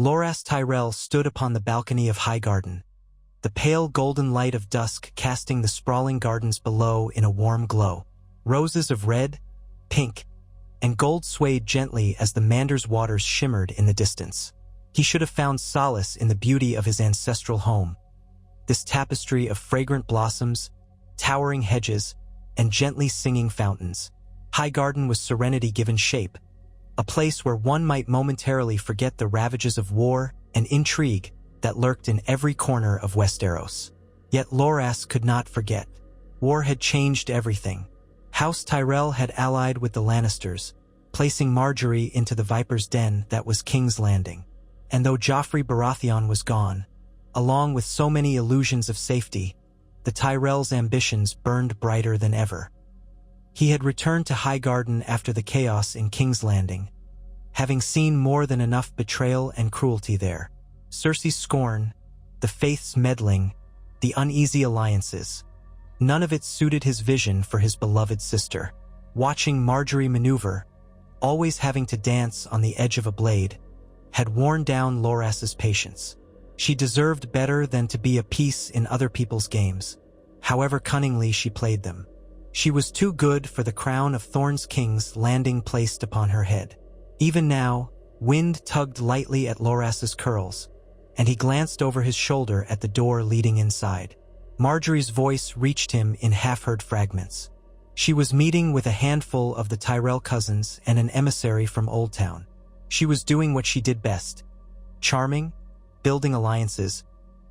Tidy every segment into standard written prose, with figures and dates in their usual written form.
Loras Tyrell stood upon the balcony of Highgarden, the pale golden light of dusk casting the sprawling gardens below in a warm glow. Roses of red, pink, and gold swayed gently as the Mander's waters shimmered in the distance. He should have found solace in the beauty of his ancestral home, this tapestry of fragrant blossoms, towering hedges, and gently singing fountains. Highgarden was serenity given shape, a place where one might momentarily forget the ravages of war and intrigue that lurked in every corner of Westeros. Yet Loras could not forget. War had changed everything. House Tyrell had allied with the Lannisters, placing Margaery into the Viper's Den that was King's Landing. And though Joffrey Baratheon was gone, along with so many illusions of safety, the Tyrell's ambitions burned brighter than ever. He had returned to Highgarden after the chaos in King's Landing, having seen more than enough betrayal and cruelty there. Cersei's scorn, the Faith's meddling, the uneasy alliances. None of it suited his vision for his beloved sister. Watching Margaery maneuver, always having to dance on the edge of a blade, had worn down Loras's patience. She deserved better than to be a piece in other people's games, however cunningly she played them. She was too good for the crown of Thorn's King's Landing placed upon her head. Even now, wind tugged lightly at Loras's curls, and he glanced over his shoulder at the door leading inside. Margaery's voice reached him in half-heard fragments. She was meeting with a handful of the Tyrell cousins and an emissary from Old Town. She was doing what she did best, charming, building alliances,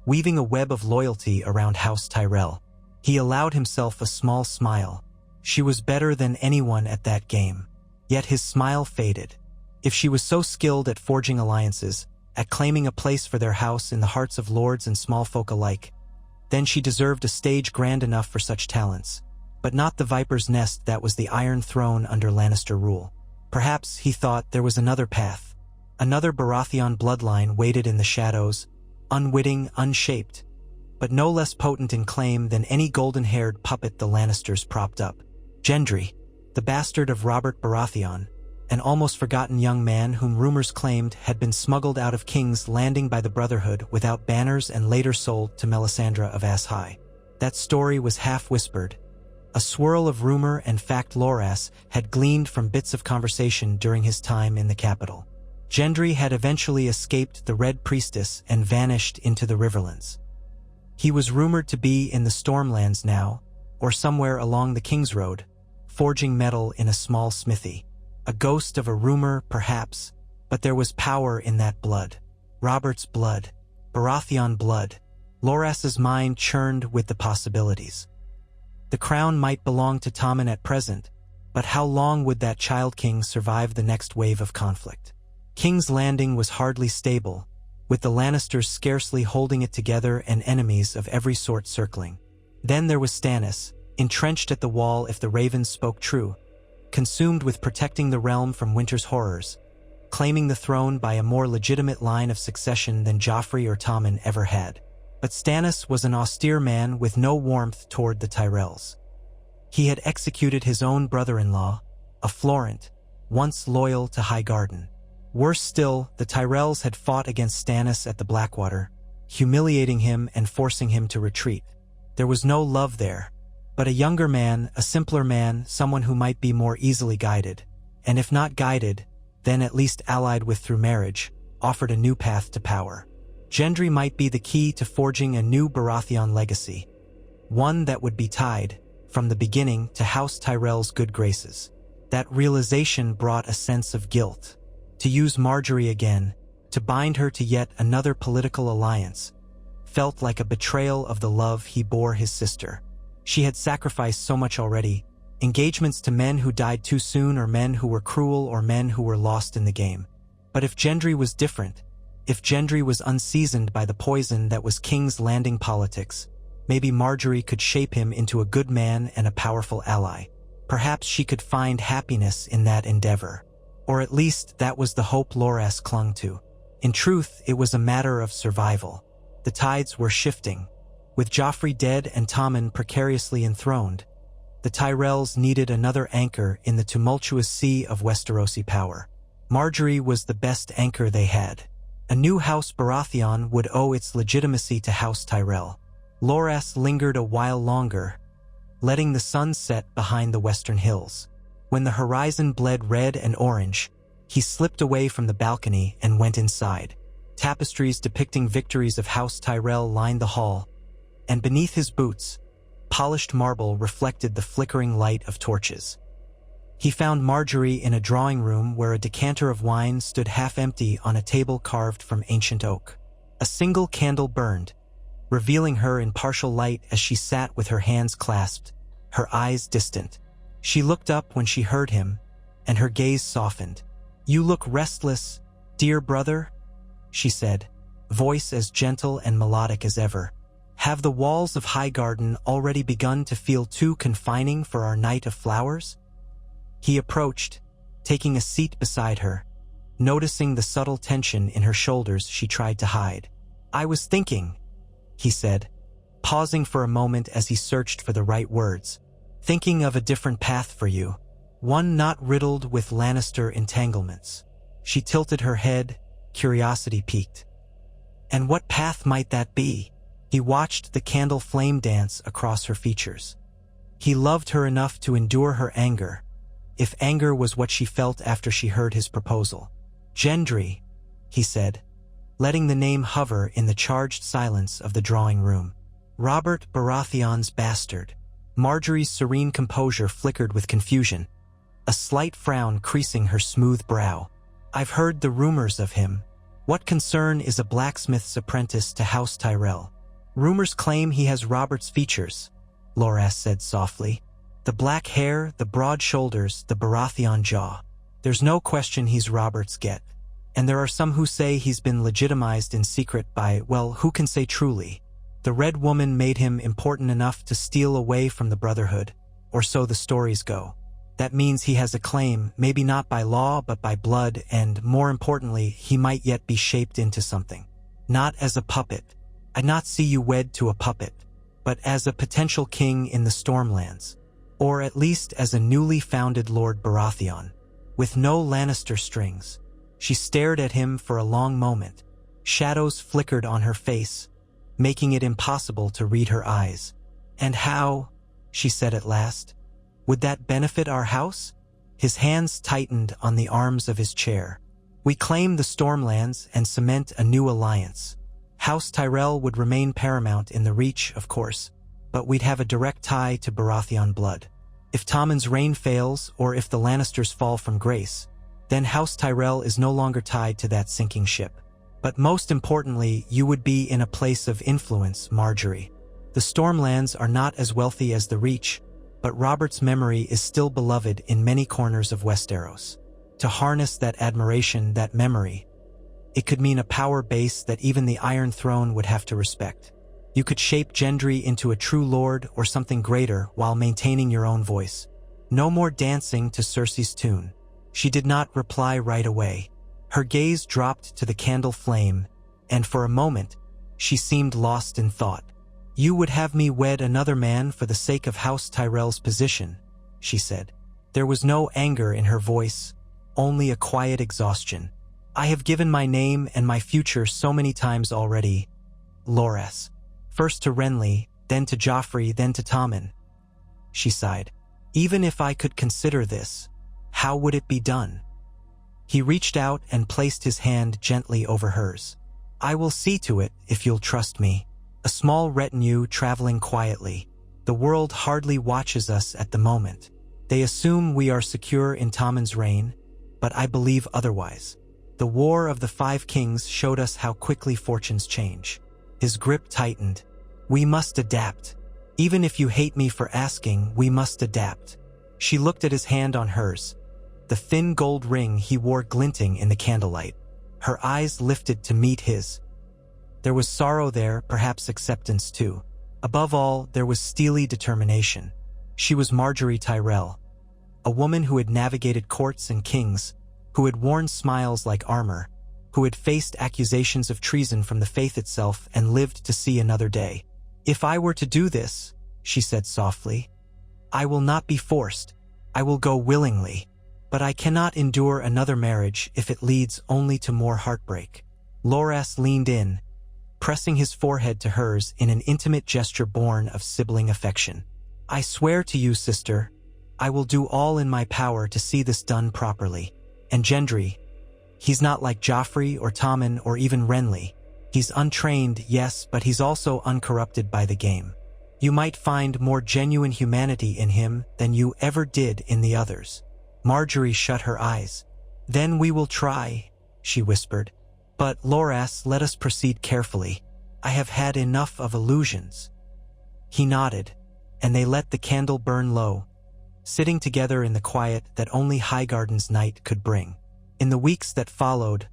weaving a web of loyalty around House Tyrell. He allowed himself a small smile. She was better than anyone at that game. Yet his smile faded. If she was so skilled at forging alliances, at claiming a place for their house in the hearts of lords and small folk alike, then she deserved a stage grand enough for such talents, but not the Viper's Nest that was the Iron Throne under Lannister rule. Perhaps, he thought, there was another path. Another Baratheon bloodline waited in the shadows, unwitting, unshaped, but no less potent in claim than any golden-haired puppet the Lannisters propped up. Gendry, the bastard of Robert Baratheon, an almost forgotten young man whom rumors claimed had been smuggled out of King's Landing by the Brotherhood without banners and later sold to Melisandre of Ass High. That story was half-whispered, a swirl of rumor and fact Loras had gleaned from bits of conversation during his time in the capital. Gendry had eventually escaped the Red Priestess and vanished into the Riverlands. He was rumored to be in the Stormlands now, or somewhere along the King's Road, forging metal in a small smithy. A ghost of a rumor, perhaps, but there was power in that blood. Robert's blood, Baratheon blood. Loras's mind churned with the possibilities. The crown might belong to Tommen at present, but how long would that Child King survive the next wave of conflict? King's Landing was hardly stable, with the Lannisters scarcely holding it together and enemies of every sort circling. Then there was Stannis, entrenched at the wall if the ravens spoke true, consumed with protecting the realm from winter's horrors, claiming the throne by a more legitimate line of succession than Joffrey or Tommen ever had. But Stannis was an austere man with no warmth toward the Tyrells. He had executed his own brother-in-law, a Florent, once loyal to Highgarden. Worse still, the Tyrells had fought against Stannis at the Blackwater, humiliating him and forcing him to retreat. There was no love there, but a younger man, a simpler man, someone who might be more easily guided, and if not guided, then at least allied with through marriage, offered a new path to power. Gendry might be the key to forging a new Baratheon legacy, one that would be tied, from the beginning, to House Tyrell's good graces. That realization brought a sense of guilt. To use Margaery again, to bind her to yet another political alliance, felt like a betrayal of the love he bore his sister. She had sacrificed so much already, engagements to men who died too soon or men who were cruel or men who were lost in the game. But if Gendry was different, if Gendry was unseasoned by the poison that was King's Landing politics, maybe Margaery could shape him into a good man and a powerful ally. Perhaps she could find happiness in that endeavor. Or at least that was the hope Loras clung to. In truth, it was a matter of survival. The tides were shifting. With Joffrey dead and Tommen precariously enthroned, the Tyrells needed another anchor in the tumultuous sea of Westerosi power. Margaery was the best anchor they had. A new House Baratheon would owe its legitimacy to House Tyrell. Loras lingered a while longer, letting the sun set behind the western hills. When the horizon bled red and orange, he slipped away from the balcony and went inside. Tapestries depicting victories of House Tyrell lined the hall, and beneath his boots, polished marble reflected the flickering light of torches. He found Margaery in a drawing room where a decanter of wine stood half-empty on a table carved from ancient oak. A single candle burned, revealing her in partial light as she sat with her hands clasped, her eyes distant. She looked up when she heard him, and her gaze softened. "You look restless, dear brother," she said, voice as gentle and melodic as ever. "Have the walls of Highgarden already begun to feel too confining for our night of flowers?" He approached, taking a seat beside her. Noticing the subtle tension in her shoulders she tried to hide. "I was thinking," he said, pausing for a moment as he searched for the right words. "Thinking of a different path for you, one not riddled with Lannister entanglements." She tilted her head, curiosity piqued. "And what path might that be?" He watched the candle flame dance across her features. He loved her enough to endure her anger, if anger was what she felt after she heard his proposal. "Gendry," he said, letting the name hover in the charged silence of the drawing room. "Robert Baratheon's bastard." Margaery's serene composure flickered with confusion, a slight frown creasing her smooth brow. "I've heard the rumors of him. What concern is a blacksmith's apprentice to House Tyrell?" "Rumors claim he has Robert's features," Loras said softly. "The black hair, the broad shoulders, the Baratheon jaw. There's no question he's Robert's get. And there are some who say he's been legitimized in secret by, well, who can say truly? The Red Woman made him important enough to steal away from the Brotherhood, or so the stories go. That means he has a claim, maybe not by law but by blood, and, more importantly, he might yet be shaped into something. Not as a puppet. I'd not see you wed to a puppet, but as a potential king in the Stormlands. Or at least as a newly founded Lord Baratheon, with no Lannister strings." She stared at him for a long moment. Shadows flickered on her face, making it impossible to read her eyes. "And how," she said at last, "would that benefit our house?" His hands tightened on the arms of his chair. "We claim the Stormlands and cement a new alliance. House Tyrell would remain paramount in the Reach, of course, but we'd have a direct tie to Baratheon blood. If Tommen's reign fails, or if the Lannisters fall from grace, then House Tyrell is no longer tied to that sinking ship. But most importantly, you would be in a place of influence, Margaery. The Stormlands are not as wealthy as the Reach, but Robert's memory is still beloved in many corners of Westeros. To harness that admiration, that memory, it could mean a power base that even the Iron Throne would have to respect. You could shape Gendry into a true lord or something greater while maintaining your own voice. No more dancing to Cersei's tune." She did not reply right away. Her gaze dropped to the candle flame, and for a moment, she seemed lost in thought. "You would have me wed another man for the sake of House Tyrell's position," she said. There was no anger in her voice, only a quiet exhaustion. "I have given my name and my future so many times already, Loras. First to Renly, then to Joffrey, then to Tommen." She sighed. "Even if I could consider this, how would it be done?" He reached out and placed his hand gently over hers. "I will see to it, if you'll trust me. A small retinue traveling quietly. The world hardly watches us at the moment. They assume we are secure in Tommen's reign, but I believe otherwise. The War of the Five Kings showed us how quickly fortunes change." His grip tightened. "We must adapt. Even if you hate me for asking, we must adapt." She looked at his hand on hers, the thin gold ring he wore glinting in the candlelight. Her eyes lifted to meet his. There was sorrow there, perhaps acceptance too. Above all, there was steely determination. She was Margaery Tyrell, a woman who had navigated courts and kings, who had worn smiles like armor, who had faced accusations of treason from the faith itself and lived to see another day. "If I were to do this," she said softly, "I will not be forced. I will go willingly. But I cannot endure another marriage if it leads only to more heartbreak." Loras leaned in, pressing his forehead to hers in an intimate gesture born of sibling affection. "I swear to you, sister, I will do all in my power to see this done properly. And Gendry, he's not like Joffrey or Tommen or even Renly. He's untrained, yes, but he's also uncorrupted by the game. You might find more genuine humanity in him than you ever did in the others." Margaery shut her eyes. "Then we will try," she whispered. "But, Loras, let us proceed carefully. I have had enough of illusions." He nodded, and they let the candle burn low, sitting together in the quiet that only Highgarden's night could bring. In the weeks that followed,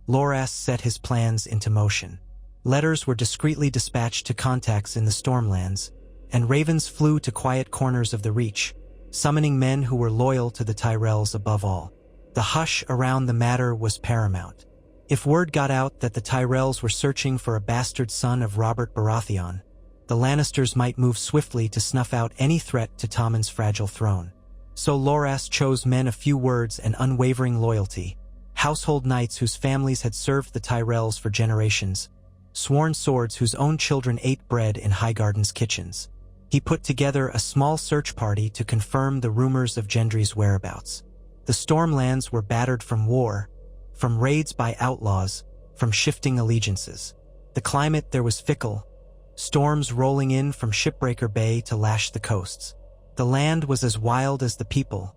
Loras set his plans into motion. Letters were discreetly dispatched to contacts in the Stormlands, and ravens flew to quiet corners of the Reach, summoning men who were loyal to the Tyrells above all. The hush around the matter was paramount. If word got out that the Tyrells were searching for a bastard son of Robert Baratheon, the Lannisters might move swiftly to snuff out any threat to Tommen's fragile throne. So Loras chose men of few words and unwavering loyalty, household knights whose families had served the Tyrells for generations, sworn swords whose own children ate bread in Highgarden's kitchens. He put together a small search party to confirm the rumors of Gendry's whereabouts. The Stormlands were battered from war, from raids by outlaws, from shifting allegiances. The climate there was fickle, storms rolling in from Shipbreaker Bay to lash the coasts. The land was as wild as the people,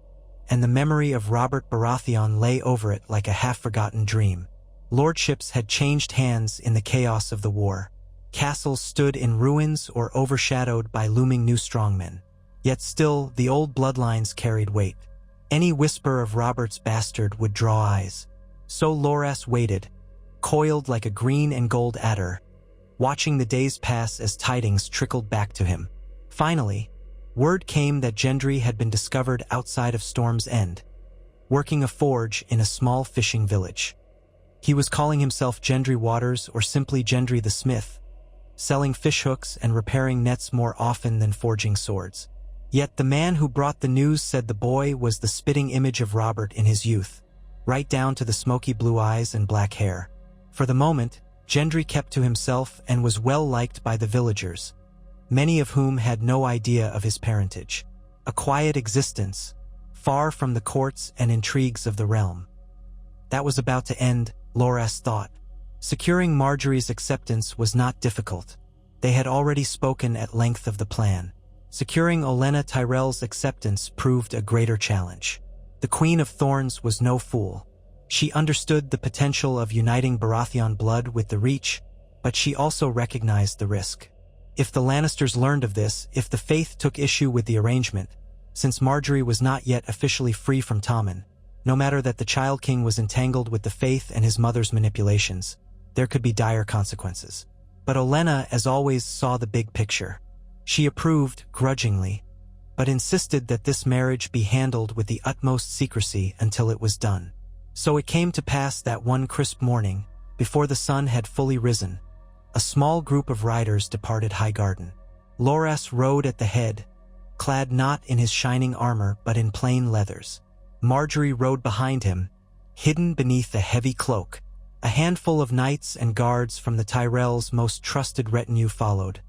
and the memory of Robert Baratheon lay over it like a half-forgotten dream. Lordships had changed hands in the chaos of the war. Castles stood in ruins or overshadowed by looming new strongmen. Yet still, the old bloodlines carried weight. Any whisper of Robert's bastard would draw eyes. So Loras waited, coiled like a green and gold adder, watching the days pass as tidings trickled back to him. Finally, word came that Gendry had been discovered outside of Storm's End, working a forge in a small fishing village. He was calling himself Gendry Waters or simply Gendry the Smith, selling fishhooks and repairing nets more often than forging swords. Yet the man who brought the news said the boy was the spitting image of Robert in his youth, right down to the smoky blue eyes and black hair. For the moment, Gendry kept to himself and was well liked by the villagers, many of whom had no idea of his parentage. A quiet existence, far from the courts and intrigues of the realm. That was about to end, Loras thought. Securing Margaery's acceptance was not difficult. They had already spoken at length of the plan. Securing Olenna Tyrell's acceptance proved a greater challenge. The Queen of Thorns was no fool. She understood the potential of uniting Baratheon blood with the Reach, but she also recognized the risk. If the Lannisters learned of this, if the Faith took issue with the arrangement, since Margaery was not yet officially free from Tommen, no matter that the Child King was entangled with the Faith and his mother's manipulations, there could be dire consequences. But Olenna, as always, saw the big picture. She approved, grudgingly, but insisted that this marriage be handled with the utmost secrecy until it was done. So it came to pass that one crisp morning, before the sun had fully risen, a small group of riders departed Highgarden. Loras rode at the head, clad not in his shining armor but in plain leathers. Margaery rode behind him, hidden beneath a heavy cloak. A handful of knights and guards from the Tyrell's most trusted retinue followed,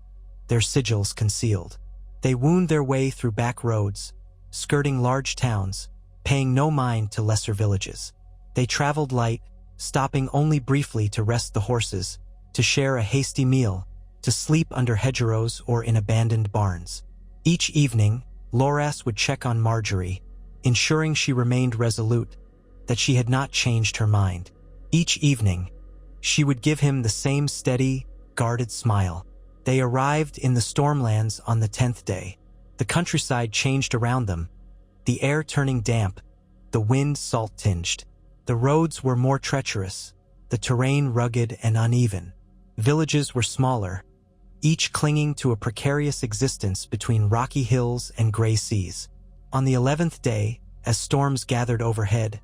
their sigils concealed. They wound their way through back roads, skirting large towns, paying no mind to lesser villages. They traveled light, stopping only briefly to rest the horses, to share a hasty meal, to sleep under hedgerows or in abandoned barns. Each evening, Loras would check on Margaery, ensuring she remained resolute, that she had not changed her mind. Each evening, she would give him the same steady, guarded smile. They arrived in the Stormlands on the 10th day. The countryside changed around them, the air turning damp, the wind salt-tinged. The roads were more treacherous, the terrain rugged and uneven. Villages were smaller, each clinging to a precarious existence between rocky hills and gray seas. On the 11th day, as storms gathered overhead,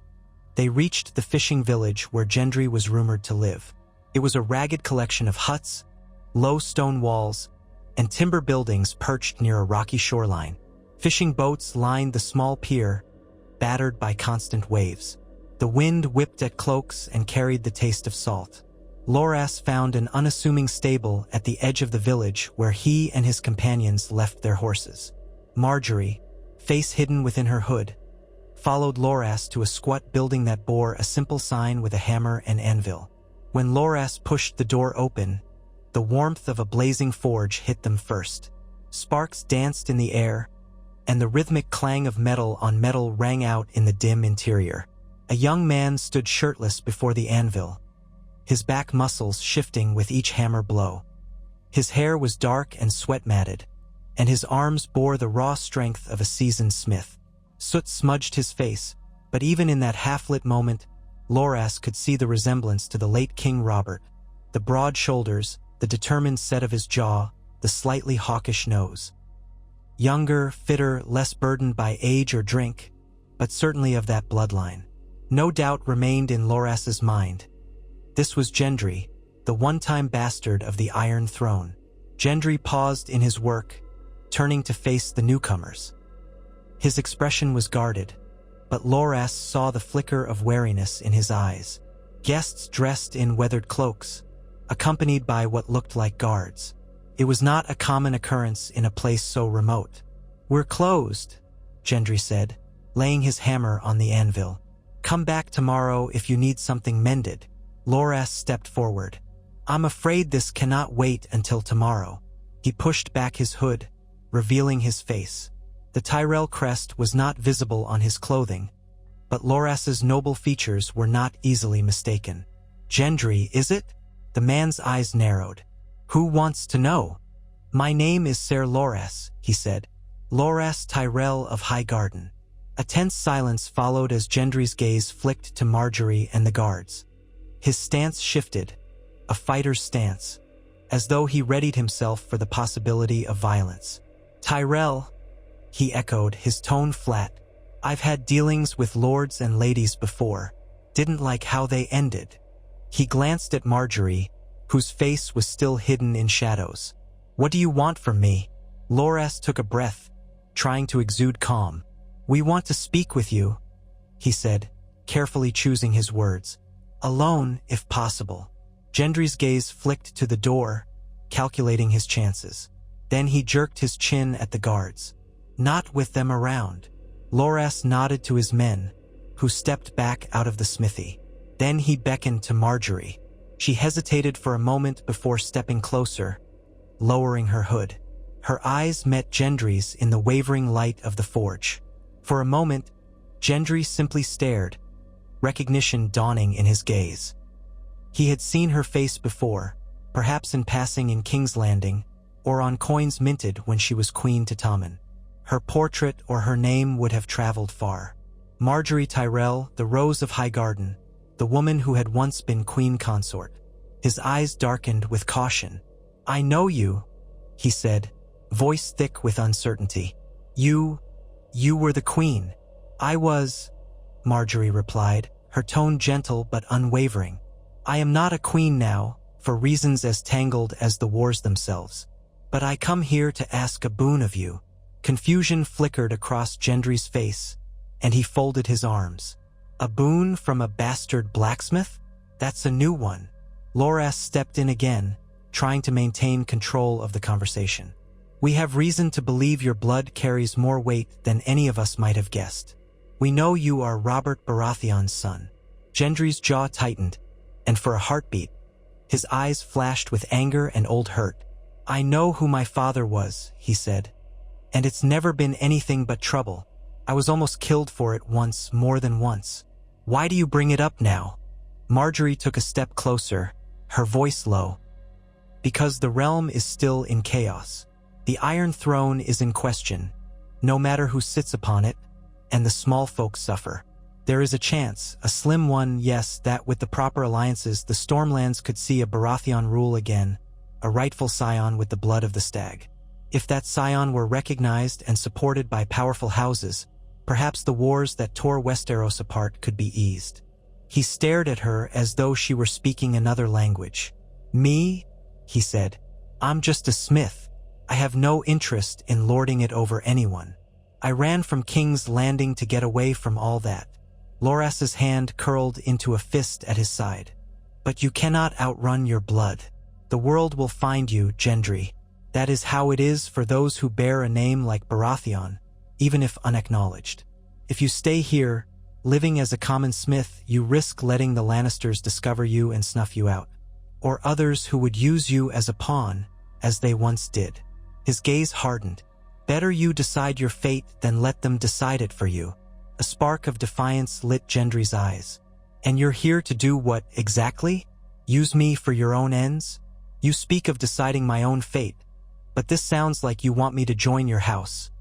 they reached the fishing village where Gendry was rumored to live. It was a ragged collection of huts, low stone walls, and timber buildings perched near a rocky shoreline. Fishing boats lined the small pier, battered by constant waves. The wind whipped at cloaks and carried the taste of salt. Loras found an unassuming stable at the edge of the village where he and his companions left their horses. Margaery, face hidden within her hood, followed Loras to a squat building that bore a simple sign with a hammer and anvil. When Loras pushed the door open, the warmth of a blazing forge hit them first. Sparks danced in the air, and the rhythmic clang of metal on metal rang out in the dim interior. A young man stood shirtless before the anvil, his back muscles shifting with each hammer blow. His hair was dark and sweat-matted, and his arms bore the raw strength of a seasoned smith. Soot smudged his face, but even in that half-lit moment, Loras could see the resemblance to the late King Robert. The broad shoulders, the determined set of his jaw, the slightly hawkish nose. Younger, fitter, less burdened by age or drink, but certainly of that bloodline. No doubt remained in Loras's mind. This was Gendry, the one-time bastard of the Iron Throne. Gendry paused in his work, turning to face the newcomers. His expression was guarded, but Loras saw the flicker of wariness in his eyes. Guests dressed in weathered cloaks, accompanied by what looked like guards. It was not a common occurrence in a place so remote. "We're closed," Gendry said, laying his hammer on the anvil. "Come back tomorrow if you need something mended." Loras stepped forward. "I'm afraid this cannot wait until tomorrow." He pushed back his hood, revealing his face. The Tyrell crest was not visible on his clothing, but Loras's noble features were not easily mistaken. "Gendry, is it?" The man's eyes narrowed. "Who wants to know?" "My name is Ser Loras," he said. "Loras Tyrell of Highgarden." A tense silence followed as Gendry's gaze flicked to Margaery and the guards. His stance shifted, a fighter's stance, as though he readied himself for the possibility of violence. "Tyrell," he echoed, his tone flat. "I've had dealings with lords and ladies before. Didn't like how they ended." He glanced at Margaery, whose face was still hidden in shadows. "What do you want from me?" Loras took a breath, trying to exude calm. "We want to speak with you," he said, carefully choosing his words. "Alone, if possible." Gendry's gaze flicked to the door, calculating his chances. Then he jerked his chin at the guards. "Not with them around." Loras nodded to his men, who stepped back out of the smithy. Then he beckoned to Margaery. She hesitated for a moment before stepping closer, lowering her hood. Her eyes met Gendry's in the wavering light of the forge. For a moment, Gendry simply stared, recognition dawning in his gaze. He had seen her face before, perhaps in passing in King's Landing, or on coins minted when she was Queen to Tommen. Her portrait or her name would have traveled far. Margaery Tyrell, the Rose of Highgarden, the woman who had once been queen consort. His eyes darkened with caution. "I know you," he said, voice thick with uncertainty. You were the queen." "I was," Margaery replied, her tone gentle but unwavering. "I am not a queen now, for reasons as tangled as the wars themselves. But I come here to ask a boon of you." Confusion flickered across Gendry's face, and he folded his arms. "A boon from a bastard blacksmith? That's a new one." Loras stepped in again, trying to maintain control of the conversation. "We have reason to believe your blood carries more weight than any of us might have guessed. We know you are Robert Baratheon's son." Gendry's jaw tightened, and for a heartbeat, his eyes flashed with anger and old hurt. "I know who my father was," he said, "and it's never been anything but trouble. I was almost killed for it once, more than once. Why do you bring it up now?" Margaery took a step closer, her voice low. "Because the realm is still in chaos. The Iron Throne is in question, no matter who sits upon it, and the small folk suffer. There is a chance, a slim one, yes, that with the proper alliances the Stormlands could see a Baratheon rule again, a rightful scion with the blood of the stag. If that scion were recognized and supported by powerful houses, perhaps the wars that tore Westeros apart could be eased." He stared at her as though she were speaking another language. "Me?" he said. "I'm just a smith. I have no interest in lording it over anyone. I ran from King's Landing to get away from all that." Loras's hand curled into a fist at his side. But you cannot outrun your blood. The world will find you, Gendry. That is how it is for those who bear a name like Baratheon, even if unacknowledged. If you stay here, living as a common smith, you risk letting the Lannisters discover you and snuff you out. Or others who would use you as a pawn, as they once did. His gaze hardened. Better you decide your fate than let them decide it for you. A spark of defiance lit Gendry's eyes. And you're here to do what, exactly? Use me for your own ends? You speak of deciding my own fate, but this sounds like you want me to join your house.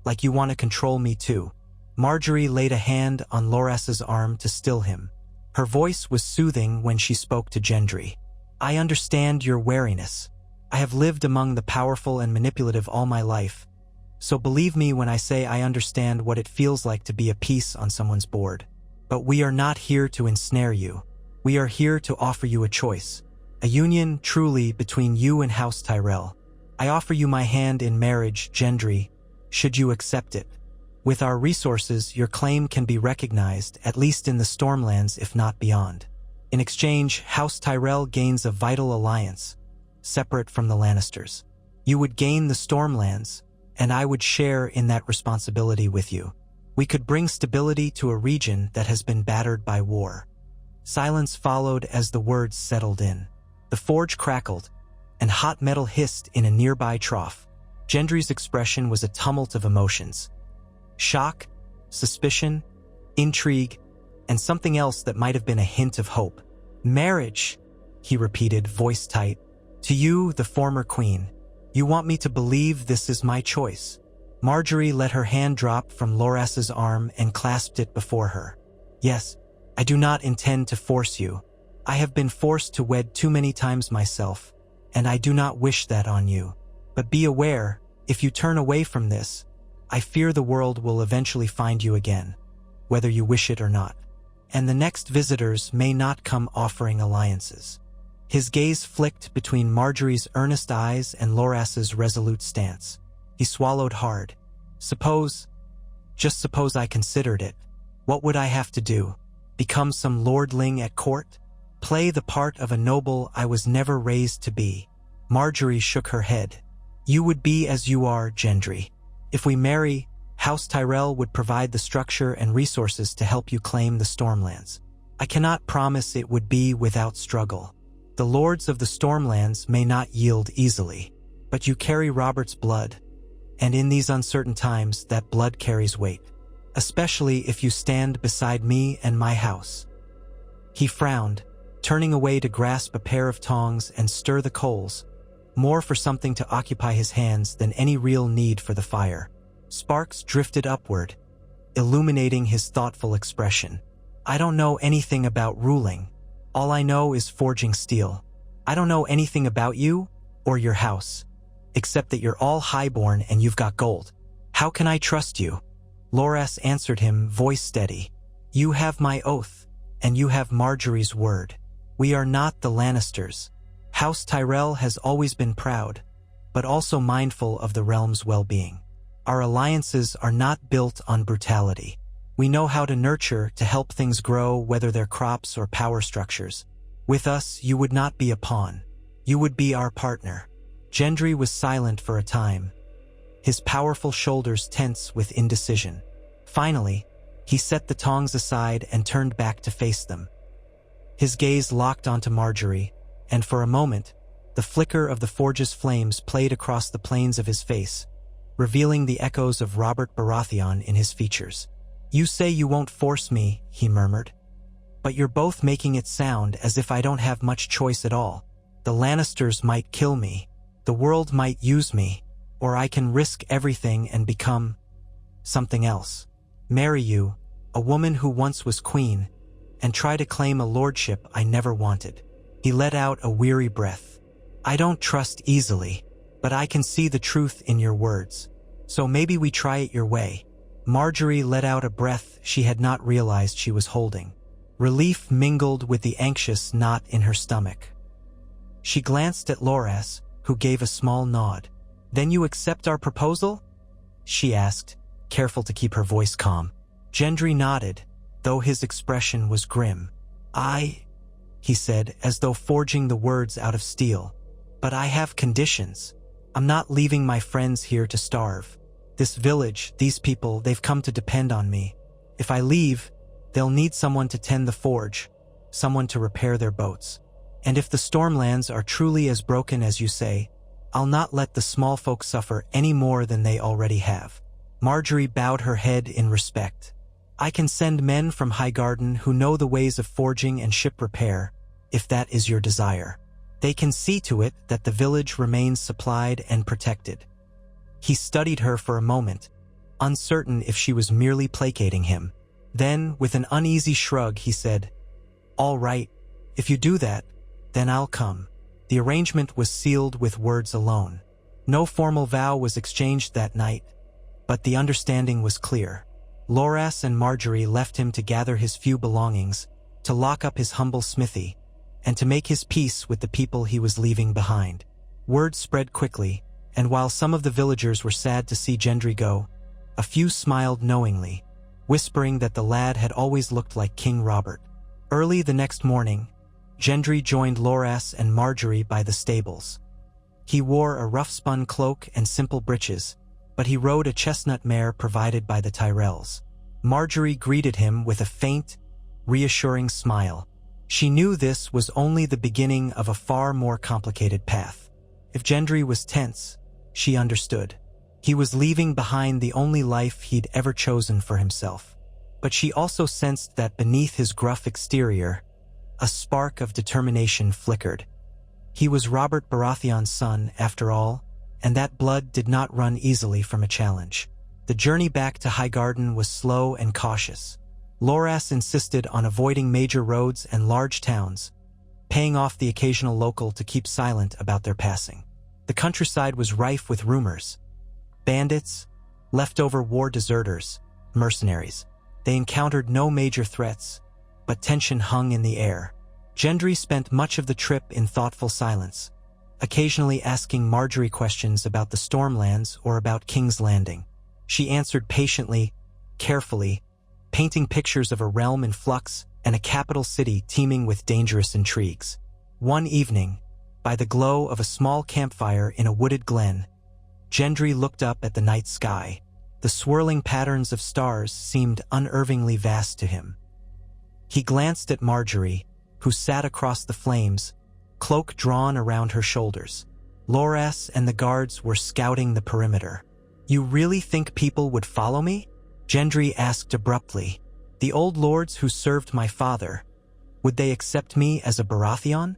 Like you want to control me too. Margaery laid a hand on Loras's arm to still him. Her voice was soothing when she spoke to Gendry. I understand your wariness. I have lived among the powerful and manipulative all my life. So believe me when I say I understand what it feels like to be a piece on someone's board. But we are not here to ensnare you. We are here to offer you a choice. A union truly between you and House Tyrell. I offer you my hand in marriage, Gendry, should you accept it. With our resources, your claim can be recognized, at least in the Stormlands, if not beyond. In exchange, House Tyrell gains a vital alliance, separate from the Lannisters. You would gain the Stormlands, and I would share in that responsibility with you. We could bring stability to a region that has been battered by war. Silence followed as the words settled in. The forge crackled, and hot metal hissed in a nearby trough. Gendry's expression was a tumult of emotions. Shock, suspicion, intrigue, and something else that might have been a hint of hope. Marriage, he repeated, voice tight. To you, the former queen. You want me to believe this is my choice. Margaery let her hand drop from Loras's arm and clasped it before her. Yes, I do not intend to force you. I have been forced to wed too many times myself, and I do not wish that on you. But be aware, if you turn away from this, I fear the world will eventually find you again, whether you wish it or not. And the next visitors may not come offering alliances. His gaze flicked between Margaery's earnest eyes and Loras's resolute stance. He swallowed hard. Just suppose I considered it. What would I have to do? Become some lordling at court? Play the part of a noble I was never raised to be? Margaery shook her head. You would be as you are, Gendry. If we marry, House Tyrell would provide the structure and resources to help you claim the Stormlands. I cannot promise it would be without struggle. The lords of the Stormlands may not yield easily, but you carry Robert's blood, and in these uncertain times that blood carries weight, especially if you stand beside me and my house. He frowned, turning away to grasp a pair of tongs and stir the coals, more for something to occupy his hands than any real need for the fire. Sparks drifted upward, illuminating his thoughtful expression. I don't know anything about ruling. All I know is forging steel. I don't know anything about you or your house, except that you're all highborn and you've got gold. How can I trust you? Loras answered him, voice steady. You have my oath, and you have Margaery's word. We are not the Lannisters. House Tyrell has always been proud, but also mindful of the realm's well-being. Our alliances are not built on brutality. We know how to nurture to help things grow, whether they're crops or power structures. With us, you would not be a pawn. You would be our partner. Gendry was silent for a time, his powerful shoulders tense with indecision. Finally, he set the tongs aside and turned back to face them. His gaze locked onto Margaery, and for a moment, the flicker of the forge's flames played across the planes of his face, revealing the echoes of Robert Baratheon in his features. You say you won't force me, he murmured. But you're both making it sound as if I don't have much choice at all. The Lannisters might kill me, the world might use me, or I can risk everything and become something else. Marry you, a woman who once was queen, and try to claim a lordship I never wanted. He let out a weary breath. I don't trust easily, but I can see the truth in your words. So maybe we try it your way. Margaery let out a breath she had not realized she was holding. Relief mingled with the anxious knot in her stomach. She glanced at Loras, who gave a small nod. Then you accept our proposal? She asked, careful to keep her voice calm. Gendry nodded, though his expression was grim. he said, as though forging the words out of steel. "But I have conditions. I'm not leaving my friends here to starve. This village, these people, they've come to depend on me. If I leave, they'll need someone to tend the forge, someone to repair their boats. And if the Stormlands are truly as broken as you say, I'll not let the small folk suffer any more than they already have." Margaery bowed her head in respect. "I can send men from Highgarden who know the ways of forging and ship repair, if that is your desire. They can see to it that the village remains supplied and protected." He studied her for a moment, uncertain if she was merely placating him. Then, with an uneasy shrug, he said, "All right, if you do that, then I'll come." The arrangement was sealed with words alone. No formal vow was exchanged that night, but the understanding was clear. Loras and Margaery left him to gather his few belongings, to lock up his humble smithy, and to make his peace with the people he was leaving behind. Word spread quickly, and while some of the villagers were sad to see Gendry go, a few smiled knowingly, whispering that the lad had always looked like King Robert. Early the next morning, Gendry joined Loras and Margaery by the stables. He wore a rough-spun cloak and simple breeches, but he rode a chestnut mare provided by the Tyrells. Margaery greeted him with a faint, reassuring smile. She knew this was only the beginning of a far more complicated path. If Gendry was tense, she understood. He was leaving behind the only life he'd ever chosen for himself. But she also sensed that beneath his gruff exterior, a spark of determination flickered. He was Robert Baratheon's son, after all, and that blood did not run easily from a challenge. The journey back to Highgarden was slow and cautious. Loras insisted on avoiding major roads and large towns, paying off the occasional local to keep silent about their passing. The countryside was rife with rumors. Bandits, leftover war deserters, mercenaries. They encountered no major threats, but tension hung in the air. Gendry spent much of the trip in thoughtful silence, occasionally asking Margaery questions about the Stormlands or about King's Landing. She answered patiently, carefully, painting pictures of a realm in flux and a capital city teeming with dangerous intrigues. One evening, by the glow of a small campfire in a wooded glen, Gendry looked up at the night sky. The swirling patterns of stars seemed unervingly vast to him. He glanced at Margaery, who sat across the flames, cloak drawn around her shoulders. Loras and the guards were scouting the perimeter. "You really think people would follow me?" Gendry asked abruptly. "The old lords who served my father, would they accept me as a Baratheon?"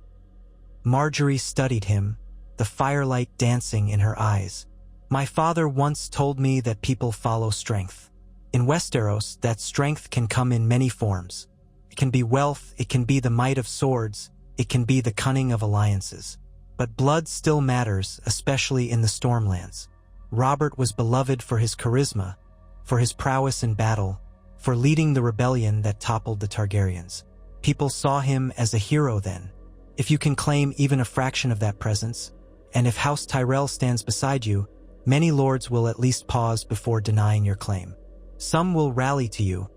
Margaery studied him, the firelight dancing in her eyes. "My father once told me that people follow strength. In Westeros, that strength can come in many forms. It can be wealth, it can be the might of swords, it can be the cunning of alliances. But blood still matters, especially in the Stormlands. Robert was beloved for his charisma, for his prowess in battle, for leading the rebellion that toppled the Targaryens. People saw him as a hero then. If you can claim even a fraction of that presence, and if House Tyrell stands beside you, many lords will at least pause before denying your claim. Some will rally to you,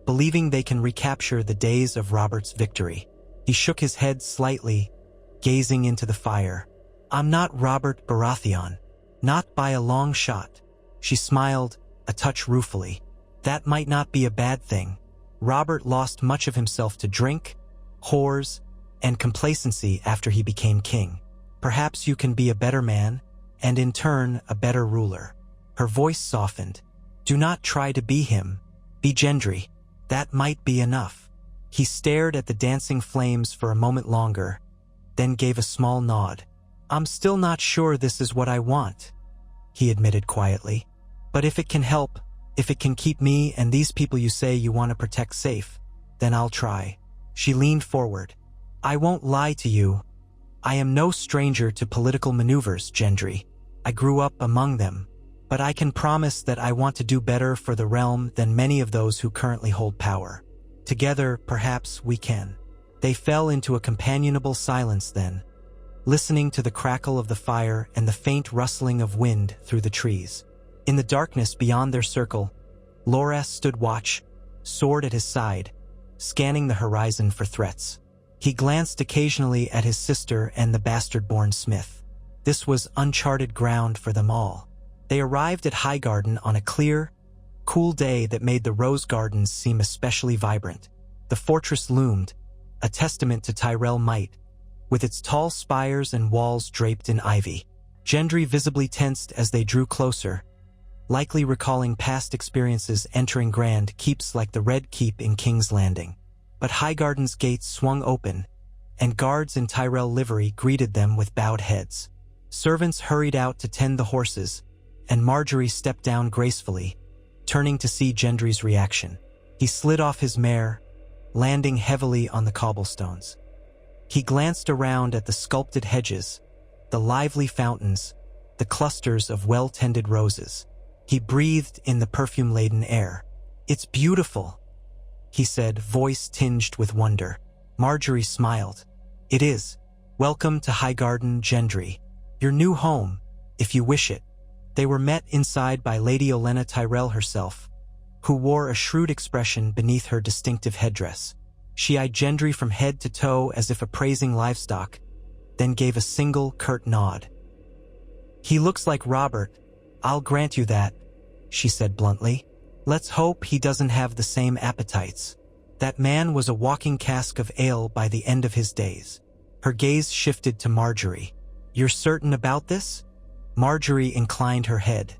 believing they can recapture the days of Robert's victory." He shook his head slightly, gazing into the fire. "I'm not Robert Baratheon, not by a long shot." She smiled, a touch ruefully. "That might not be a bad thing. Robert lost much of himself to drink, whores, and complacency after he became king. Perhaps you can be a better man, and in turn, a better ruler." Her voice softened. "Do not try to be him. Be Gendry. That might be enough." He stared at the dancing flames for a moment longer, then gave a small nod. "I'm still not sure this is what I want," he admitted quietly. "But if it can help, if it can keep me and these people you say you want to protect safe, then I'll try." She leaned forward. "I won't lie to you. I am no stranger to political maneuvers, Gendry. I grew up among them, but I can promise that I want to do better for the realm than many of those who currently hold power. Together, perhaps we can." They fell into a companionable silence then, listening to the crackle of the fire and the faint rustling of wind through the trees. In the darkness beyond their circle, Loras stood watch, sword at his side, scanning the horizon for threats. He glanced occasionally at his sister and the bastard-born Smith. This was uncharted ground for them all. They arrived at Highgarden on a clear, cool day that made the rose gardens seem especially vibrant. The fortress loomed, a testament to Tyrell might, with its tall spires and walls draped in ivy. Gendry visibly tensed as they drew closer, likely recalling past experiences entering grand keeps like the Red Keep in King's Landing. But Highgarden's gates swung open, and guards in Tyrell livery greeted them with bowed heads. Servants hurried out to tend the horses, and Margaery stepped down gracefully, turning to see Gendry's reaction. He slid off his mare, landing heavily on the cobblestones. He glanced around at the sculpted hedges, the lively fountains, the clusters of well-tended roses. He breathed in the perfume-laden air. "It's beautiful," he said, voice tinged with wonder. Margaery smiled. "It is. Welcome to Highgarden, Gendry. Your new home, if you wish it." They were met inside by Lady Olenna Tyrell herself, who wore a shrewd expression beneath her distinctive headdress. She eyed Gendry from head to toe as if appraising livestock, then gave a single curt nod. "He looks like Robert, I'll grant you that," she said bluntly. "Let's hope he doesn't have the same appetites. That man was a walking cask of ale by the end of his days." Her gaze shifted to Margaery. "You're certain about this?" Margaery inclined her head.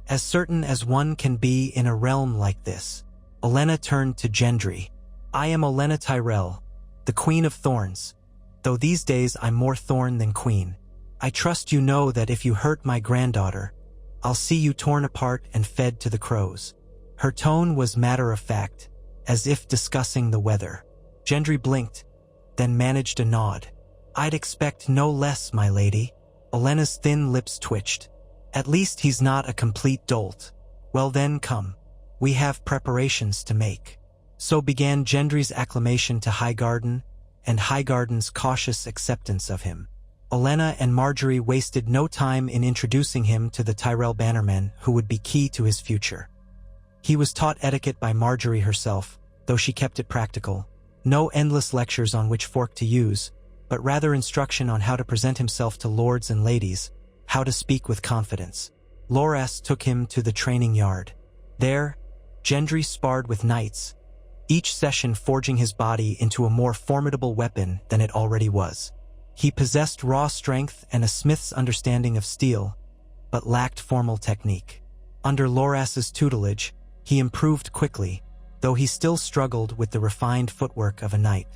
"As certain as one can be in a realm like this." Olenna turned to Gendry. "I am Olenna Tyrell, the Queen of Thorns, though these days I'm more thorn than queen. I trust you know that if you hurt my granddaughter, I'll see you torn apart and fed to the crows." Her tone was matter-of-fact, as if discussing the weather. Gendry blinked, then managed a nod. "I'd expect no less, my lady." Olenna's thin lips twitched. "At least he's not a complete dolt. Well then, come. We have preparations to make." So began Gendry's acclamation to Highgarden, and Highgarden's cautious acceptance of him. Olenna and Margaery wasted no time in introducing him to the Tyrell bannermen who would be key to his future. He was taught etiquette by Margaery herself, though she kept it practical. No endless lectures on which fork to use, but rather instruction on how to present himself to lords and ladies, how to speak with confidence. Loras took him to the training yard. There, Gendry sparred with knights, each session forging his body into a more formidable weapon than it already was. He possessed raw strength and a smith's understanding of steel, but lacked formal technique. Under Loras's tutelage, he improved quickly, though he still struggled with the refined footwork of a knight.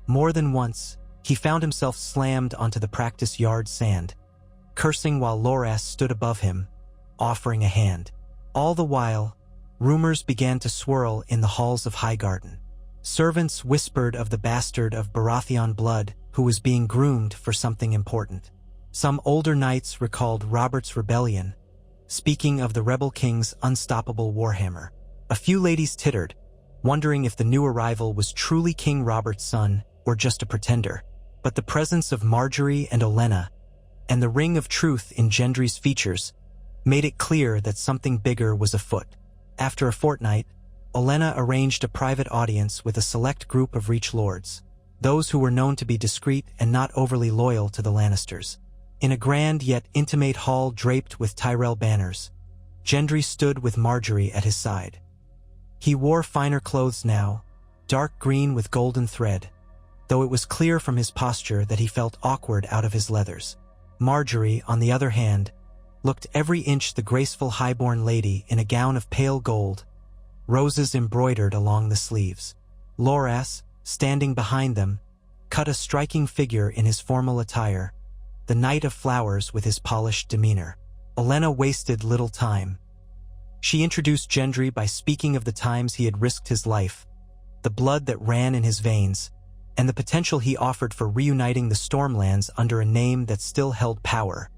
More than once, he found himself slammed onto the practice yard sand, cursing while Loras stood above him, offering a hand. All the while, rumors began to swirl in the halls of Highgarden. Servants whispered of the bastard of Baratheon blood who was being groomed for something important. Some older knights recalled Robert's rebellion, speaking of the rebel king's unstoppable warhammer. A few ladies tittered, wondering if the new arrival was truly King Robert's son or just a pretender. But the presence of Margaery and Olenna, and the ring of truth in Gendry's features, made it clear that something bigger was afoot. After a fortnight, Olenna arranged a private audience with a select group of Reach lords, those who were known to be discreet and not overly loyal to the Lannisters. In a grand yet intimate hall draped with Tyrell banners, Gendry stood with Margaery at his side. He wore finer clothes now, dark green with golden thread, though it was clear from his posture that he felt awkward out of his leathers. Margaery, on the other hand, looked every inch the graceful highborn lady in a gown of pale gold, roses embroidered along the sleeves. Loras, standing behind them, cut a striking figure in his formal attire, the knight of flowers with his polished demeanor. Olenna wasted little time. She introduced Gendry by speaking of the times he had risked his life, the blood that ran in his veins, and the potential he offered for reuniting the Stormlands under a name that still held power,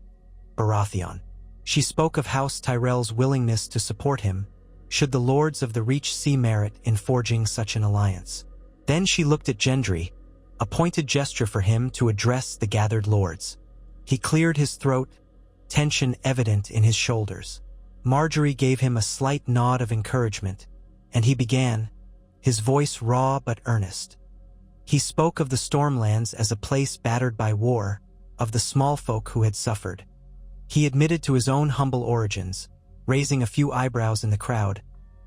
Baratheon. She spoke of House Tyrell's willingness to support him, should the lords of the Reach see merit in forging such an alliance. Then she looked at Gendry, a pointed gesture for him to address the gathered lords. He cleared his throat, tension evident in his shoulders. Margaery gave him a slight nod of encouragement, and he began, his voice raw but earnest. He spoke of the Stormlands as a place battered by war, of the small folk who had suffered. He admitted to his own humble origins, raising a few eyebrows in the crowd,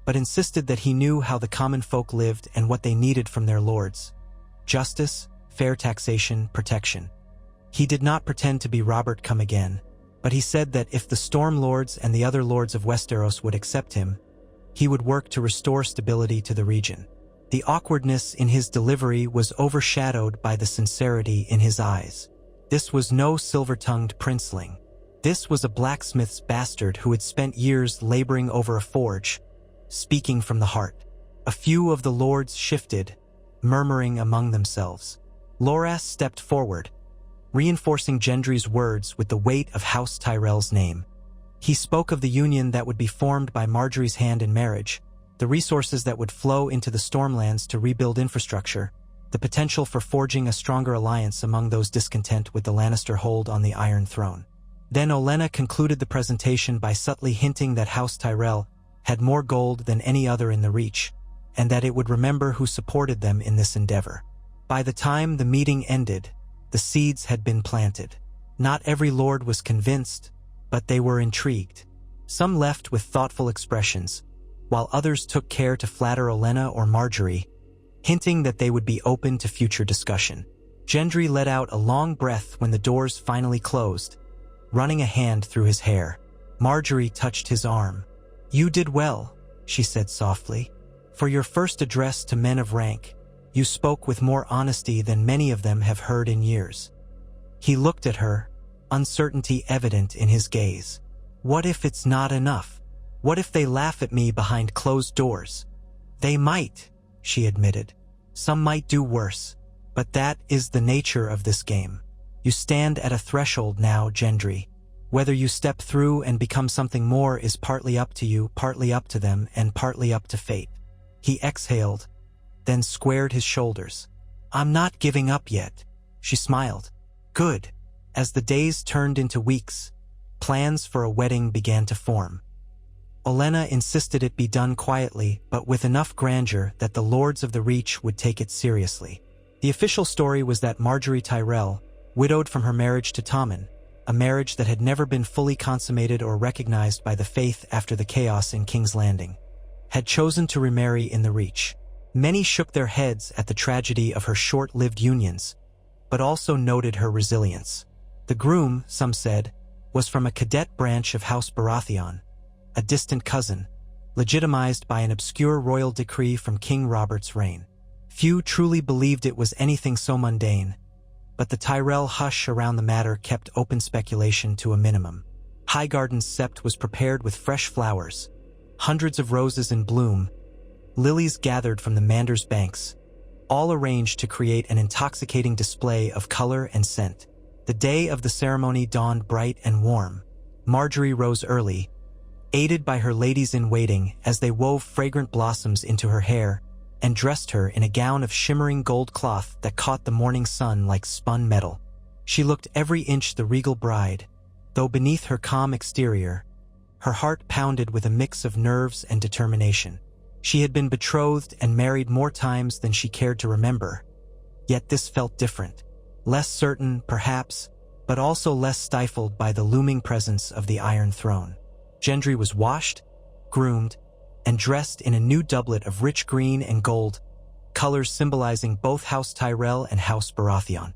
but insisted that he knew how the common folk lived and what they needed from their lords. Justice, fair taxation, protection. He did not pretend to be Robert come again, but he said that if the Storm Lords and the other lords of Westeros would accept him, he would work to restore stability to the region. The awkwardness in his delivery was overshadowed by the sincerity in his eyes. This was no silver-tongued princeling. This was a blacksmith's bastard who had spent years laboring over a forge, speaking from the heart. A few of the lords shifted, murmuring among themselves. Loras stepped forward, reinforcing Gendry's words with the weight of House Tyrell's name. He spoke of the union that would be formed by Margaery's hand in marriage, the resources that would flow into the Stormlands to rebuild infrastructure, the potential for forging a stronger alliance among those discontent with the Lannister hold on the Iron Throne. Then Olenna concluded the presentation by subtly hinting that House Tyrell had more gold than any other in the Reach, and that it would remember who supported them in this endeavor. By the time the meeting ended, the seeds had been planted. Not every lord was convinced, but they were intrigued. Some left with thoughtful expressions, while others took care to flatter Olenna or Margaery, hinting that they would be open to future discussion. Gendry let out a long breath when the doors finally closed, running a hand through his hair. Margaery touched his arm. "You did well," she said softly. "For your first address to men of rank, you spoke with more honesty than many of them have heard in years." He looked at her, uncertainty evident in his gaze. "What if it's not enough? What if they laugh at me behind closed doors?" "They might," she admitted. "Some might do worse. But that is the nature of this game. You stand at a threshold now, Gendry. Whether you step through and become something more is partly up to you, partly up to them, and partly up to fate." He exhaled, then squared his shoulders. "I'm not giving up yet." She smiled. "Good." As the days turned into weeks, plans for a wedding began to form. Olenna insisted it be done quietly, but with enough grandeur that the lords of the Reach would take it seriously. The official story was that Margaery Tyrell, widowed from her marriage to Tommen, a marriage that had never been fully consummated or recognized by the faith after the chaos in King's Landing, had chosen to remarry in the Reach. Many shook their heads at the tragedy of her short-lived unions, but also noted her resilience. The groom, some said, was from a cadet branch of House Baratheon, a distant cousin, legitimized by an obscure royal decree from King Robert's reign. Few truly believed it was anything so mundane, but the Tyrell hush around the matter kept open speculation to a minimum. Highgarden's sept was prepared with fresh flowers, hundreds of roses in bloom, lilies gathered from the Mander's banks, all arranged to create an intoxicating display of color and scent. The day of the ceremony dawned bright and warm. Margaery rose early, aided by her ladies-in-waiting as they wove fragrant blossoms into her hair and dressed her in a gown of shimmering gold cloth that caught the morning sun like spun metal. She looked every inch the regal bride, though beneath her calm exterior, her heart pounded with a mix of nerves and determination. She had been betrothed and married more times than she cared to remember, yet this felt different. Less certain, perhaps, but also less stifled by the looming presence of the Iron Throne. Gendry was washed, groomed, and dressed in a new doublet of rich green and gold, colors symbolizing both House Tyrell and House Baratheon.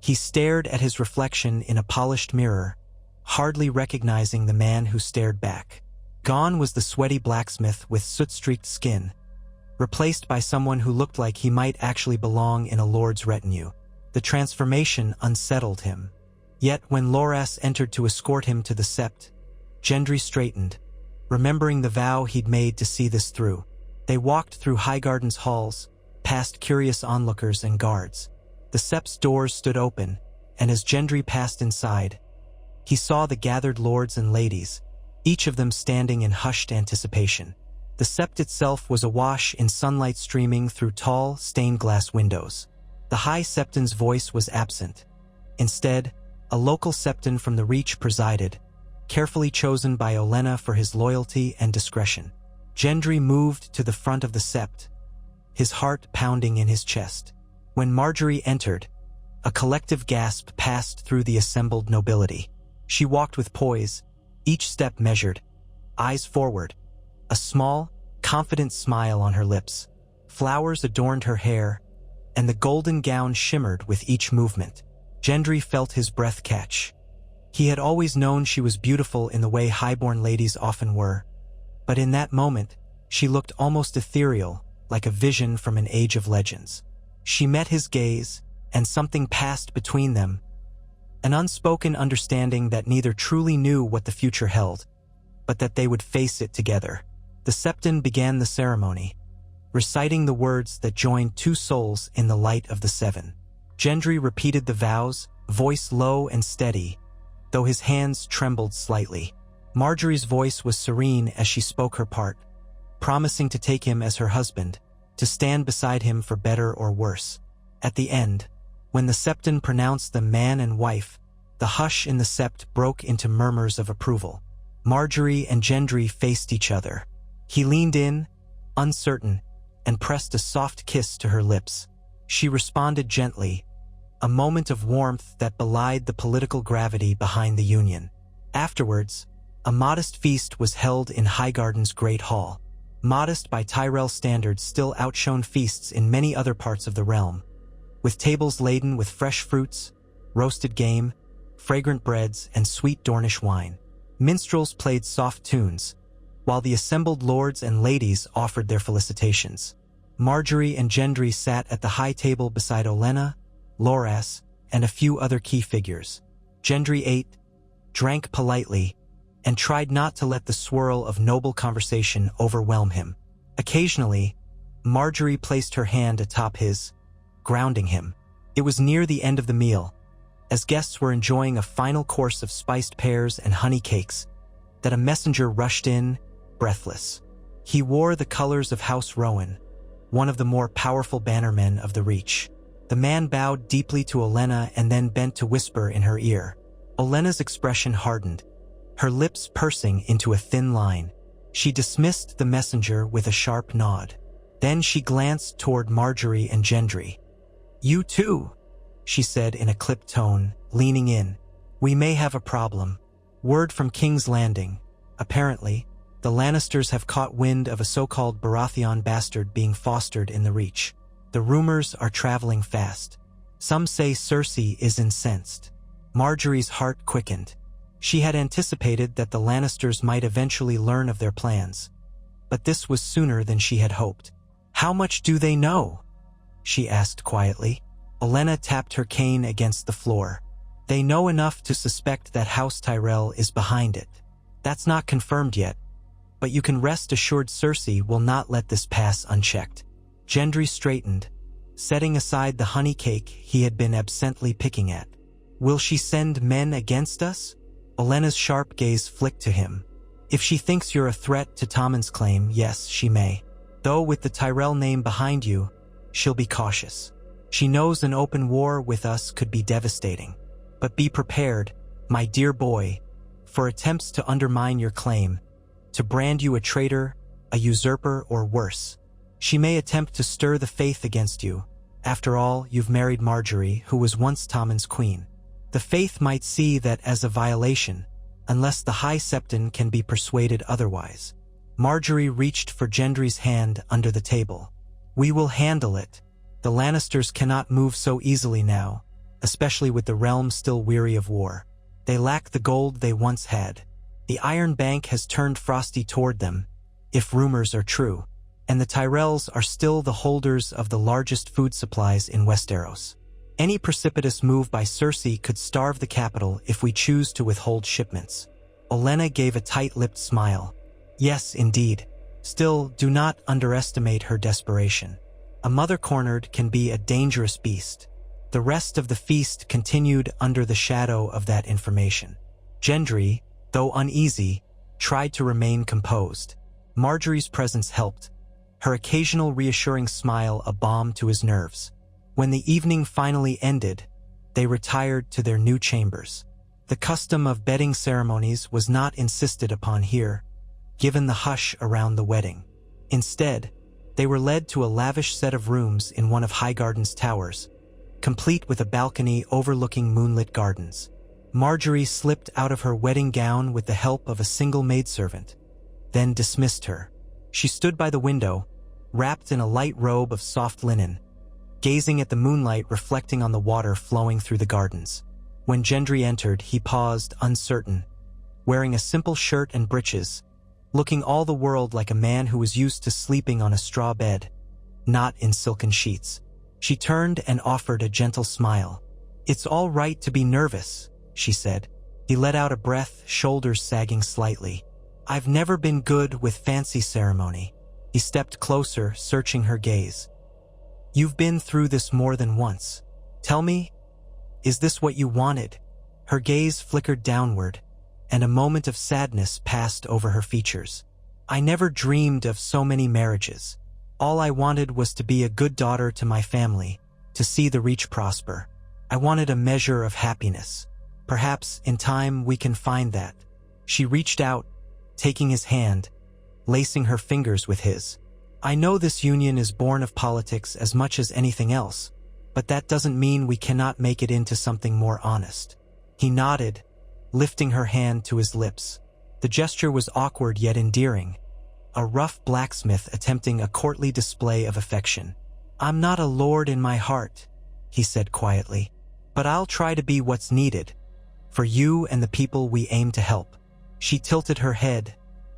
He stared at his reflection in a polished mirror, hardly recognizing the man who stared back. Gone was the sweaty blacksmith with soot-streaked skin, replaced by someone who looked like he might actually belong in a lord's retinue. The transformation unsettled him. Yet when Loras entered to escort him to the sept, Gendry straightened, remembering the vow he'd made to see this through. They walked through Highgarden's halls, past curious onlookers and guards. The sept's doors stood open, and as Gendry passed inside, he saw the gathered lords and ladies, each of them standing in hushed anticipation. The sept itself was awash in sunlight streaming through tall, stained-glass windows. The High Septon's voice was absent. Instead, a local septon from the Reach presided, carefully chosen by Olenna for his loyalty and discretion. Gendry moved to the front of the sept, his heart pounding in his chest. When Margaery entered, a collective gasp passed through the assembled nobility. She walked with poise, each step measured, eyes forward, a small, confident smile on her lips. Flowers adorned her hair, and the golden gown shimmered with each movement. Gendry felt his breath catch. He had always known she was beautiful in the way highborn ladies often were, but in that moment, she looked almost ethereal, like a vision from an age of legends. She met his gaze, and something passed between them, an unspoken understanding that neither truly knew what the future held, but that they would face it together. The Septon began the ceremony, reciting the words that joined two souls in the light of the seven. Gendry repeated the vows, voice low and steady, though his hands trembled slightly. Margaery's voice was serene as she spoke her part, promising to take him as her husband, to stand beside him for better or worse. At the end, when the Septon pronounced them man and wife, the hush in the sept broke into murmurs of approval. Margaery and Gendry faced each other. He leaned in, uncertain, and pressed a soft kiss to her lips. She responded gently, a moment of warmth that belied the political gravity behind the union. Afterwards, a modest feast was held in Highgarden's Great Hall. Modest by Tyrell standards, still outshone feasts in many other parts of the realm, with tables laden with fresh fruits, roasted game, fragrant breads, and sweet Dornish wine. Minstrels played soft tunes, while the assembled lords and ladies offered their felicitations. Margaery and Gendry sat at the high table beside Olenna, Loras, and a few other key figures. Gendry ate, drank politely, and tried not to let the swirl of noble conversation overwhelm him. Occasionally, Margaery placed her hand atop his, grounding him. It was near the end of the meal, as guests were enjoying a final course of spiced pears and honey cakes, that a messenger rushed in, breathless. He wore the colors of House Rowan, one of the more powerful bannermen of the Reach. The man bowed deeply to Olenna and then bent to whisper in her ear. Olenna's expression hardened, her lips pursing into a thin line. She dismissed the messenger with a sharp nod. Then she glanced toward Margaery and Gendry. "You too," she said in a clipped tone, leaning in. "We may have a problem. Word from King's Landing. Apparently, the Lannisters have caught wind of a so-called Baratheon bastard being fostered in the Reach. The rumors are traveling fast. Some say Cersei is incensed." Margaery's heart quickened. She had anticipated that the Lannisters might eventually learn of their plans, but this was sooner than she had hoped. "How much do they know?" she asked quietly. Olenna tapped her cane against the floor. "They know enough to suspect that House Tyrell is behind it. That's not confirmed yet, but you can rest assured Cersei will not let this pass unchecked." Gendry straightened, setting aside the honey cake he had been absently picking at. "Will she send men against us?" Olenna's sharp gaze flicked to him. "If she thinks you're a threat to Tommen's claim, yes, she may. Though with the Tyrell name behind you, she'll be cautious. She knows an open war with us could be devastating. But be prepared, my dear boy, for attempts to undermine your claim, to brand you a traitor, a usurper, or worse. She may attempt to stir the faith against you. After all, you've married Margaery, who was once Tommen's queen. The faith might see that as a violation, unless the High Septon can be persuaded otherwise." Margaery reached for Gendry's hand under the table. "We will handle it. The Lannisters cannot move so easily now, especially with the realm still weary of war. They lack the gold they once had. The Iron Bank has turned frosty toward them, if rumors are true, and the Tyrells are still the holders of the largest food supplies in Westeros. Any precipitous move by Cersei could starve the capital if we choose to withhold shipments." Olenna gave a tight-lipped smile. "Yes, indeed. Still, do not underestimate her desperation. A mother cornered can be a dangerous beast." The rest of the feast continued under the shadow of that information. Gendry, though uneasy, tried to remain composed. Margaery's presence helped, her occasional reassuring smile a balm to his nerves. When the evening finally ended, they retired to their new chambers. The custom of bedding ceremonies was not insisted upon here, given the hush around the wedding. Instead, They were led to a lavish set of rooms in one of Highgarden's towers, complete with a balcony overlooking moonlit gardens. Margaery slipped out of her wedding gown with the help of a single maidservant, then dismissed her. She stood by the window, wrapped in a light robe of soft linen, gazing at the moonlight reflecting on the water flowing through the gardens. When Gendry entered, he paused, uncertain, wearing a simple shirt and breeches, looking all the world like a man who was used to sleeping on a straw bed, not in silken sheets. She turned and offered a gentle smile. "It's all right to be nervous," she said. He let out a breath, shoulders sagging slightly. "I've never been good with fancy ceremony." He stepped closer, searching her gaze. "You've been through this more than once. Tell me, is this what you wanted?" Her gaze flickered downward, and a moment of sadness passed over her features. "I never dreamed of so many marriages. All I wanted was to be a good daughter to my family, to see the Reach prosper. I wanted a measure of happiness. Perhaps in time we can find that." She reached out, taking his hand, lacing her fingers with his. "I know this union is born of politics as much as anything else, but that doesn't mean we cannot make it into something more honest." He nodded, lifting her hand to his lips. The gesture was awkward yet endearing, a rough blacksmith attempting a courtly display of affection. "I'm not a lord in my heart," he said quietly, "but I'll try to be what's needed, for you and the people we aim to help." She tilted her head,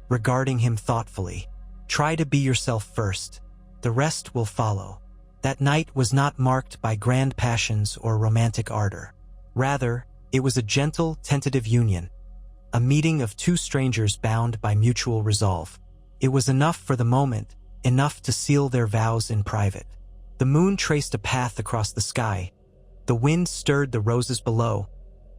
regarding him thoughtfully. "Try to be yourself first. The rest will follow." That night was not marked by grand passions or romantic ardor. Rather, it was a gentle, tentative union, a meeting of two strangers bound by mutual resolve. It was enough for the moment, enough to seal their vows in private. The moon traced a path across the sky, the wind stirred the roses below,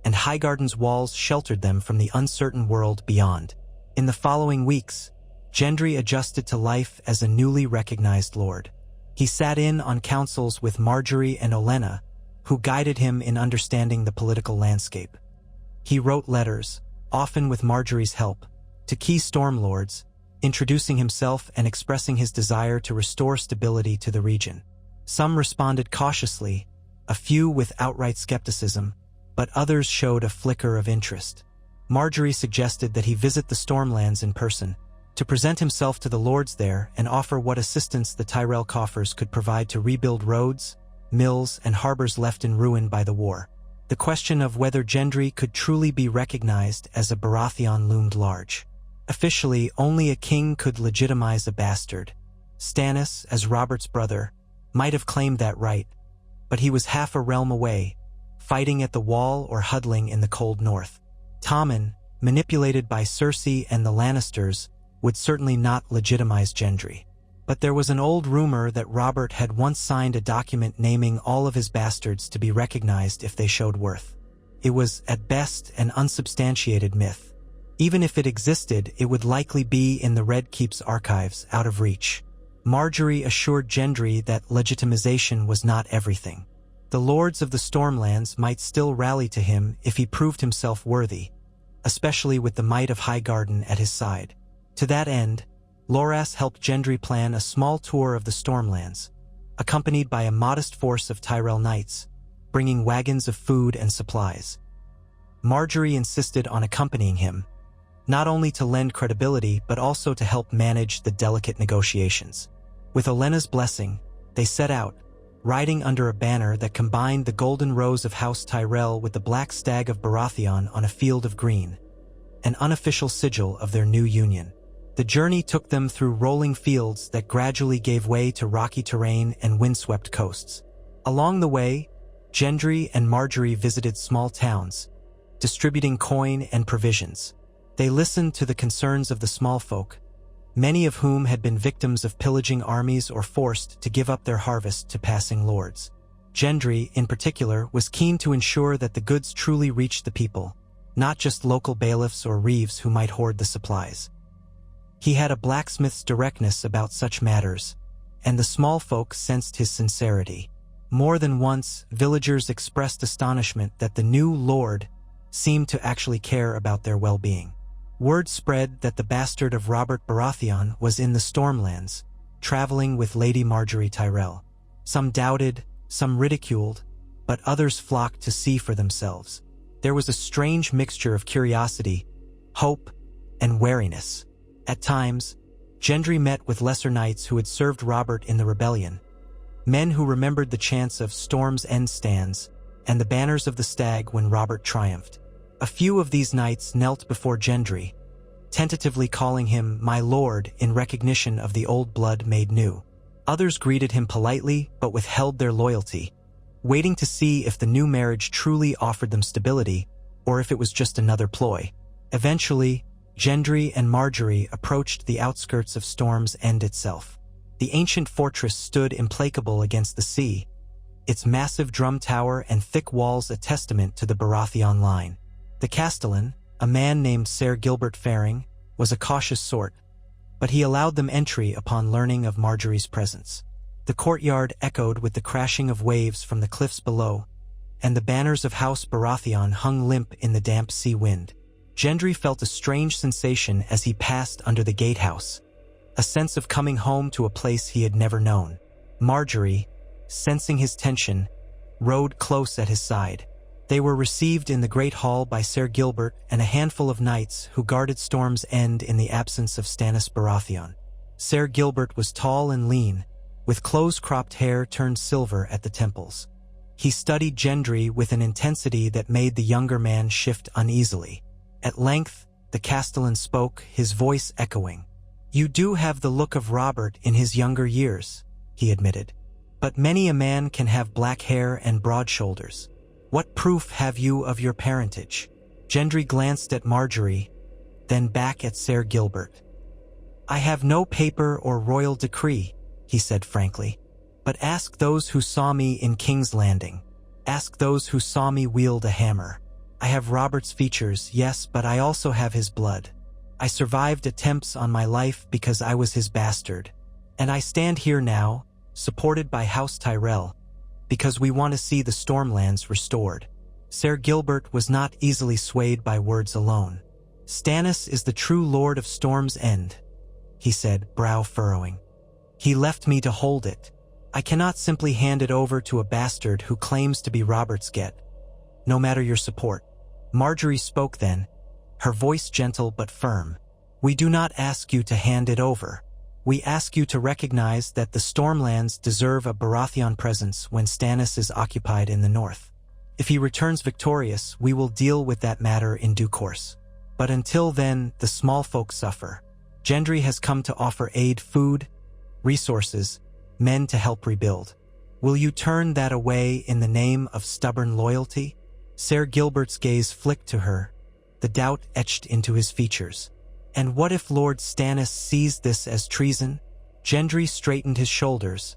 and Highgarden's walls sheltered them from the uncertain world beyond. In the following weeks, Gendry adjusted to life as a newly recognized lord. He sat in on councils with Margaery and Olenna, who guided him in understanding the political landscape. He wrote letters, often with Margaery's help, to key stormlords, introducing himself and expressing his desire to restore stability to the region. Some responded cautiously, a few with outright skepticism, but others showed a flicker of interest. Margaery suggested that he visit the Stormlands in person, to present himself to the lords there and offer what assistance the Tyrell coffers could provide to rebuild roads, mills, and harbors left in ruin by the war. The question of whether Gendry could truly be recognized as a Baratheon loomed large. Officially, only a king could legitimize a bastard. Stannis, as Robert's brother, might have claimed that right, but he was half a realm away, fighting at the Wall or huddling in the cold north. Tommen, manipulated by Cersei and the Lannisters, would certainly not legitimize Gendry. But there was an old rumor that Robert had once signed a document naming all of his bastards to be recognized if they showed worth. It was, at best, an unsubstantiated myth. Even if it existed, it would likely be in the Red Keep's archives, out of reach. Margaery assured Gendry that legitimization was not everything. The lords of the Stormlands might still rally to him if he proved himself worthy, especially with the might of Highgarden at his side. To that end, Loras helped Gendry plan a small tour of the Stormlands, accompanied by a modest force of Tyrell knights, bringing wagons of food and supplies. Margaery insisted on accompanying him, not only to lend credibility but also to help manage the delicate negotiations. With Olenna's blessing, they set out, riding under a banner that combined the golden rose of House Tyrell with the black stag of Baratheon on a field of green, an unofficial sigil of their new union. The journey took them through rolling fields that gradually gave way to rocky terrain and windswept coasts. Along the way, Gendry and Margaery visited small towns, distributing coin and provisions. They listened to the concerns of the small folk, many of whom had been victims of pillaging armies or forced to give up their harvest to passing lords. Gendry, in particular, was keen to ensure that the goods truly reached the people, not just local bailiffs or reeves who might hoard the supplies. He had a blacksmith's directness about such matters, and the small folk sensed his sincerity. More than once, villagers expressed astonishment that the new lord seemed to actually care about their well-being. Word spread that the bastard of Robert Baratheon was in the Stormlands, traveling with Lady Margaery Tyrell. Some doubted, some ridiculed, but others flocked to see for themselves. There was a strange mixture of curiosity, hope, and wariness. At times, Gendry met with lesser knights who had served Robert in the rebellion, men who remembered the chants of Storm's End stands and the banners of the stag when Robert triumphed. A few of these knights knelt before Gendry, tentatively calling him "my lord" in recognition of the old blood made new. Others greeted him politely but withheld their loyalty, waiting to see if the new marriage truly offered them stability or if it was just another ploy. Eventually, Gendry and Margaery approached the outskirts of Storm's End itself. The ancient fortress stood implacable against the sea, its massive drum tower and thick walls a testament to the Baratheon line. The castellan, a man named Ser Gilbert Faring, was a cautious sort, but he allowed them entry upon learning of Margaery's presence. The courtyard echoed with the crashing of waves from the cliffs below, and the banners of House Baratheon hung limp in the damp sea wind. Gendry felt a strange sensation as he passed under the gatehouse, a sense of coming home to a place he had never known. Margaery, sensing his tension, rode close at his side. They were received in the great hall by Ser Gilbert and a handful of knights who guarded Storm's End in the absence of Stannis Baratheon. Ser Gilbert was tall and lean, with close-cropped hair turned silver at the temples. He studied Gendry with an intensity that made the younger man shift uneasily. At length, the castellan spoke, his voice echoing. "You do have the look of Robert in his younger years," he admitted. "But many a man can have black hair and broad shoulders. What proof have you of your parentage?" Gendry glanced at Margaery, then back at Ser Gilbert. "I have no paper or royal decree," he said frankly. "But ask those who saw me in King's Landing. Ask those who saw me wield a hammer. I have Robert's features, yes, but I also have his blood. I survived attempts on my life because I was his bastard. And I stand here now, supported by House Tyrell, because we want to see the Stormlands restored." Ser Gilbert was not easily swayed by words alone. "Stannis is the true lord of Storm's End," he said, brow furrowing. "He left me to hold it. I cannot simply hand it over to a bastard who claims to be Robert's get, no matter your support." Margaery spoke then, her voice gentle but firm. "We do not ask you to hand it over. We ask you to recognize that the Stormlands deserve a Baratheon presence when Stannis is occupied in the north. If he returns victorious, we will deal with that matter in due course. But until then, the small folk suffer. Gendry has come to offer aid, food, resources, men to help rebuild. Will you turn that away in the name of stubborn loyalty?" Ser Gilbert's gaze flicked to her, the doubt etched into his features. "And what if Lord Stannis sees this as treason?" Gendry straightened his shoulders,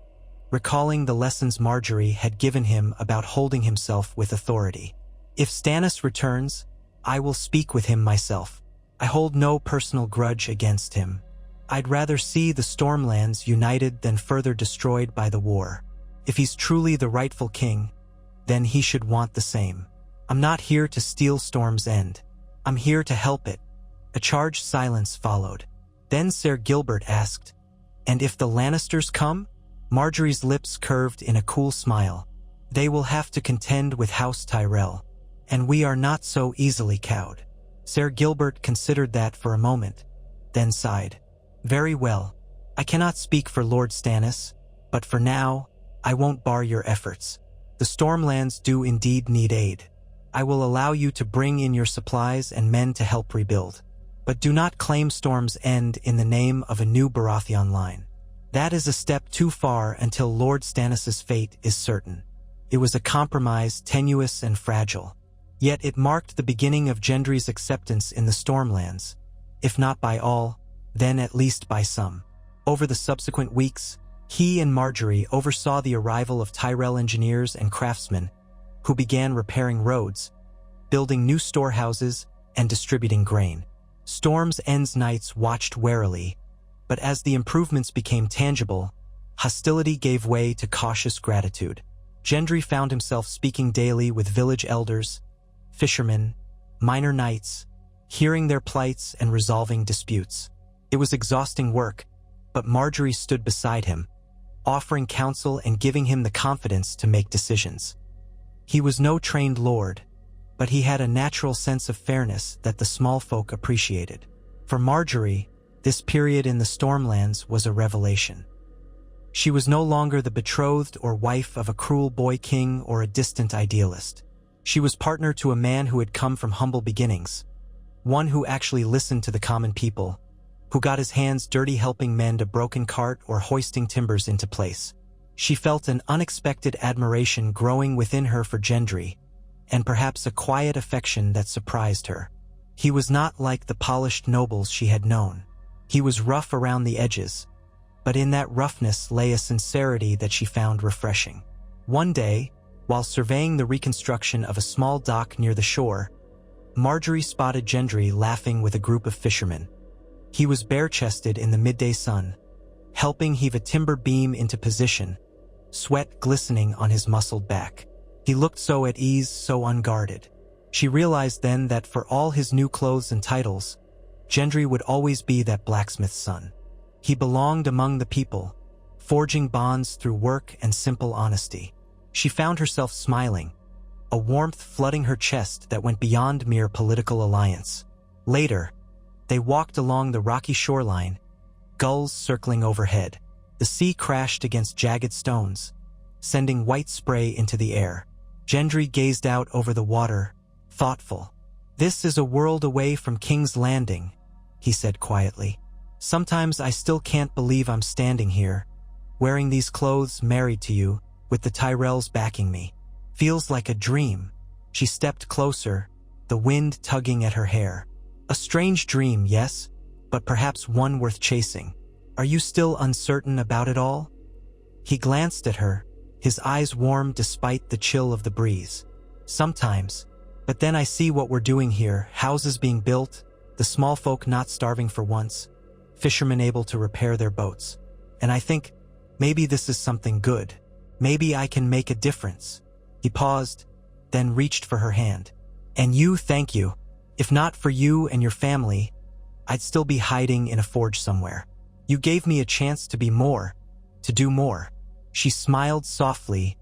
recalling the lessons Margaery had given him about holding himself with authority. "If Stannis returns, I will speak with him myself. I hold no personal grudge against him. I'd rather see the Stormlands united than further destroyed by the war. If he's truly the rightful king, then he should want the same. I'm not here to steal Storm's End. I'm here to help it." A charged silence followed. Then Ser Gilbert asked, "And if the Lannisters come?" Margaery's lips curved in a cool smile. "They will have to contend with House Tyrell, and we are not so easily cowed." Ser Gilbert considered that for a moment, then sighed. "Very well. I cannot speak for Lord Stannis, but for now, I won't bar your efforts. The Stormlands do indeed need aid. I will allow you to bring in your supplies and men to help rebuild. But do not claim Storm's End in the name of a new Baratheon line. That is a step too far until Lord Stannis' fate is certain." It was a compromise, tenuous and fragile. Yet it marked the beginning of Gendry's acceptance in the Stormlands, if not by all, then at least by some. Over the subsequent weeks, he and Margaery oversaw the arrival of Tyrell engineers and craftsmen who began repairing roads, building new storehouses, and distributing grain. Storm's End's knights watched warily, but as the improvements became tangible, hostility gave way to cautious gratitude. Gendry found himself speaking daily with village elders, fishermen, minor knights, hearing their plights and resolving disputes. It was exhausting work, but Margaery stood beside him, offering counsel and giving him the confidence to make decisions. He was no trained lord, but he had a natural sense of fairness that the small folk appreciated. For Margaery, this period in the Stormlands was a revelation. She was no longer the betrothed or wife of a cruel boy king or a distant idealist. She was partner to a man who had come from humble beginnings, one who actually listened to the common people, who got his hands dirty helping mend a broken cart or hoisting timbers into place. She felt an unexpected admiration growing within her for Gendry, and perhaps a quiet affection that surprised her. He was not like the polished nobles she had known. He was rough around the edges, but in that roughness lay a sincerity that she found refreshing. One day, while surveying the reconstruction of a small dock near the shore, Margaery spotted Gendry laughing with a group of fishermen. He was bare-chested in the midday sun, helping heave a timber beam into position, sweat glistening on his muscled back. He looked so at ease, so unguarded. She realized then that for all his new clothes and titles, Gendry would always be that blacksmith's son. He belonged among the people, forging bonds through work and simple honesty. She found herself smiling, a warmth flooding her chest that went beyond mere political alliance. Later, they walked along the rocky shoreline, gulls circling overhead. The sea crashed against jagged stones, sending white spray into the air. Gendry gazed out over the water, thoughtful. "This is a world away from King's Landing," he said quietly. "Sometimes I still can't believe I'm standing here, wearing these clothes, married to you, with the Tyrells backing me. Feels like a dream." She stepped closer, the wind tugging at her hair. "A strange dream, yes, but perhaps one worth chasing. Are you still uncertain about it all?" He glanced at her, his eyes warm despite the chill of the breeze. "Sometimes, but then I see what we're doing here, houses being built, the small folk not starving for once, fishermen able to repair their boats. And I think, maybe this is something good. Maybe I can make a difference." He paused, then reached for her hand. "And you, thank you. If not for you and your family, I'd still be hiding in a forge somewhere. You gave me a chance to be more, to do more." She smiled softly,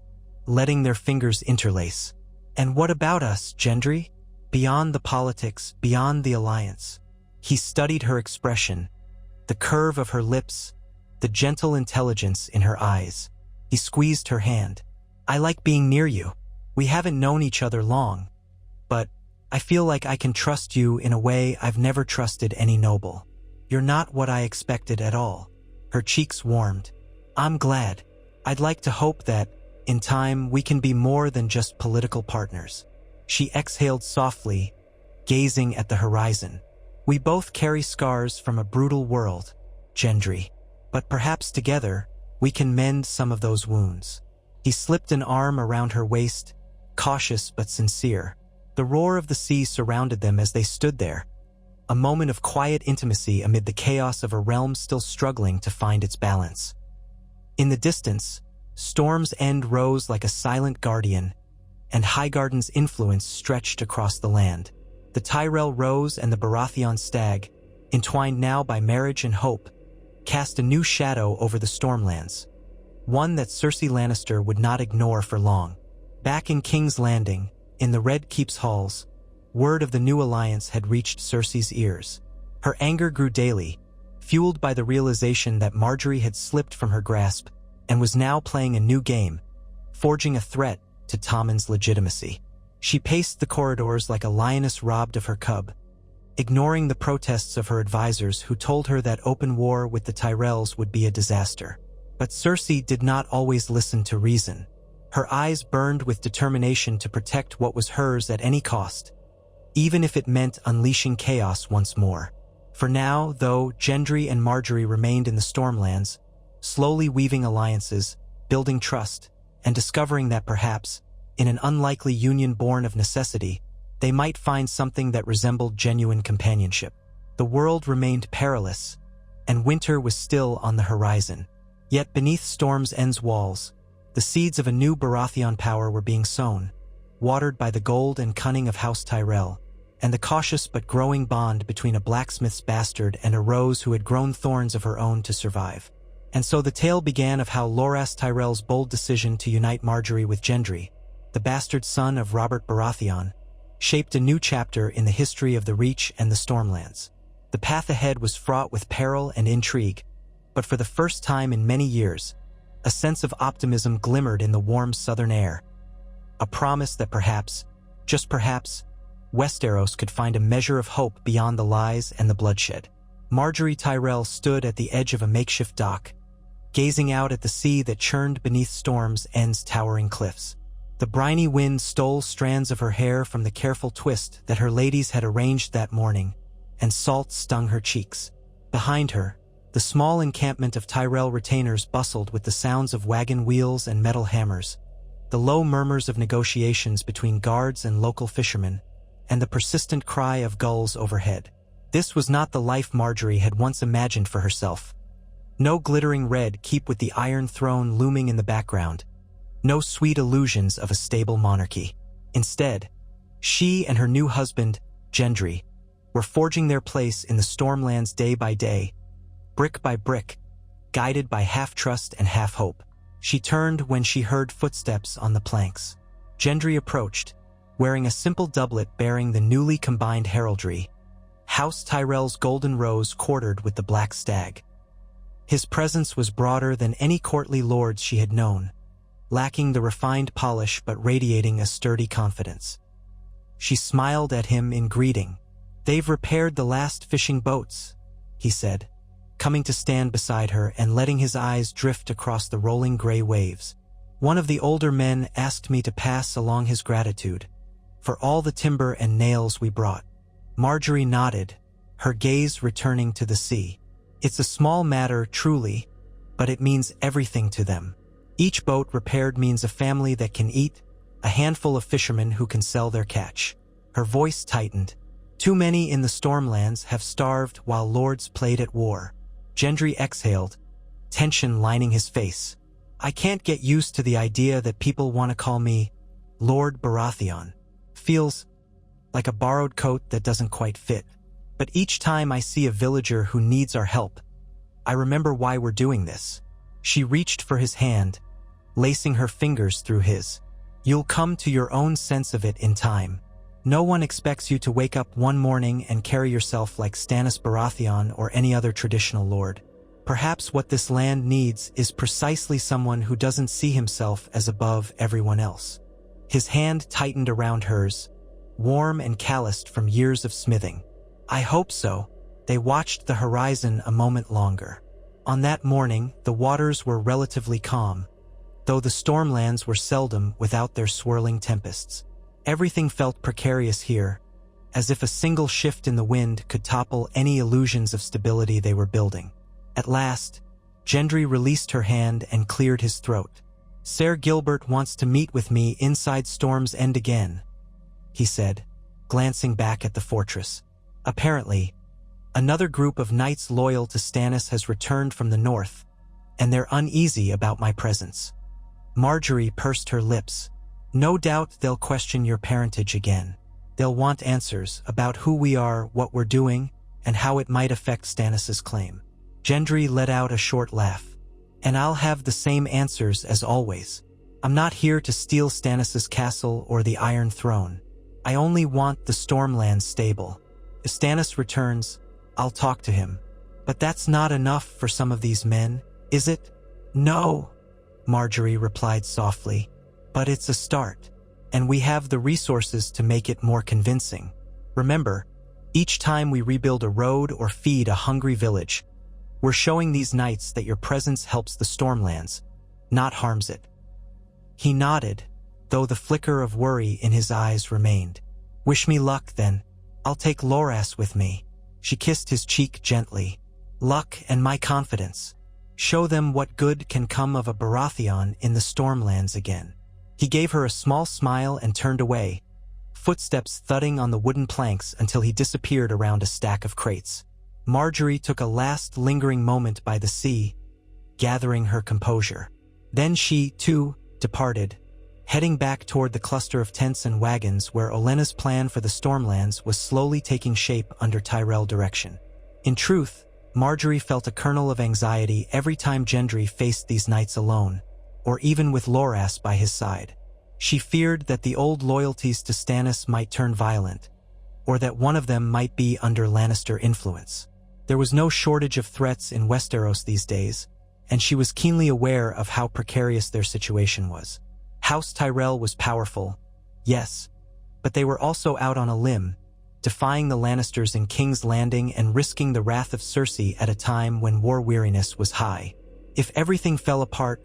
letting their fingers interlace. "And what about us, Gendry? Beyond the politics, beyond the alliance?" He studied her expression, the curve of her lips, the gentle intelligence in her eyes. He squeezed her hand. "I like being near you. We haven't known each other long, but I feel like I can trust you in a way I've never trusted any noble. You're not what I expected at all." Her cheeks warmed. "I'm glad. I'd like to hope that, in time, we can be more than just political partners." She exhaled softly, gazing at the horizon. "We both carry scars from a brutal world, Gendry, but perhaps together, we can mend some of those wounds." He slipped an arm around her waist, cautious but sincere. The roar of the sea surrounded them as they stood there, a moment of quiet intimacy amid the chaos of a realm still struggling to find its balance. In the distance, Storm's End rose like a silent guardian, and Highgarden's influence stretched across the land. The Tyrell rose and the Baratheon stag, entwined now by marriage and hope, cast a new shadow over the Stormlands, one that Cersei Lannister would not ignore for long. Back in King's Landing, in the Red Keep's halls, word of the new alliance had reached Cersei's ears. Her anger grew daily, fueled by the realization that Margaery had slipped from her grasp and was now playing a new game, forging a threat to Tommen's legitimacy. She paced the corridors like a lioness robbed of her cub, ignoring the protests of her advisors who told her that open war with the Tyrells would be a disaster. But Cersei did not always listen to reason. Her eyes burned with determination to protect what was hers at any cost, even if it meant unleashing chaos once more. For now, though, Gendry and Margaery remained in the Stormlands, slowly weaving alliances, building trust, and discovering that perhaps, in an unlikely union born of necessity, they might find something that resembled genuine companionship. The world remained perilous, and winter was still on the horizon. Yet beneath Storm's End's walls, the seeds of a new Baratheon power were being sown, watered by the gold and cunning of House Tyrell, and the cautious but growing bond between a blacksmith's bastard and a rose who had grown thorns of her own to survive. And so the tale began of how Loras Tyrell's bold decision to unite Margaery with Gendry, the bastard son of Robert Baratheon, shaped a new chapter in the history of the Reach and the Stormlands. The path ahead was fraught with peril and intrigue, but for the first time in many years, a sense of optimism glimmered in the warm southern air, a promise that perhaps, just perhaps, Westeros could find a measure of hope beyond the lies and the bloodshed. Margaery Tyrell stood at the edge of a makeshift dock, gazing out at the sea that churned beneath Storm's End's towering cliffs. The briny wind stole strands of her hair from the careful twist that her ladies had arranged that morning, and salt stung her cheeks. Behind her, the small encampment of Tyrell retainers bustled with the sounds of wagon wheels and metal hammers, the low murmurs of negotiations between guards and local fishermen, and the persistent cry of gulls overhead. This was not the life Margaery had once imagined for herself. No glittering red keep with the Iron Throne looming in the background, no sweet illusions of a stable monarchy. Instead, she and her new husband, Gendry, were forging their place in the Stormlands day by day, brick by brick, guided by half-trust and half-hope. She turned when she heard footsteps on the planks. Gendry approached, wearing a simple doublet bearing the newly combined heraldry, House Tyrell's golden rose quartered with the black stag. His presence was broader than any courtly lord's she had known, lacking the refined polish but radiating a sturdy confidence. She smiled at him in greeting. "They've repaired the last fishing boats," he said, coming to stand beside her and letting his eyes drift across the rolling gray waves. "One of the older men asked me to pass along his gratitude for all the timber and nails we brought." Margaery nodded, her gaze returning to the sea. "It's a small matter, truly, but it means everything to them. Each boat repaired means a family that can eat, a handful of fishermen who can sell their catch." Her voice tightened. "Too many in the Stormlands have starved while lords played at war." Gendry exhaled, tension lining his face. "I can't get used to the idea that people want to call me Lord Baratheon. Feels like a borrowed coat that doesn't quite fit. But each time I see a villager who needs our help, I remember why we're doing this." She reached for his hand, lacing her fingers through his. "You'll come to your own sense of it in time. No one expects you to wake up one morning and carry yourself like Stannis Baratheon or any other traditional lord. Perhaps what this land needs is precisely someone who doesn't see himself as above everyone else." His hand tightened around hers, warm and calloused from years of smithing. "I hope so." They watched the horizon a moment longer. On that morning, the waters were relatively calm, though the Stormlands were seldom without their swirling tempests. Everything felt precarious here, as if a single shift in the wind could topple any illusions of stability they were building. At last, Gendry released her hand and cleared his throat. "Ser Gilbert wants to meet with me inside Storm's End again," he said, glancing back at the fortress. "Apparently, another group of knights loyal to Stannis has returned from the north, and they're uneasy about my presence." Margaery pursed her lips. "No doubt they'll question your parentage again. They'll want answers about who we are, what we're doing, and how it might affect Stannis's claim." Gendry let out a short laugh. "And I'll have the same answers as always. I'm not here to steal Stannis's castle or the Iron Throne. I only want the Stormlands stable. If Stannis returns, I'll talk to him. But that's not enough for some of these men, is it?" "No," Margaery replied softly, "but it's a start, and we have the resources to make it more convincing. Remember, each time we rebuild a road or feed a hungry village, we're showing these knights that your presence helps the Stormlands, not harms it." He nodded, though the flicker of worry in his eyes remained. "Wish me luck, then. I'll take Loras with me." She kissed his cheek gently. "Luck and my confidence. Show them what good can come of a Baratheon in the Stormlands again." He gave her a small smile and turned away, footsteps thudding on the wooden planks until he disappeared around a stack of crates. Margaery took a last lingering moment by the sea, gathering her composure. Then she, too, departed, heading back toward the cluster of tents and wagons where Olenna's plan for the Stormlands was slowly taking shape under Tyrell direction. In truth, Margaery felt a kernel of anxiety every time Gendry faced these knights alone, or even with Loras by his side. She feared that the old loyalties to Stannis might turn violent, or that one of them might be under Lannister influence. There was no shortage of threats in Westeros these days, and she was keenly aware of how precarious their situation was. House Tyrell was powerful, yes, but they were also out on a limb, defying the Lannisters in King's Landing and risking the wrath of Cersei at a time when war weariness was high. If everything fell apart,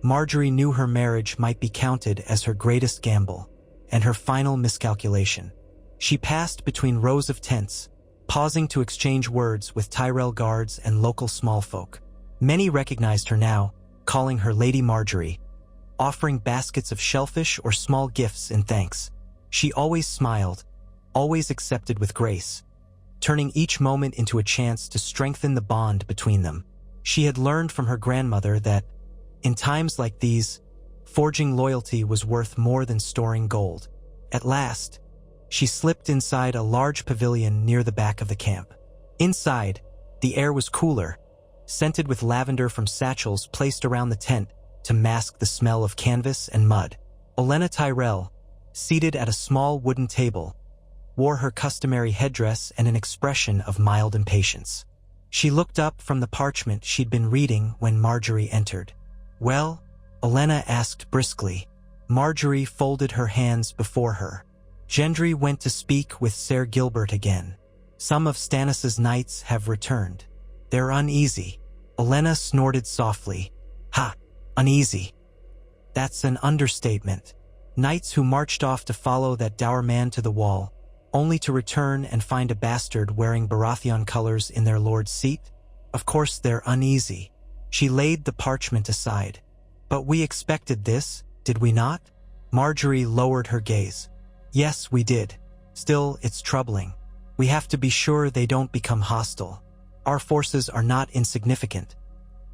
Margaery knew her marriage might be counted as her greatest gamble, and her final miscalculation. She passed between rows of tents, pausing to exchange words with Tyrell guards and local small folk. Many recognized her now, calling her Lady Margaery, offering baskets of shellfish or small gifts in thanks. She always smiled, always accepted with grace, turning each moment into a chance to strengthen the bond between them. She had learned from her grandmother that, in times like these, forging loyalty was worth more than storing gold. At last, she slipped inside a large pavilion near the back of the camp. Inside, the air was cooler, scented with lavender from satchels placed around the tent to mask the smell of canvas and mud. Olenna Tyrell, seated at a small wooden table, wore her customary headdress and an expression of mild impatience. She looked up from the parchment she'd been reading when Margaery entered. "Well?" Olenna asked briskly. Margaery folded her hands before her. "Gendry went to speak with Ser Gilbert again. Some of Stannis's knights have returned. They're uneasy." Olenna snorted softly. "Ha! Uneasy. That's an understatement. Knights who marched off to follow that dour man to the wall, only to return and find a bastard wearing Baratheon colors in their lord's seat? Of course they're uneasy." She laid the parchment aside. "But we expected this, did we not?" Margaery lowered her gaze. "Yes, we did. Still, it's troubling. We have to be sure they don't become hostile. Our forces are not insignificant,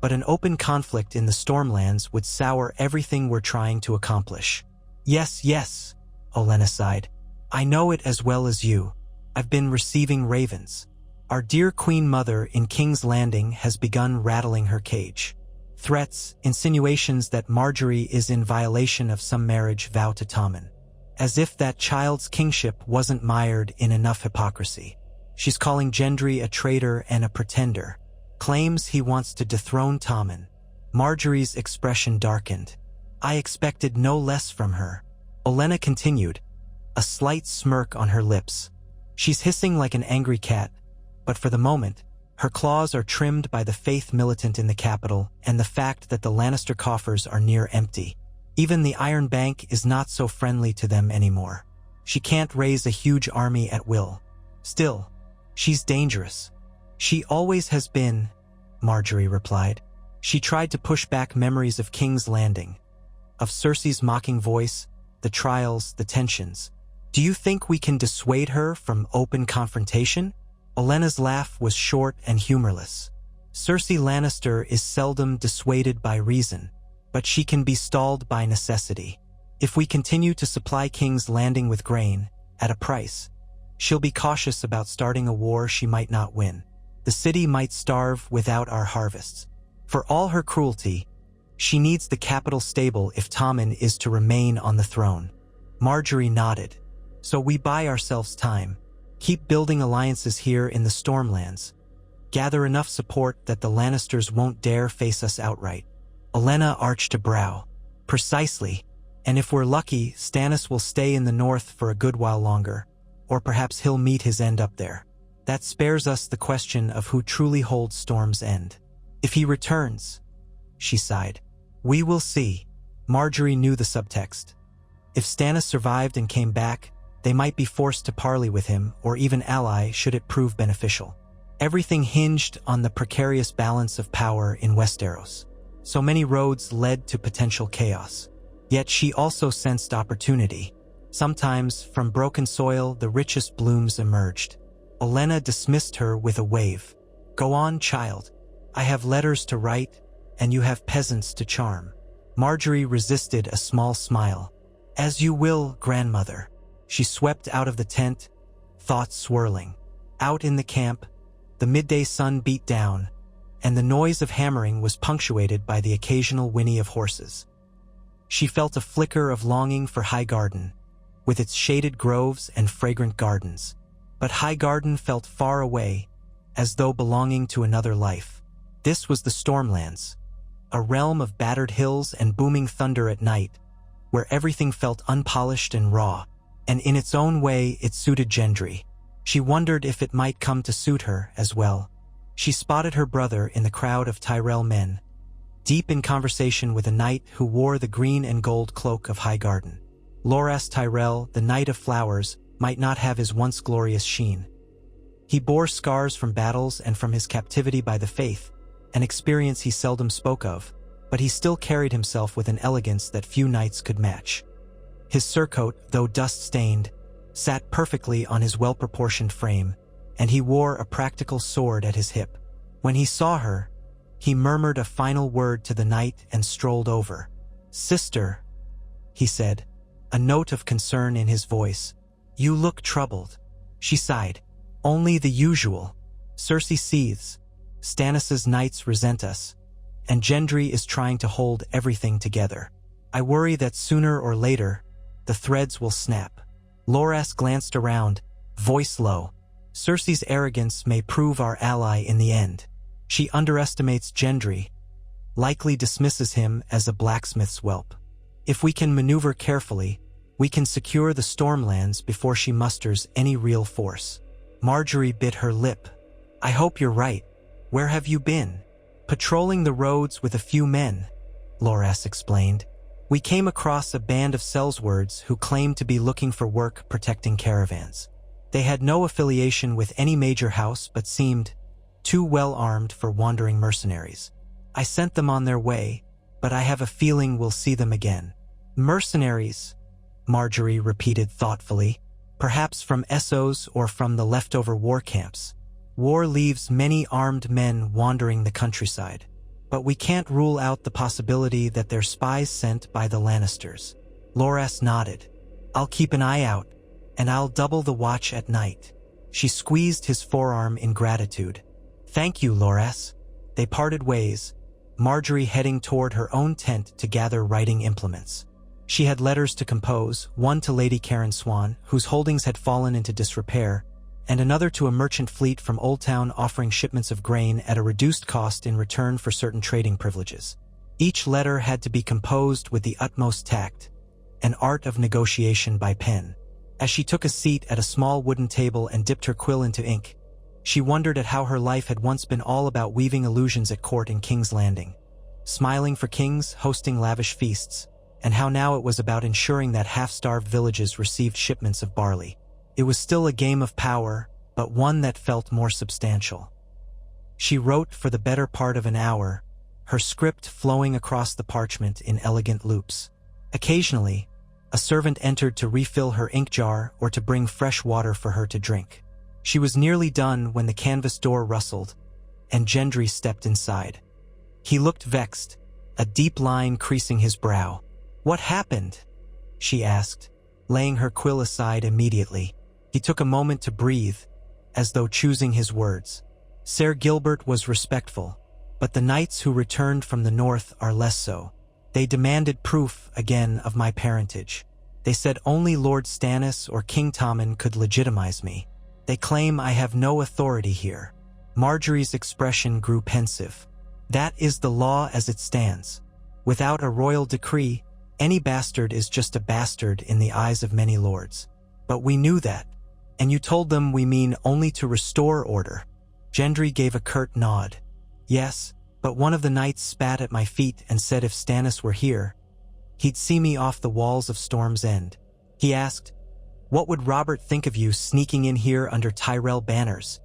but an open conflict in the Stormlands would sour everything we're trying to accomplish." Yes, Olenna sighed. "I know it as well as you. I've been receiving ravens. Our dear Queen Mother in King's Landing has begun rattling her cage. Threats, insinuations that Margaery is in violation of some marriage vow to Tommen. As if that child's kingship wasn't mired in enough hypocrisy. She's calling Gendry a traitor and a pretender. Claims he wants to dethrone Tommen." Margaery's expression darkened. "I expected no less from her." Olenna continued, a slight smirk on her lips. "She's hissing like an angry cat, but for the moment, her claws are trimmed by the faith militant in the capital and the fact that the Lannister coffers are near empty. Even the Iron Bank is not so friendly to them anymore. She can't raise a huge army at will. Still, she's dangerous." "She always has been," Margaery replied. She tried to push back memories of King's Landing, of Cersei's mocking voice, the trials, the tensions. "Do you think we can dissuade her from open confrontation?" Olenna's laugh was short and humorless. "Cersei Lannister is seldom dissuaded by reason, but she can be stalled by necessity. If we continue to supply King's Landing with grain, at a price, she'll be cautious about starting a war she might not win. The city might starve without our harvests. For all her cruelty, she needs the capital stable if Tommen is to remain on the throne." Margaery nodded. "So we buy ourselves time. Keep building alliances here in the Stormlands. Gather enough support that the Lannisters won't dare face us outright." Olenna arched a brow. "Precisely. And if we're lucky, Stannis will stay in the north for a good while longer. Or perhaps he'll meet his end up there. That spares us the question of who truly holds Storm's end. If he returns," she sighed. "We will see." Margaery knew the subtext. If Stannis survived and came back, they might be forced to parley with him or even ally should it prove beneficial. Everything hinged on the precarious balance of power in Westeros. So many roads led to potential chaos. Yet she also sensed opportunity. Sometimes, from broken soil, the richest blooms emerged. Olenna dismissed her with a wave. "Go on, child. I have letters to write, and you have peasants to charm." Margaery resisted a small smile. As you will, grandmother. She swept out of the tent, thoughts swirling. Out in the camp, the midday sun beat down, and the noise of hammering was punctuated by the occasional whinny of horses. She felt a flicker of longing for Highgarden, with its shaded groves and fragrant gardens. But Highgarden felt far away, as though belonging to another life. This was the Stormlands, a realm of battered hills and booming thunder at night, where everything felt unpolished and raw, and in its own way it suited Gendry. She wondered if it might come to suit her as well. She spotted her brother in the crowd of Tyrell men, deep in conversation with a knight who wore the green and gold cloak of Highgarden. Loras Tyrell, the Knight of Flowers, might not have his once glorious sheen. He bore scars from battles and from his captivity by the Faith, an experience he seldom spoke of, but he still carried himself with an elegance that few knights could match. His surcoat, though dust-stained, sat perfectly on his well-proportioned frame, and he wore a practical sword at his hip. When he saw her, he murmured a final word to the knight and strolled over. "Sister," he said, a note of concern in his voice. "You look troubled." She sighed. "Only the usual. Cersei seethes, Stannis' knights resent us, and Gendry is trying to hold everything together. I worry that sooner or later, the threads will snap." Loras glanced around, voice low. "Cersei's arrogance may prove our ally in the end. She underestimates Gendry, likely dismisses him as a blacksmith's whelp. If we can maneuver carefully, we can secure the Stormlands before she musters any real force." Margaery bit her lip. "I hope you're right. Where have you been?" "Patrolling the roads with a few men," Loras explained. "We came across a band of Sellswords who claimed to be looking for work protecting caravans. They had no affiliation with any major house but seemed too well armed for wandering mercenaries. I sent them on their way, but I have a feeling we'll see them again." "Mercenaries," Margaery repeated thoughtfully. "Perhaps from Essos or from the leftover war camps. War leaves many armed men wandering the countryside. But we can't rule out the possibility that they're spies sent by the Lannisters." Loras nodded. "I'll keep an eye out, and I'll double the watch at night." She squeezed his forearm in gratitude. "Thank you, Loras." They parted ways, Margaery heading toward her own tent to gather writing implements. She had letters to compose, one to Lady Karen Swan, whose holdings had fallen into disrepair, and another to a merchant fleet from Old Town offering shipments of grain at a reduced cost in return for certain trading privileges. Each letter had to be composed with the utmost tact, an art of negotiation by pen. As she took a seat at a small wooden table and dipped her quill into ink, she wondered at how her life had once been all about weaving illusions at court in King's Landing, smiling for kings, hosting lavish feasts, and how now it was about ensuring that half-starved villages received shipments of barley. It was still a game of power, but one that felt more substantial. She wrote for the better part of an hour, her script flowing across the parchment in elegant loops. Occasionally, a servant entered to refill her ink jar or to bring fresh water for her to drink. She was nearly done when the canvas door rustled, and Gendry stepped inside. He looked vexed, a deep line creasing his brow. "What happened?" she asked, laying her quill aside immediately. He took a moment to breathe, as though choosing his words. "Ser Gilbert was respectful, but the knights who returned from the north are less so. They demanded proof again of my parentage. They said only Lord Stannis or King Tommen could legitimize me. They claim I have no authority here." Margaery's expression grew pensive. "That is the law as it stands. Without a royal decree, any bastard is just a bastard in the eyes of many lords. But we knew that, and you told them we mean only to restore order." Gendry gave a curt nod. "Yes, but one of the knights spat at my feet and said if Stannis were here, he'd see me off the walls of Storm's End. He asked, 'What would Robert think of you sneaking in here under Tyrell banners?'"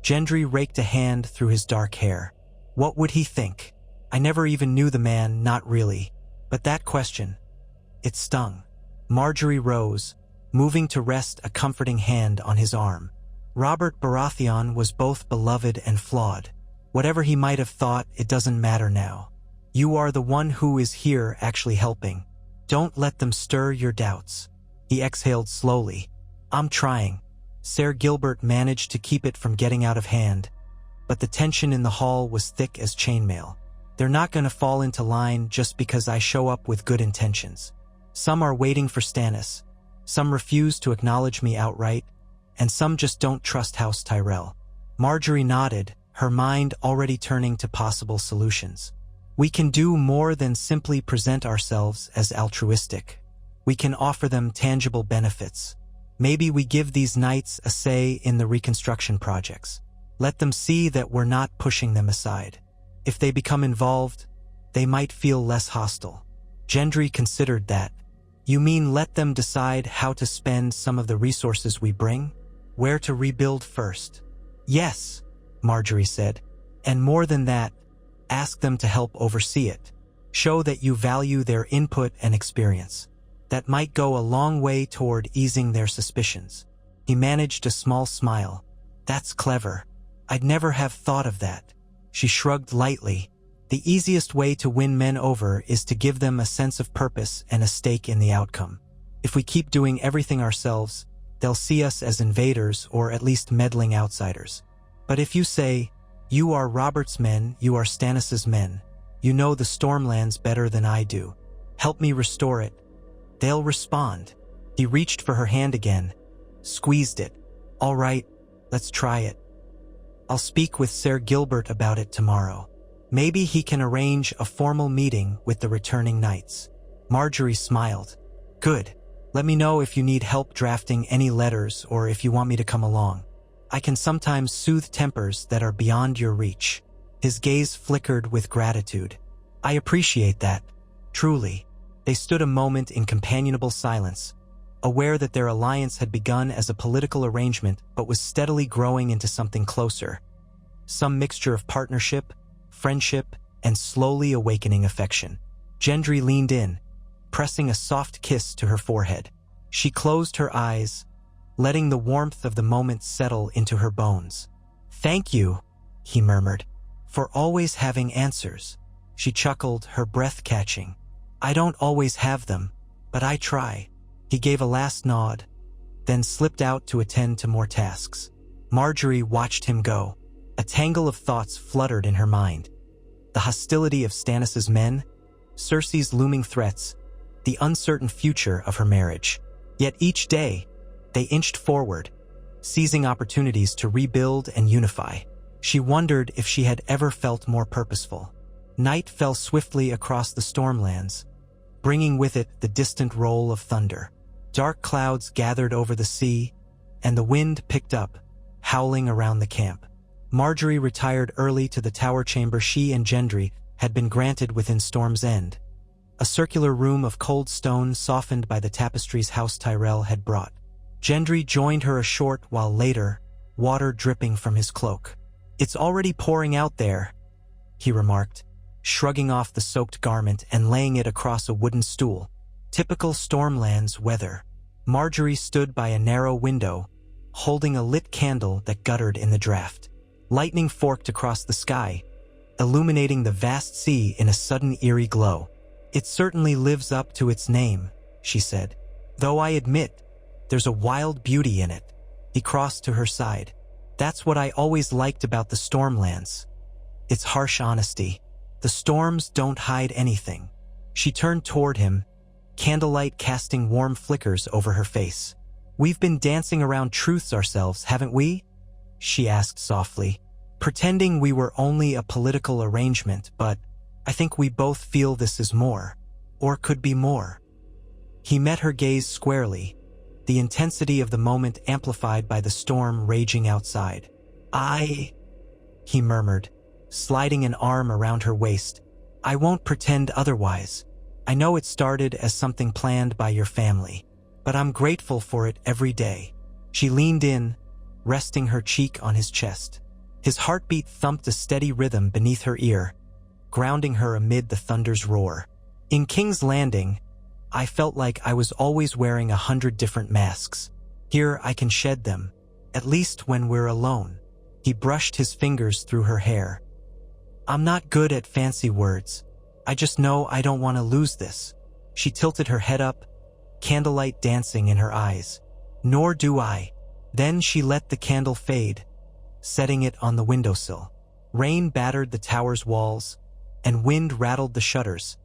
Gendry raked a hand through his dark hair. "What would he think? I never even knew the man, not really. But that question, it stung." Margaery rose, moving to rest a comforting hand on his arm. "Robert Baratheon was both beloved and flawed. Whatever he might have thought, it doesn't matter now. You are the one who is here actually helping. Don't let them stir your doubts. He exhaled slowly. I'm trying. Ser Gilbert managed to keep it from getting out of hand, but the tension in the hall was thick as chainmail. They're not going to fall into line just because I show up with good intentions. Some are waiting for Stannis, some refuse to acknowledge me outright, and some just don't trust House Tyrell. Margaery nodded, her mind already turning to possible solutions. We can do more than simply present ourselves as altruistic. We can offer them tangible benefits. Maybe we give these knights a say in the reconstruction projects. Let them see that we're not pushing them aside. If they become involved, they might feel less hostile. Gendry considered that. You mean let them decide how to spend some of the resources we bring? Where to rebuild first? Yes, Margaery said. And more than that, ask them to help oversee it. Show that you value their input and experience. That might go a long way toward easing their suspicions. He managed a small smile. That's clever. I'd never have thought of that. She shrugged lightly. The easiest way to win men over is to give them a sense of purpose and a stake in the outcome. If we keep doing everything ourselves, they'll see us as invaders or at least meddling outsiders. But if you say, you are Robert's men, you are Stannis's men, you know the Stormlands better than I do, help me restore it, they'll respond. He reached for her hand again, squeezed it. All right, let's try it. I'll speak with Ser Gilbert about it tomorrow. Maybe he can arrange a formal meeting with the returning knights. Margaery smiled. Good. Let me know if you need help drafting any letters or if you want me to come along. I can sometimes soothe tempers that are beyond your reach. His gaze flickered with gratitude. I appreciate that. Truly. They stood a moment in companionable silence, aware that their alliance had begun as a political arrangement but was steadily growing into something closer. Some mixture of partnership, friendship, and slowly awakening affection. Gendry leaned in, pressing a soft kiss to her forehead. She closed her eyes, letting the warmth of the moment settle into her bones. Thank you, he murmured, for always having answers. She chuckled, her breath catching. I don't always have them, but I try. He gave a last nod, then slipped out to attend to more tasks. Margaery watched him go. A tangle of thoughts fluttered in her mind. The hostility of Stannis's men, Cersei's looming threats, the uncertain future of her marriage. Yet each day, they inched forward, seizing opportunities to rebuild and unify. She wondered if she had ever felt more purposeful. Night fell swiftly across the Stormlands, bringing with it the distant roll of thunder. Dark clouds gathered over the sea, and the wind picked up, howling around the camp. Margaery retired early to the tower chamber she and Gendry had been granted within Storm's End, a circular room of cold stone softened by the tapestries House Tyrell had brought. Gendry joined her a short while later, water dripping from his cloak. It's already pouring out there, he remarked, shrugging off the soaked garment and laying it across a wooden stool. Typical Stormlands weather. Margaery stood by a narrow window, holding a lit candle that guttered in the draft. Lightning forked across the sky, illuminating the vast sea in a sudden eerie glow. It certainly lives up to its name, she said. Though I admit, there's a wild beauty in it. He crossed to her side. That's what I always liked about the Stormlands. Its harsh honesty. The storms don't hide anything. She turned toward him, candlelight casting warm flickers over her face. We've been dancing around truths ourselves, haven't we? She asked softly, pretending we were only a political arrangement, but I think we both feel this is more, or could be more. He met her gaze squarely, the intensity of the moment amplified by the storm raging outside. He murmured, sliding an arm around her waist. I won't pretend otherwise. I know it started as something planned by your family, but I'm grateful for it every day. She leaned in, resting her cheek on his chest. His heartbeat thumped a steady rhythm beneath her ear, grounding her amid the thunder's roar. In King's Landing, I felt like I was always wearing 100 different masks. Here I can shed them, at least when we're alone. He brushed his fingers through her hair. I'm not good at fancy words. I just know I don't want to lose this. She tilted her head up, candlelight dancing in her eyes. Nor do I. Then she let the candle fade, setting it on the windowsill. Rain battered the tower's walls, and wind rattled the shutters,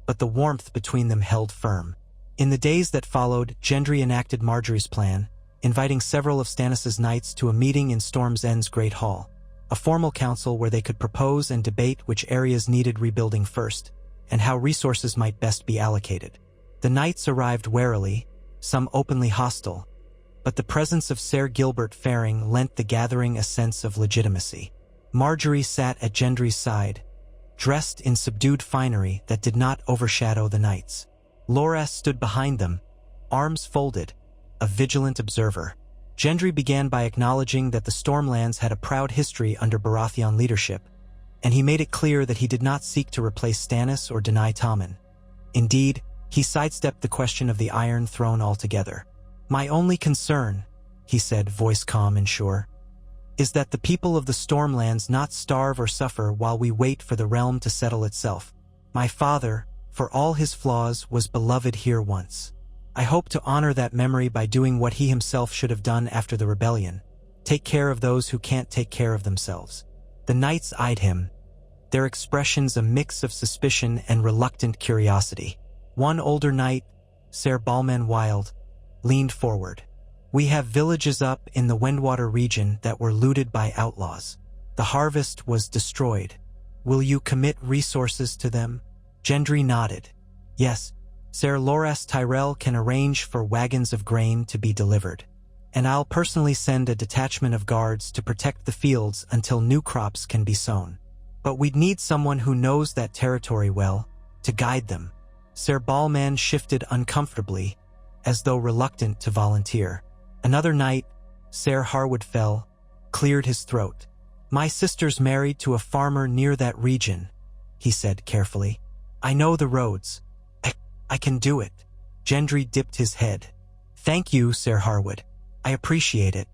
but the warmth between them held firm. In the days that followed, Gendry enacted Margaery's plan, inviting several of Stannis' knights to a meeting in Storm's End's Great Hall, a formal council where they could propose and debate which areas needed rebuilding first, and how resources might best be allocated. The knights arrived warily, some openly hostile, but the presence of Ser Gilbert Ferring lent the gathering a sense of legitimacy. Margaery sat at Gendry's side, dressed in subdued finery that did not overshadow the knights. Loras stood behind them, arms folded, a vigilant observer. Gendry began by acknowledging that the Stormlands had a proud history under Baratheon leadership, and he made it clear that he did not seek to replace Stannis or deny Tommen. Indeed, he sidestepped the question of the Iron Throne altogether. "My only concern," he said, voice calm and sure, "is that the people of the Stormlands not starve or suffer while we wait for the realm to settle itself. My father, for all his flaws, was beloved here once. I hope to honor that memory by doing what he himself should have done after the rebellion, take care of those who can't take care of themselves." The knights eyed him, their expressions a mix of suspicion and reluctant curiosity. One older knight, Ser Balman Wild, leaned forward. "We have villages up in the Windwater region that were looted by outlaws. The harvest was destroyed. Will you commit resources to them?" Gendry nodded. "Yes, Ser Loras Tyrell can arrange for wagons of grain to be delivered. And I'll personally send a detachment of guards to protect the fields until new crops can be sown. But we'd need someone who knows that territory well, to guide them." Ser Balman shifted uncomfortably, as though reluctant to volunteer. Another knight, Ser Harwood Fell, cleared his throat. "My sister's married to a farmer near that region," he said carefully. "I know the roads. I can do it." Gendry dipped his head. "Thank you, Ser Harwood. I appreciate it."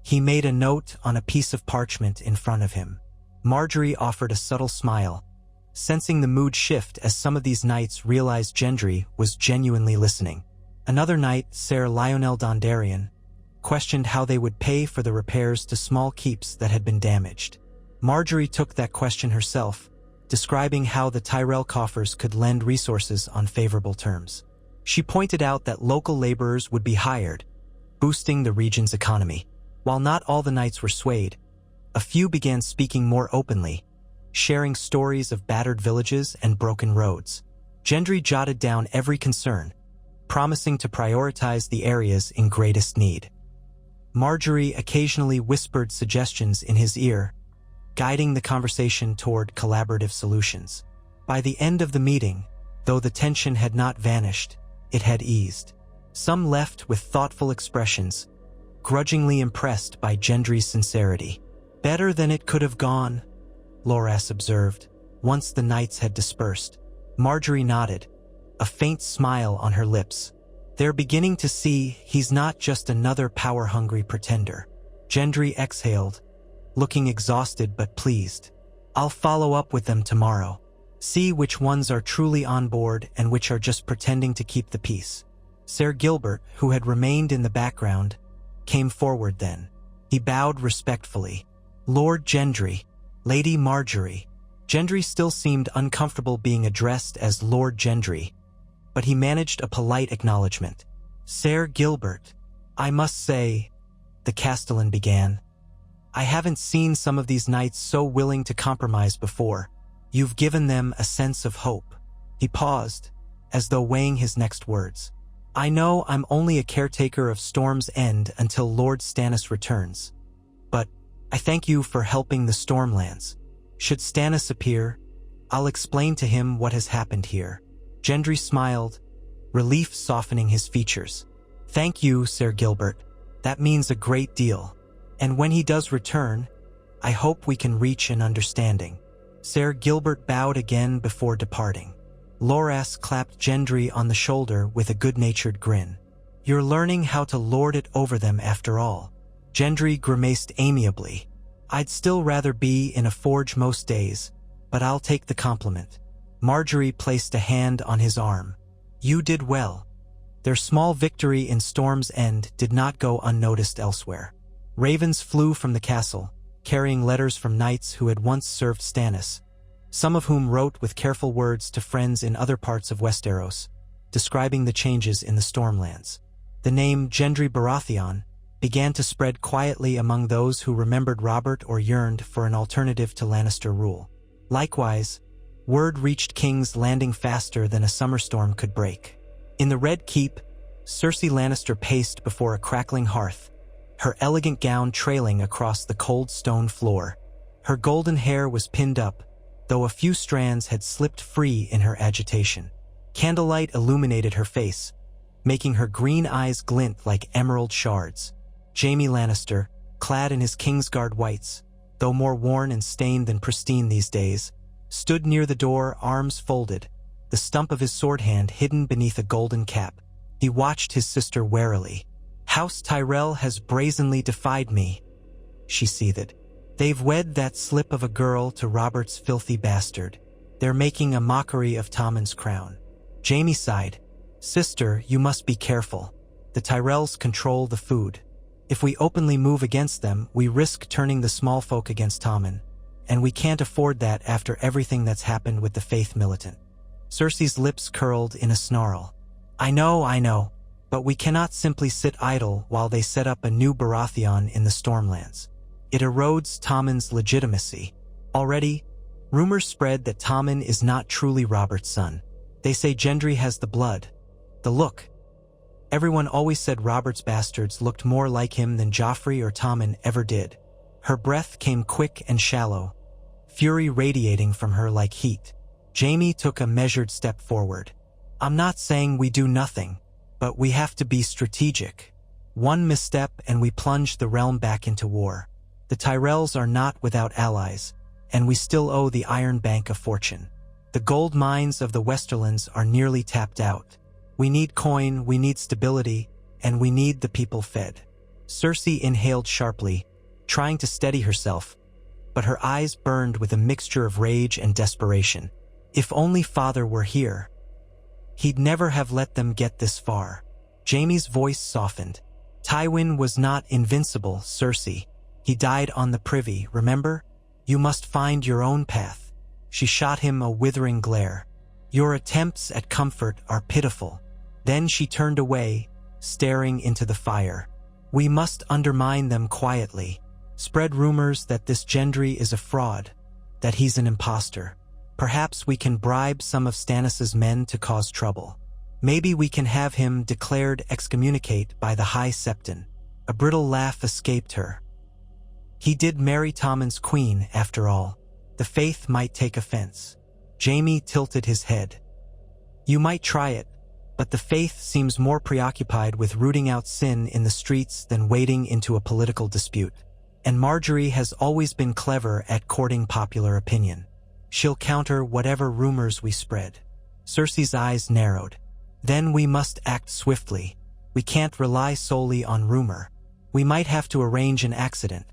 He made a note on a piece of parchment in front of him. Margaery offered a subtle smile, sensing the mood shift as some of these knights realized Gendry was genuinely listening. Another knight, Ser Lionel Dondarrion, questioned how they would pay for the repairs to small keeps that had been damaged. Margaery took that question herself, describing how the Tyrell coffers could lend resources on favorable terms. She pointed out that local laborers would be hired, boosting the region's economy. While not all the knights were swayed, a few began speaking more openly, sharing stories of battered villages and broken roads. Gendry jotted down every concern, promising to prioritize the areas in greatest need. Margaery occasionally whispered suggestions in his ear, guiding the conversation toward collaborative solutions. By the end of the meeting, though the tension had not vanished, it had eased. Some left with thoughtful expressions, grudgingly impressed by Gendry's sincerity. "Better than it could have gone," Loras observed, once the knights had dispersed. Margaery nodded, a faint smile on her lips. "They're beginning to see he's not just another power-hungry pretender." Gendry exhaled, looking exhausted but pleased. "I'll follow up with them tomorrow. See which ones are truly on board and which are just pretending to keep the peace." Ser Gilbert, who had remained in the background, came forward then. He bowed respectfully. "Lord Gendry, Lady Margaery." Gendry still seemed uncomfortable being addressed as Lord Gendry, but he managed a polite acknowledgement. "Ser Gilbert, I must say," the Castellan began, "I haven't seen some of these knights so willing to compromise before. You've given them a sense of hope." He paused, as though weighing his next words. "I know I'm only a caretaker of Storm's End until Lord Stannis returns, but I thank you for helping the Stormlands. Should Stannis appear, I'll explain to him what has happened here." Gendry smiled, relief softening his features. "Thank you, Ser Gilbert. That means a great deal. And when he does return, I hope we can reach an understanding." Ser Gilbert bowed again before departing. Loras clapped Gendry on the shoulder with a good-natured grin. "You're learning how to lord it over them after all." Gendry grimaced amiably. "I'd still rather be in a forge most days, but I'll take the compliment." Margaery placed a hand on his arm. You did well. Their small victory in Storm's End did not go unnoticed elsewhere. Ravens flew from the castle, carrying letters from knights who had once served Stannis, some of whom wrote with careful words to friends in other parts of Westeros, describing the changes in the Stormlands. The name Gendry Baratheon began to spread quietly among those who remembered Robert or yearned for an alternative to Lannister rule. Likewise, word reached King's Landing faster than a summer storm could break. In the Red Keep, Cersei Lannister paced before a crackling hearth, her elegant gown trailing across the cold stone floor. Her golden hair was pinned up, though a few strands had slipped free in her agitation. Candlelight illuminated her face, making her green eyes glint like emerald shards. Jaime Lannister, clad in his Kingsguard whites, though more worn and stained than pristine these days, stood near the door, arms folded, the stump of his sword hand hidden beneath a golden cap. He watched his sister warily. "House Tyrell has brazenly defied me," she seethed. "They've wed that slip of a girl to Robert's filthy bastard. They're making a mockery of Tommen's crown." Jaime sighed. "Sister, you must be careful. The Tyrells control the food. If we openly move against them, we risk turning the small folk against Tommen, and we can't afford that after everything that's happened with the Faith Militant." Cersei's lips curled in a snarl. I know, but we cannot simply sit idle while they set up a new Baratheon in the Stormlands. It erodes Tommen's legitimacy. Already, rumors spread that Tommen is not truly Robert's son. They say Gendry has the blood, the look. Everyone always said Robert's bastards looked more like him than Joffrey or Tommen ever did. Her breath came quick and shallow, fury radiating from her like heat. Jaime took a measured step forward. "I'm not saying we do nothing, but we have to be strategic. One misstep and we plunge the realm back into war. The Tyrells are not without allies, and we still owe the Iron Bank a fortune. The gold mines of the Westerlands are nearly tapped out. We need coin, we need stability, and we need the people fed." Cersei inhaled sharply, trying to steady herself, but her eyes burned with a mixture of rage and desperation. If only father were here. He'd never have let them get this far. Jaime's voice softened. "Tywin was not invincible, Cersei. He died on the privy, remember? You must find your own path." She shot him a withering glare. "Your attempts at comfort are pitiful." Then she turned away, staring into the fire. "We must undermine them quietly. Spread rumors that this Gendry is a fraud, that he's an imposter. Perhaps we can bribe some of Stannis's men to cause trouble. Maybe we can have him declared excommunicate by the High Septon." A brittle laugh escaped her. "He did marry Tommen's queen, after all. The faith might take offense." Jaime tilted his head. "You might try it, but the faith seems more preoccupied with rooting out sin in the streets than wading into a political dispute. And Margaery has always been clever at courting popular opinion. She'll counter whatever rumors we spread." Cersei's eyes narrowed. "Then we must act swiftly. We can't rely solely on rumor. We might have to arrange an accident,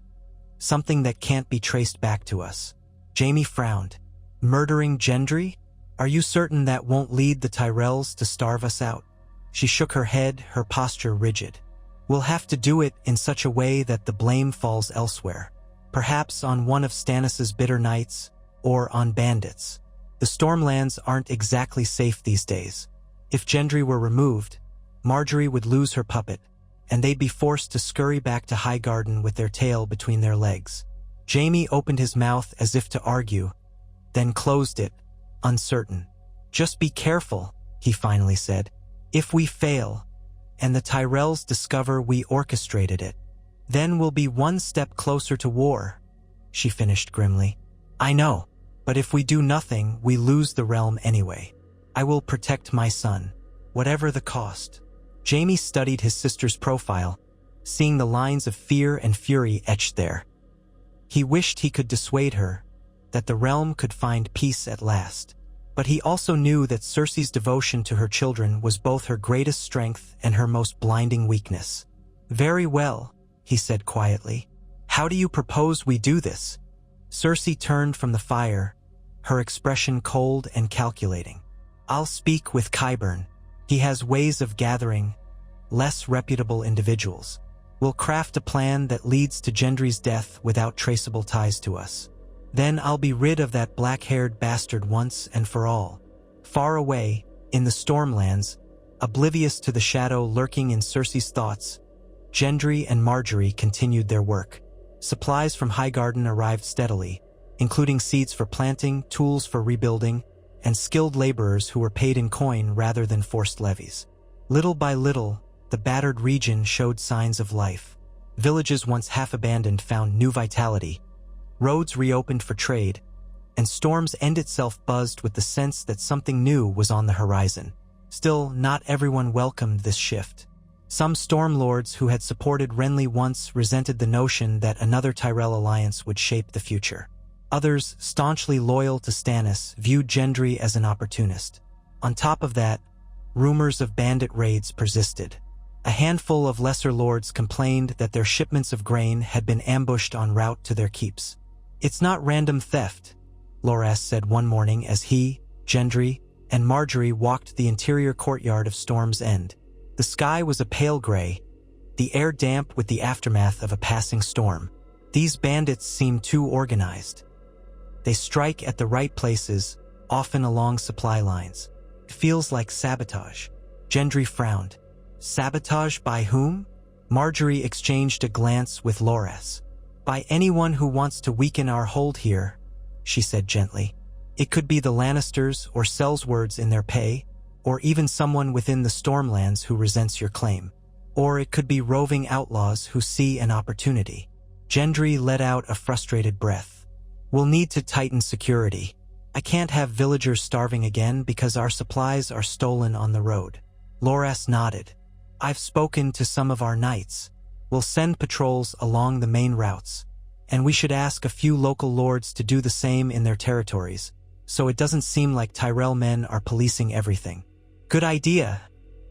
something that can't be traced back to us." Jaime frowned. "Murdering Gendry? Are you certain that won't lead the Tyrells to starve us out?" She shook her head, her posture rigid. "We'll have to do it in such a way that the blame falls elsewhere. Perhaps on one of Stannis's bitter knights, or on bandits. The Stormlands aren't exactly safe these days. If Gendry were removed, Margaery would lose her puppet, and they'd be forced to scurry back to Highgarden with their tail between their legs." Jaime opened his mouth as if to argue, then closed it, uncertain. "Just be careful," he finally said. "If we fail, and the Tyrells discover we orchestrated it, then we'll be one step closer to war," she finished grimly. "I know, but if we do nothing, we lose the realm anyway. I will protect my son, whatever the cost." Jaime studied his sister's profile, seeing the lines of fear and fury etched there. He wished he could dissuade her, that the realm could find peace at last. But he also knew that Cersei's devotion to her children was both her greatest strength and her most blinding weakness. "Very well," he said quietly. "How do you propose we do this?" Cersei turned from the fire, her expression cold and calculating. "I'll speak with Qyburn. He has ways of gathering less reputable individuals. We'll craft a plan that leads to Gendry's death without traceable ties to us. Then I'll be rid of that black-haired bastard once and for all. Far away, in the Stormlands, oblivious to the shadow lurking in Cersei's thoughts, Gendry and Margaery continued their work. Supplies from Highgarden arrived steadily, including seeds for planting, tools for rebuilding, and skilled laborers who were paid in coin rather than forced levies. Little by little, the battered region showed signs of life. Villages once half-abandoned found new vitality, roads reopened for trade, and Storm's End itself buzzed with the sense that something new was on the horizon. Still, not everyone welcomed this shift. Some Stormlords who had supported Renly once resented the notion that another Tyrell alliance would shape the future. Others, staunchly loyal to Stannis, viewed Gendry as an opportunist. On top of that, rumors of bandit raids persisted. A handful of lesser lords complained that their shipments of grain had been ambushed en route to their keeps. "It's not random theft," Loras said one morning as he, Gendry, and Margaery walked the interior courtyard of Storm's End. The sky was a pale gray, the air damp with the aftermath of a passing storm. These bandits seem too organized. They strike at the right places, often along supply lines. It feels like sabotage. Gendry frowned. Sabotage by whom? Margaery exchanged a glance with Loras. "By anyone who wants to weaken our hold here," she said gently. "It could be the Lannisters or Sellswords in their pay, or even someone within the Stormlands who resents your claim. Or it could be roving outlaws who see an opportunity." Gendry let out a frustrated breath. "We'll need to tighten security. I can't have villagers starving again because our supplies are stolen on the road." Loras nodded. "I've spoken to some of our knights. We'll send patrols along the main routes, and we should ask a few local lords to do the same in their territories, so it doesn't seem like Tyrell men are policing everything." "Good idea,"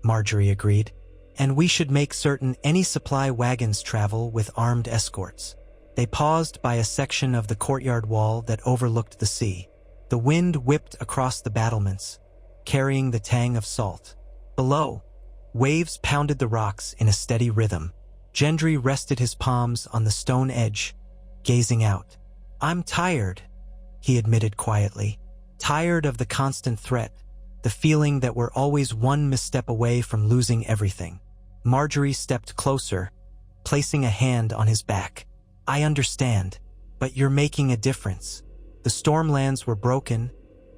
Margaery agreed. "And we should make certain any supply wagons travel with armed escorts." They paused by a section of the courtyard wall that overlooked the sea. The wind whipped across the battlements, carrying the tang of salt. Below, waves pounded the rocks in a steady rhythm. Gendry rested his palms on the stone edge, gazing out. "I'm tired," he admitted quietly. "Tired of the constant threat, the feeling that we're always one misstep away from losing everything." Margaery stepped closer, placing a hand on his back. "I understand, but you're making a difference. The Stormlands were broken,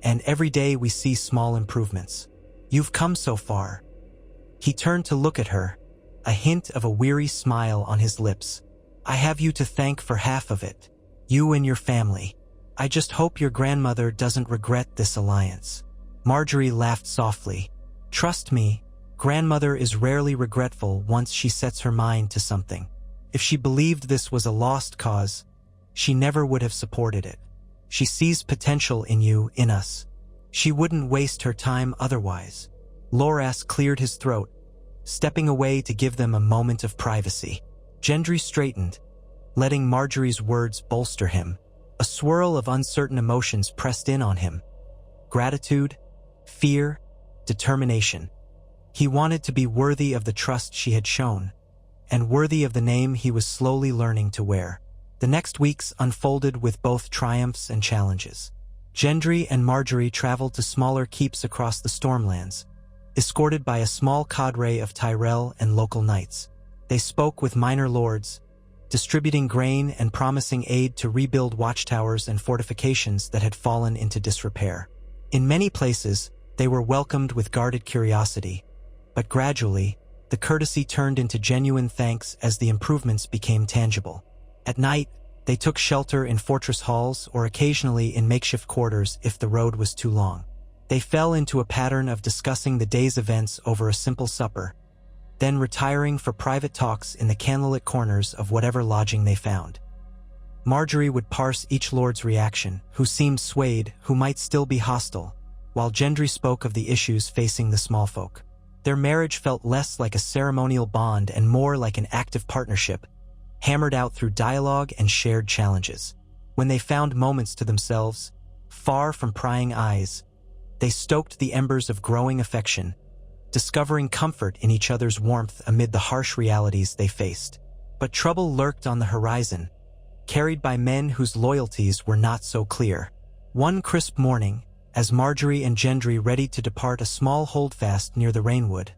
and every day we see small improvements. You've come so far." He turned to look at her, a hint of a weary smile on his lips. "I have you to thank for half of it. You and your family. I just hope your grandmother doesn't regret this alliance." Margaery laughed softly. "Trust me, grandmother is rarely regretful once she sets her mind to something. If she believed this was a lost cause, she never would have supported it. She sees potential in you, in us. She wouldn't waste her time otherwise." Loras cleared his throat, stepping away to give them a moment of privacy. Gendry straightened, letting Margaery's words bolster him. A swirl of uncertain emotions pressed in on him. Gratitude, fear, determination. He wanted to be worthy of the trust she had shown, and worthy of the name he was slowly learning to wear. The next weeks unfolded with both triumphs and challenges. Gendry and Margaery traveled to smaller keeps across the Stormlands, escorted by a small cadre of Tyrell and local knights. They spoke with minor lords, distributing grain and promising aid to rebuild watchtowers and fortifications that had fallen into disrepair. In many places, they were welcomed with guarded curiosity, but gradually, the courtesy turned into genuine thanks as the improvements became tangible. At night, they took shelter in fortress halls or occasionally in makeshift quarters if the road was too long. They fell into a pattern of discussing the day's events over a simple supper, then retiring for private talks in the candlelit corners of whatever lodging they found. Margaery would parse each lord's reaction, who seemed swayed, who might still be hostile, while Gendry spoke of the issues facing the small folk. Their marriage felt less like a ceremonial bond and more like an active partnership, hammered out through dialogue and shared challenges. When they found moments to themselves, far from prying eyes, they stoked the embers of growing affection, discovering comfort in each other's warmth amid the harsh realities they faced. But trouble lurked on the horizon, carried by men whose loyalties were not so clear. One crisp morning, as Margaery and Gendry readied to depart a small holdfast near the Rainwood,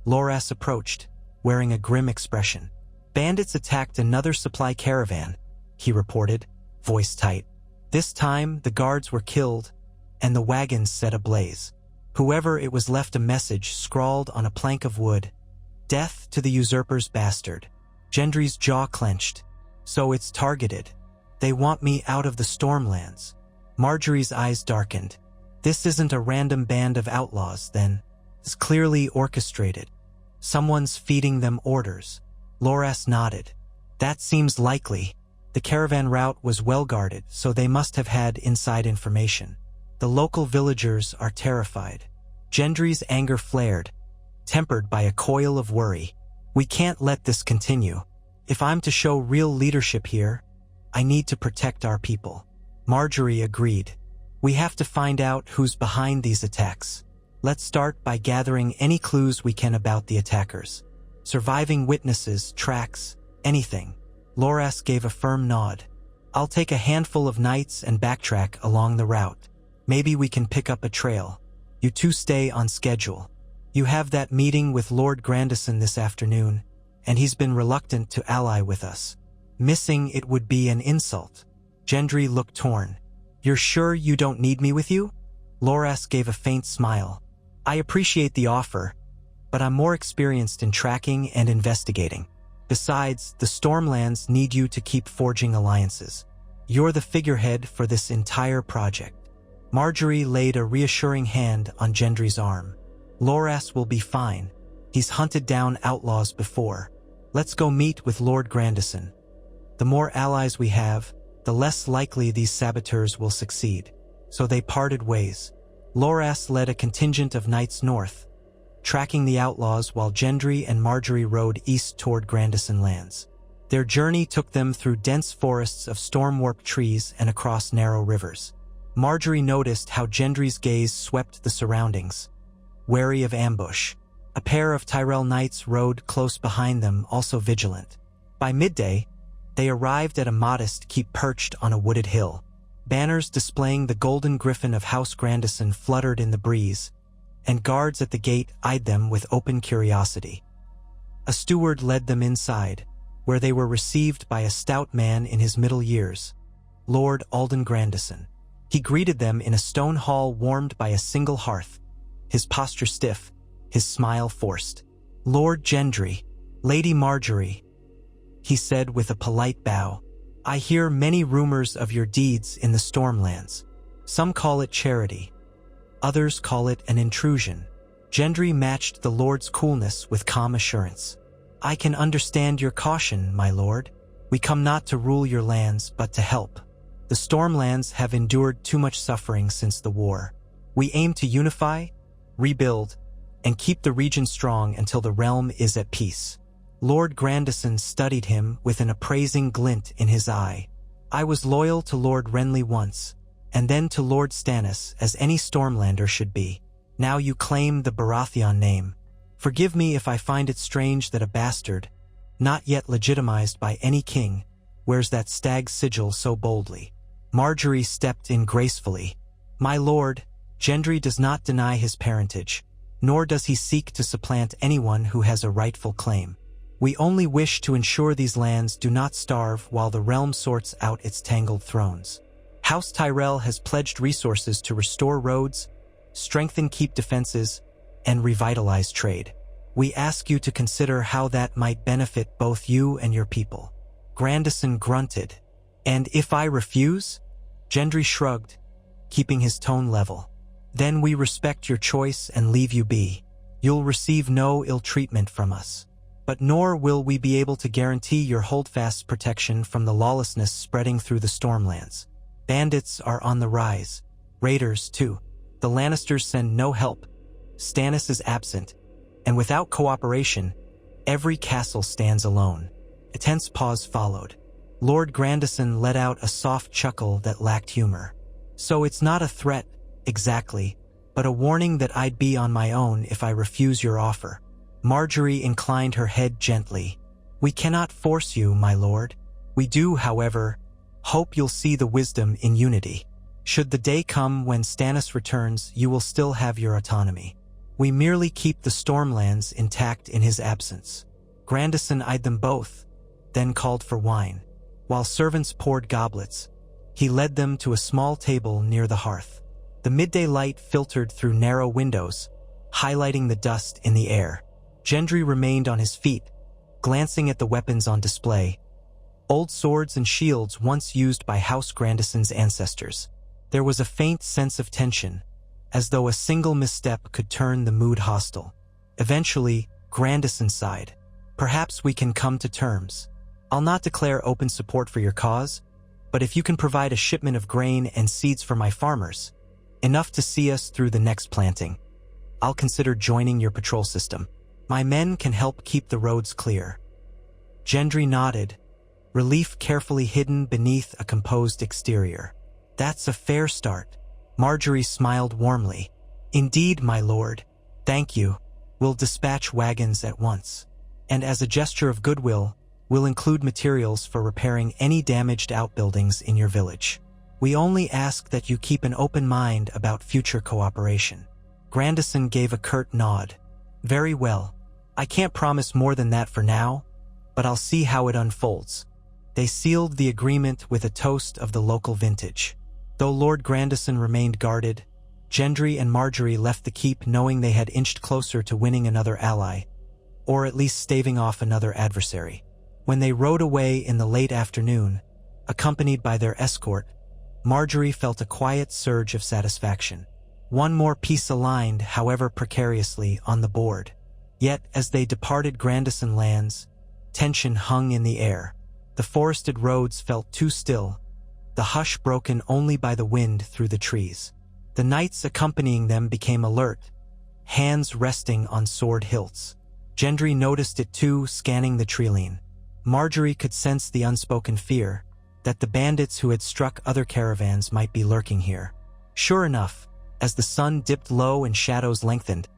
Loras approached, wearing a grim expression. "Bandits attacked another supply caravan," he reported, voice tight. "This time, the guards were killed, and the wagons set ablaze. Whoever it was left a message scrawled on a plank of wood. Death to the usurper's bastard." Gendry's jaw clenched. "So it's targeted. They want me out of the Stormlands." Margaery's eyes darkened. "This isn't a random band of outlaws, then. It's clearly orchestrated. Someone's feeding them orders." Loras nodded. "That seems likely. The caravan route was well guarded, so they must have had inside information. The local villagers are terrified." Gendry's anger flared, tempered by a coil of worry. "We can't let this continue. If I'm to show real leadership here, I need to protect our people." Margaery agreed. "We have to find out who's behind these attacks. Let's start by gathering any clues we can about the attackers. Surviving witnesses, tracks, anything." Loras gave a firm nod. "I'll take a handful of knights and backtrack along the route. Maybe we can pick up a trail. You two stay on schedule. You have that meeting with Lord Grandison this afternoon, and he's been reluctant to ally with us. Missing it would be an insult." Gendry looked torn. "You're sure you don't need me with you?" Loras gave a faint smile. "I appreciate the offer, but I'm more experienced in tracking and investigating. Besides, the Stormlands need you to keep forging alliances. You're the figurehead for this entire project." Margaery laid a reassuring hand on Gendry's arm. "Loras will be fine. He's hunted down outlaws before. Let's go meet with Lord Grandison. The more allies we have, the less likely these saboteurs will succeed." So they parted ways. Loras led a contingent of knights north, tracking the outlaws while Gendry and Margaery rode east toward Grandison lands. Their journey took them through dense forests of storm-warped trees and across narrow rivers. Margaery noticed how Gendry's gaze swept the surroundings, wary of ambush. A pair of Tyrell knights rode close behind them, also vigilant. By midday, they arrived at a modest keep perched on a wooded hill. Banners displaying the golden griffin of House Grandison fluttered in the breeze, and guards at the gate eyed them with open curiosity. A steward led them inside, where they were received by a stout man in his middle years, Lord Alden Grandison. He greeted them in a stone hall warmed by a single hearth, his posture stiff, his smile forced. "Lord Gendry, Lady Margaery," he said with a polite bow, "I hear many rumors of your deeds in the Stormlands. Some call it charity. Others call it an intrusion." Gendry matched the Lord's coolness with calm assurance. "I can understand your caution, my lord. We come not to rule your lands, but to help. The Stormlands have endured too much suffering since the war. We aim to unify, rebuild, and keep the region strong until the realm is at peace." Lord Grandison studied him with an appraising glint in his eye. "I was loyal to Lord Renly once, and then to Lord Stannis, as any Stormlander should be. Now you claim the Baratheon name. Forgive me if I find it strange that a bastard, not yet legitimized by any king, wears that stag's sigil so boldly." Margaery stepped in gracefully. "My lord, Gendry does not deny his parentage, nor does he seek to supplant anyone who has a rightful claim. We only wish to ensure these lands do not starve while the realm sorts out its tangled thrones. House Tyrell has pledged resources to restore roads, strengthen keep defenses, and revitalize trade. We ask you to consider how that might benefit both you and your people." Grandison grunted. "And if I refuse?" Gendry shrugged, keeping his tone level. "Then we respect your choice and leave you be. You'll receive no ill treatment from us. But nor will we be able to guarantee your holdfast protection from the lawlessness spreading through the Stormlands. Bandits are on the rise. Raiders, too. The Lannisters send no help. Stannis is absent. And without cooperation, every castle stands alone." A tense pause followed. Lord Grandison let out a soft chuckle that lacked humor. "So it's not a threat, exactly, but a warning that I'd be on my own if I refuse your offer." Margaery inclined her head gently. "We cannot force you, my lord. We do, however, hope you'll see the wisdom in unity. Should the day come when Stannis returns, you will still have your autonomy. We merely keep the Stormlands intact in his absence." Grandison eyed them both, then called for wine. While servants poured goblets, he led them to a small table near the hearth. The midday light filtered through narrow windows, highlighting the dust in the air. Gendry remained on his feet, glancing at the weapons on display. Old swords and shields once used by House Grandison's ancestors. There was a faint sense of tension, as though a single misstep could turn the mood hostile. Eventually, Grandison sighed. "Perhaps we can come to terms. I'll not declare open support for your cause, but if you can provide a shipment of grain and seeds for my farmers, enough to see us through the next planting, I'll consider joining your patrol system. My men can help keep the roads clear." Gendry nodded, relief carefully hidden beneath a composed exterior. "That's a fair start." Margaery smiled warmly. "Indeed, my lord. Thank you. We'll dispatch wagons at once. And as a gesture of goodwill, we'll include materials for repairing any damaged outbuildings in your village. We only ask that you keep an open mind about future cooperation." Grandison gave a curt nod. "Very well. I can't promise more than that for now, but I'll see how it unfolds." They sealed the agreement with a toast of the local vintage. Though Lord Grandison remained guarded, Gendry and Margaery left the keep knowing they had inched closer to winning another ally, or at least staving off another adversary. When they rode away in the late afternoon, accompanied by their escort, Margaery felt a quiet surge of satisfaction. One more piece aligned, however precariously, on the board. Yet, as they departed Grandison lands, tension hung in the air. The forested roads felt too still, the hush broken only by the wind through the trees. The knights accompanying them became alert, hands resting on sword hilts. Gendry noticed it too, scanning the treeline. Margaery could sense the unspoken fear that the bandits who had struck other caravans might be lurking here. Sure enough, as the sun dipped low and shadows lengthened,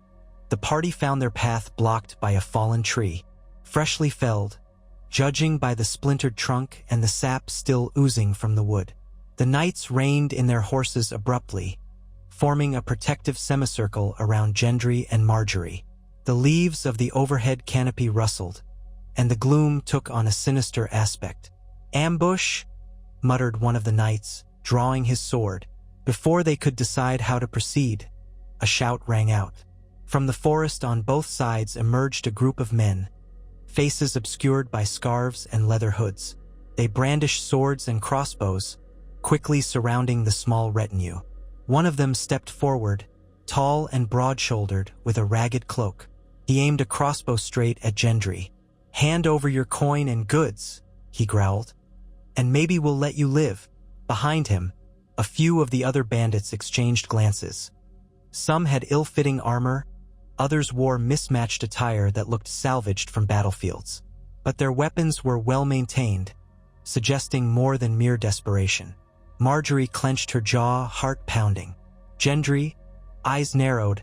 the party found their path blocked by a fallen tree, freshly felled, judging by the splintered trunk and the sap still oozing from the wood. The knights reined in their horses abruptly, forming a protective semicircle around Gendry and Margaery. The leaves of the overhead canopy rustled, and the gloom took on a sinister aspect. "Ambush!" muttered one of the knights, drawing his sword. Before they could decide how to proceed, a shout rang out. From the forest on both sides emerged a group of men, faces obscured by scarves and leather hoods. They brandished swords and crossbows, quickly surrounding the small retinue. One of them stepped forward, tall and broad-shouldered, with a ragged cloak. He aimed a crossbow straight at Gendry. "Hand over your coin and goods," he growled, "and maybe we'll let you live." Behind him, a few of the other bandits exchanged glances. Some had ill-fitting armor, others wore mismatched attire that looked salvaged from battlefields. But their weapons were well-maintained, suggesting more than mere desperation. Margaery clenched her jaw, heart pounding. Gendry, eyes narrowed,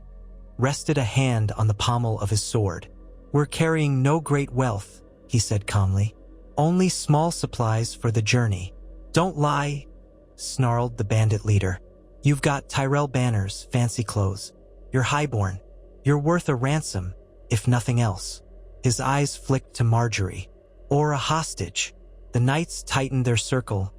rested a hand on the pommel of his sword. "We're carrying no great wealth," he said calmly. "Only small supplies for the journey." "Don't lie," snarled the bandit leader. "You've got Tyrell banners, fancy clothes. You're highborn. You're worth a ransom, if nothing else." His eyes flicked to Margaery. "Or a hostage." The knights tightened their circle,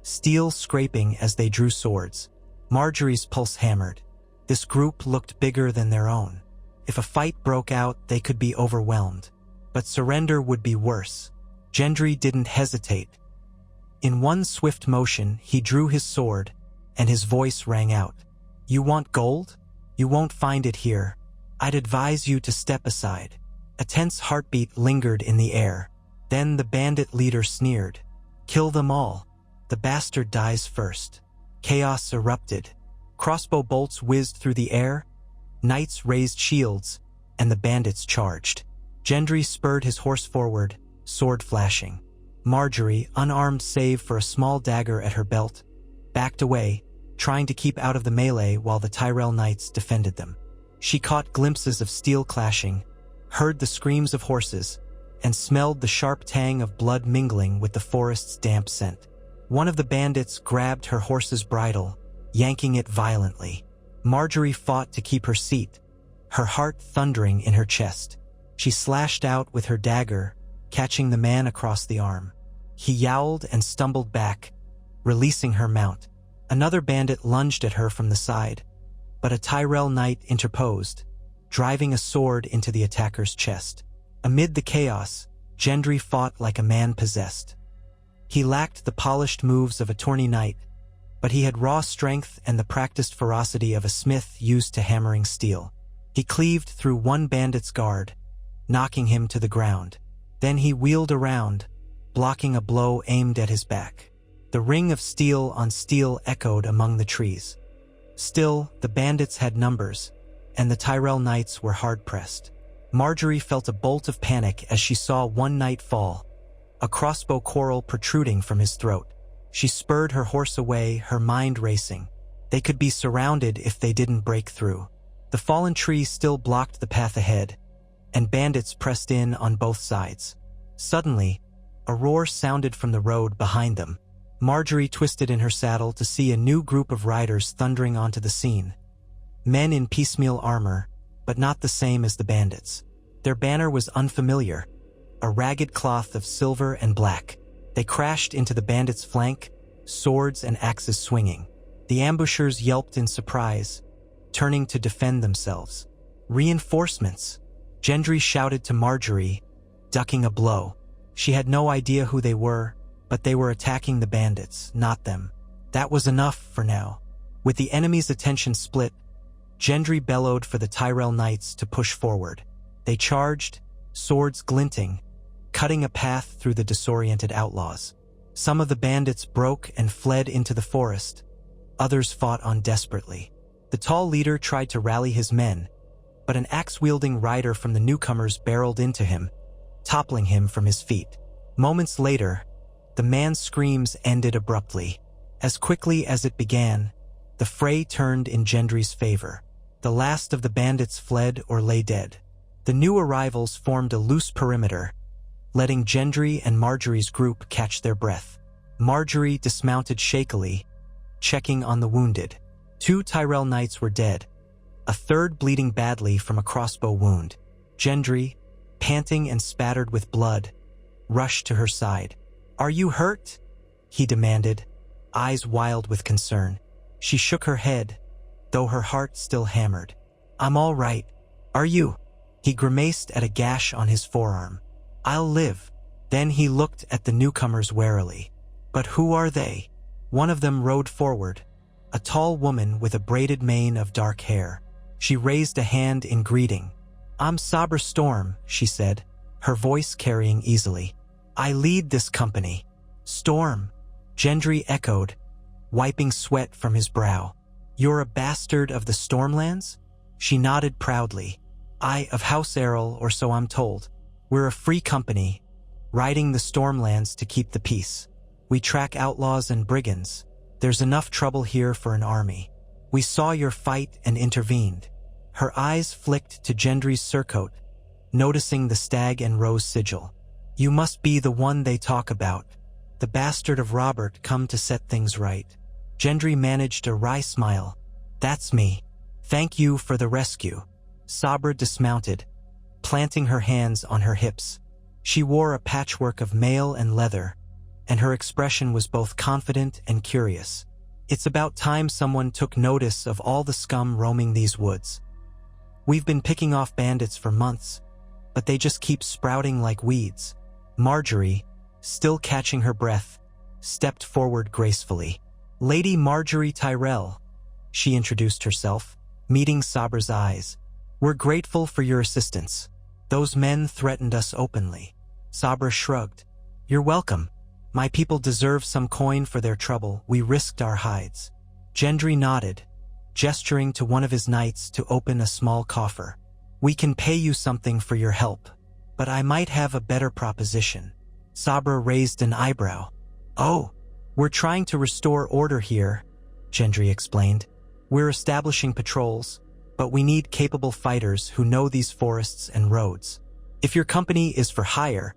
steel scraping as they drew swords. Margaery's pulse hammered. This group looked bigger than their own. If a fight broke out, they could be overwhelmed. But surrender would be worse. Gendry didn't hesitate. In one swift motion, he drew his sword, and his voice rang out. "You want gold? You won't find it here. I'd advise you to step aside." A tense heartbeat lingered in the air. Then the bandit leader sneered. "Kill them all. The bastard dies first." Chaos erupted. Crossbow bolts whizzed through the air, knights raised shields, and the bandits charged. Gendry spurred his horse forward, sword flashing. Margaery, unarmed save for a small dagger at her belt, backed away, trying to keep out of the melee while the Tyrell knights defended them. She caught glimpses of steel clashing, heard the screams of horses, and smelled the sharp tang of blood mingling with the forest's damp scent. One of the bandits grabbed her horse's bridle, yanking it violently. Margaery fought to keep her seat, her heart thundering in her chest. She slashed out with her dagger, catching the man across the arm. He yowled and stumbled back, releasing her mount. Another bandit lunged at her from the side, but a Tyrell knight interposed, driving a sword into the attacker's chest. Amid the chaos, Gendry fought like a man possessed. He lacked the polished moves of a tourney knight, but he had raw strength and the practiced ferocity of a smith used to hammering steel. He cleaved through one bandit's guard, knocking him to the ground. Then he wheeled around, blocking a blow aimed at his back. The ring of steel on steel echoed among the trees. Still, the bandits had numbers, and the Tyrell knights were hard-pressed. Margaery felt a bolt of panic as she saw one knight fall, a crossbow quarrel protruding from his throat. She spurred her horse away, her mind racing. They could be surrounded if they didn't break through. The fallen tree still blocked the path ahead, and bandits pressed in on both sides. Suddenly, a roar sounded from the road behind them. Margaery twisted in her saddle to see a new group of riders thundering onto the scene. Men in piecemeal armor, but not the same as the bandits. Their banner was unfamiliar, a ragged cloth of silver and black. They crashed into the bandits' flank, swords and axes swinging. The ambushers yelped in surprise, turning to defend themselves. Reinforcements! Gendry shouted to Margaery, ducking a blow. She had no idea who they were, but they were attacking the bandits, not them. That was enough for now. With the enemy's attention split, Gendry bellowed for the Tyrell knights to push forward. They charged, swords glinting, cutting a path through the disoriented outlaws. Some of the bandits broke and fled into the forest. Others fought on desperately. The tall leader tried to rally his men, but an axe-wielding rider from the newcomers barreled into him, toppling him from his feet. Moments later, the man's screams ended abruptly. As quickly as it began, the fray turned in Gendry's favor. The last of the bandits fled or lay dead. The new arrivals formed a loose perimeter, letting Gendry and Margaery's group catch their breath. Margaery dismounted shakily, checking on the wounded. 2 Tyrell knights were dead, a third bleeding badly from a crossbow wound. Gendry, panting and spattered with blood, rushed to her side. "Are you hurt?" he demanded, eyes wild with concern. She shook her head, though her heart still hammered. "I'm all right. Are you?" He grimaced at a gash on his forearm. "I'll live." Then he looked at the newcomers warily. "But who are they?" One of them rode forward, a tall woman with a braided mane of dark hair. She raised a hand in greeting. "I'm Sabra Storm," she said, her voice carrying easily. "I lead this company." "Storm," Gendry echoed, wiping sweat from his brow. "You're a bastard of the Stormlands?" She nodded proudly. "I of House Errol, or so I'm told. We're a free company, riding the Stormlands to keep the peace. We track outlaws and brigands. There's enough trouble here for an army. We saw your fight and intervened." Her eyes flicked to Gendry's surcoat, noticing the stag and rose sigil. "You must be the one they talk about. The bastard of Robert come to set things right." Gendry managed a wry smile. "That's me. Thank you for the rescue." Sabra dismounted, planting her hands on her hips. She wore a patchwork of mail and leather, and her expression was both confident and curious. "It's about time someone took notice of all the scum roaming these woods. We've been picking off bandits for months, but they just keep sprouting like weeds." Margaery, still catching her breath, stepped forward gracefully. "Lady Margaery Tyrell," she introduced herself, meeting Sabra's eyes. "We're grateful for your assistance. Those men threatened us openly." Sabra shrugged. "You're welcome. My people deserve some coin for their trouble. We risked our hides." Gendry nodded, gesturing to one of his knights to open a small coffer. "We can pay you something for your help, but I might have a better proposition." Sabra raised an eyebrow. "Oh, we're trying to restore order here, Gendry explained. "We're establishing patrols, but we need capable fighters who know these forests and roads. If your company is for hire,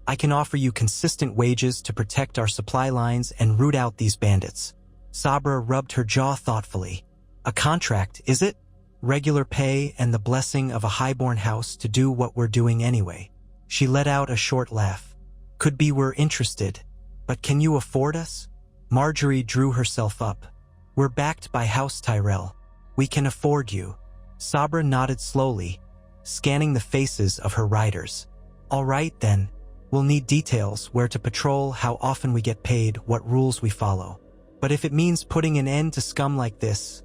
I can offer you consistent wages to protect our supply lines and root out these bandits." Sabra rubbed her jaw thoughtfully. "A contract, is it? Regular pay and the blessing of a highborn house to do what we're doing anyway." She let out a short laugh. "Could be we're interested, but can you afford us?" Margaery drew herself up. "We're backed by House Tyrell. We can afford you." Sabra nodded slowly, scanning the faces of her riders. "All right then. We'll need details, where to patrol, how often we get paid, what rules we follow. But if it means putting an end to scum like this,"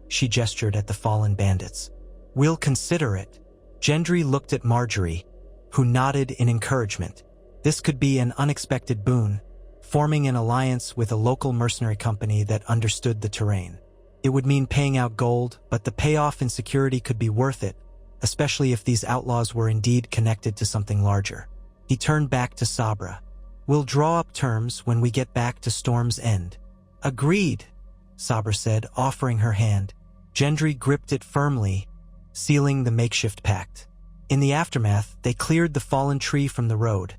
she gestured at the fallen bandits, "we'll consider it." Gendry looked at Margaery, who nodded in encouragement. This could be an unexpected boon, forming an alliance with a local mercenary company that understood the terrain. It would mean paying out gold, but the payoff in security could be worth it, especially if these outlaws were indeed connected to something larger. He turned back to Sabra. "We'll draw up terms when we get back to Storm's End." "Agreed," Sabra said, offering her hand. Gendry gripped it firmly, sealing the makeshift pact. In the aftermath, they cleared the fallen tree from the road,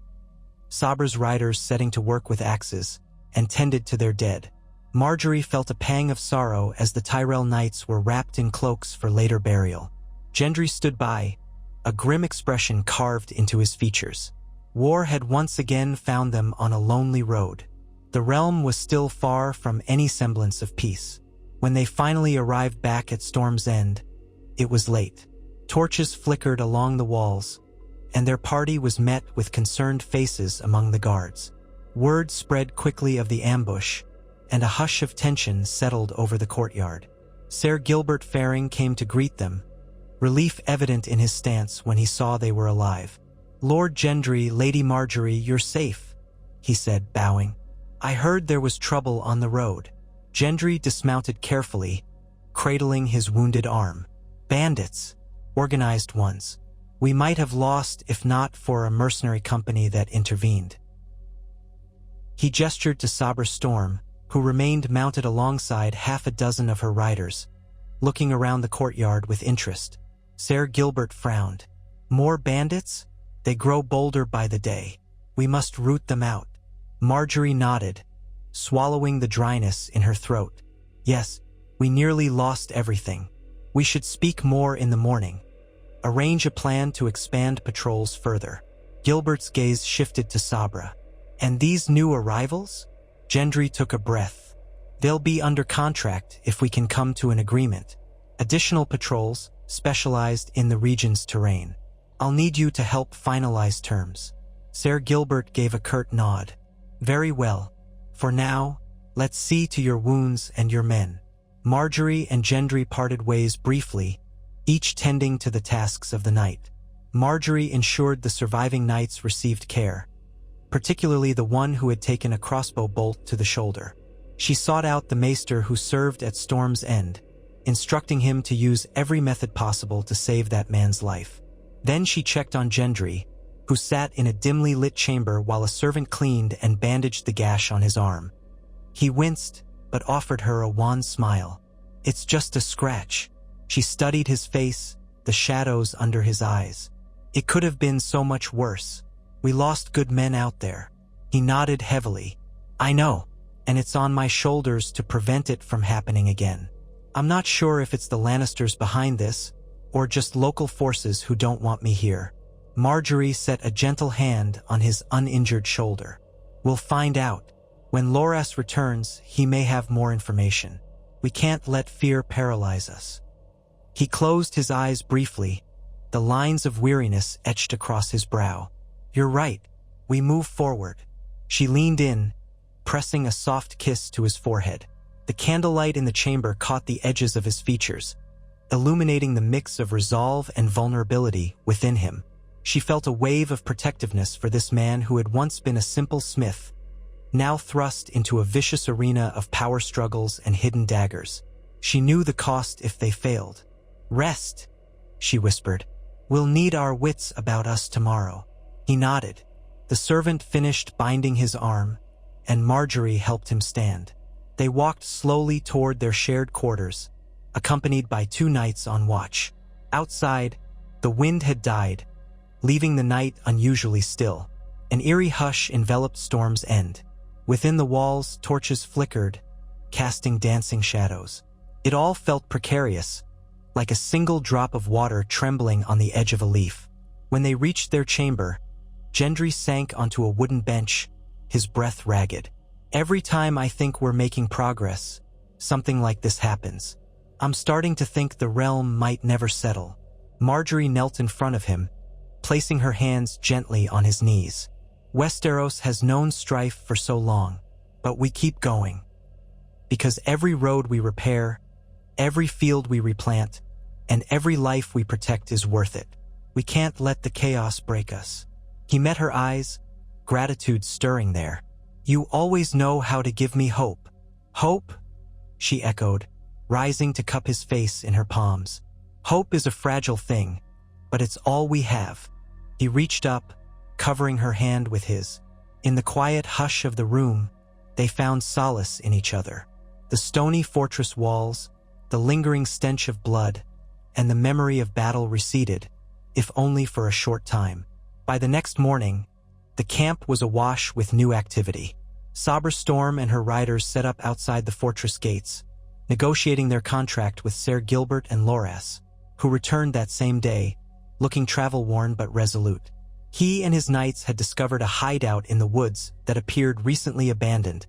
Sabra's riders setting to work with axes, and tended to their dead. Margaery felt a pang of sorrow as the Tyrell knights were wrapped in cloaks for later burial. Gendry stood by, a grim expression carved into his features. War had once again found them on a lonely road. The realm was still far from any semblance of peace. When they finally arrived back at Storm's End, it was late. Torches flickered along the walls, and their party was met with concerned faces among the guards. Word spread quickly of the ambush, and a hush of tension settled over the courtyard. Ser Gilbert Faring came to greet them, relief evident in his stance when he saw they were alive. "Lord Gendry, Lady Margaery, you're safe," he said, bowing. "I heard there was trouble on the road." Gendry dismounted carefully, cradling his wounded arm. "Bandits. Organized ones. We might have lost if not for a mercenary company that intervened." He gestured to Sabra Storm, who remained mounted alongside half a dozen of her riders, looking around the courtyard with interest. Ser Gilbert frowned. "More bandits? They grow bolder by the day. We must root them out." Margaery nodded, swallowing the dryness in her throat. "Yes, we nearly lost everything. We should speak more in the morning. Arrange a plan to expand patrols further." Gilbert's gaze shifted to Sabra. "And these new arrivals?" Gendry took a breath. "They'll be under contract if we can come to an agreement. Additional patrols, specialized in the region's terrain. I'll need you to help finalize terms." Ser Gilbert gave a curt nod. "Very well. For now, let's see to your wounds and your men." Margaery and Gendry parted ways briefly, each tending to the tasks of the night. Margaery ensured the surviving knights received care, particularly the one who had taken a crossbow bolt to the shoulder. She sought out the maester who served at Storm's End, instructing him to use every method possible to save that man's life. Then she checked on Gendry, who sat in a dimly lit chamber while a servant cleaned and bandaged the gash on his arm. He winced, but offered her a wan smile. "It's just a scratch." She studied his face, the shadows under his eyes. "It could have been so much worse. We lost good men out there." He nodded heavily. "I know, and it's on my shoulders to prevent it from happening again. I'm not sure if it's the Lannisters behind this, or just local forces who don't want me here." Margaery set a gentle hand on his uninjured shoulder. "We'll find out. When Loras returns, he may have more information. We can't let fear paralyze us." He closed his eyes briefly, the lines of weariness etched across his brow. "You're right. We move forward." She leaned in, pressing a soft kiss to his forehead. The candlelight in the chamber caught the edges of his features, illuminating the mix of resolve and vulnerability within him. She felt a wave of protectiveness for this man who had once been a simple smith, now thrust into a vicious arena of power struggles and hidden daggers. She knew the cost if they failed. "Rest," she whispered. "We'll need our wits about us tomorrow." He nodded. The servant finished binding his arm, and Margaery helped him stand. They walked slowly toward their shared quarters, accompanied by 2 knights on watch. Outside, the wind had died, leaving the night unusually still. An eerie hush enveloped Storm's End. Within the walls, torches flickered, casting dancing shadows. It all felt precarious, like a single drop of water trembling on the edge of a leaf. When they reached their chamber, Gendry sank onto a wooden bench, his breath ragged. Every time I think we're making progress, something like this happens. I'm starting to think the realm might never settle. Margaery knelt in front of him, placing her hands gently on his knees. Westeros has known strife for so long, but we keep going. Because every road we repair, every field we replant, and every life we protect is worth it. We can't let the chaos break us. He met her eyes, gratitude stirring there. You always know how to give me hope. Hope? She echoed, rising to cup his face in her palms. Hope is a fragile thing, but it's all we have. He reached up, covering her hand with his. In the quiet hush of the room, they found solace in each other. The stony fortress walls, the lingering stench of blood, and the memory of battle receded, if only for a short time. By the next morning, the camp was awash with new activity. Sabra Storm and her riders set up outside the fortress gates, negotiating their contract with Ser Gilbert and Loras, who returned that same day, looking travel-worn but resolute. He and his knights had discovered a hideout in the woods that appeared recently abandoned,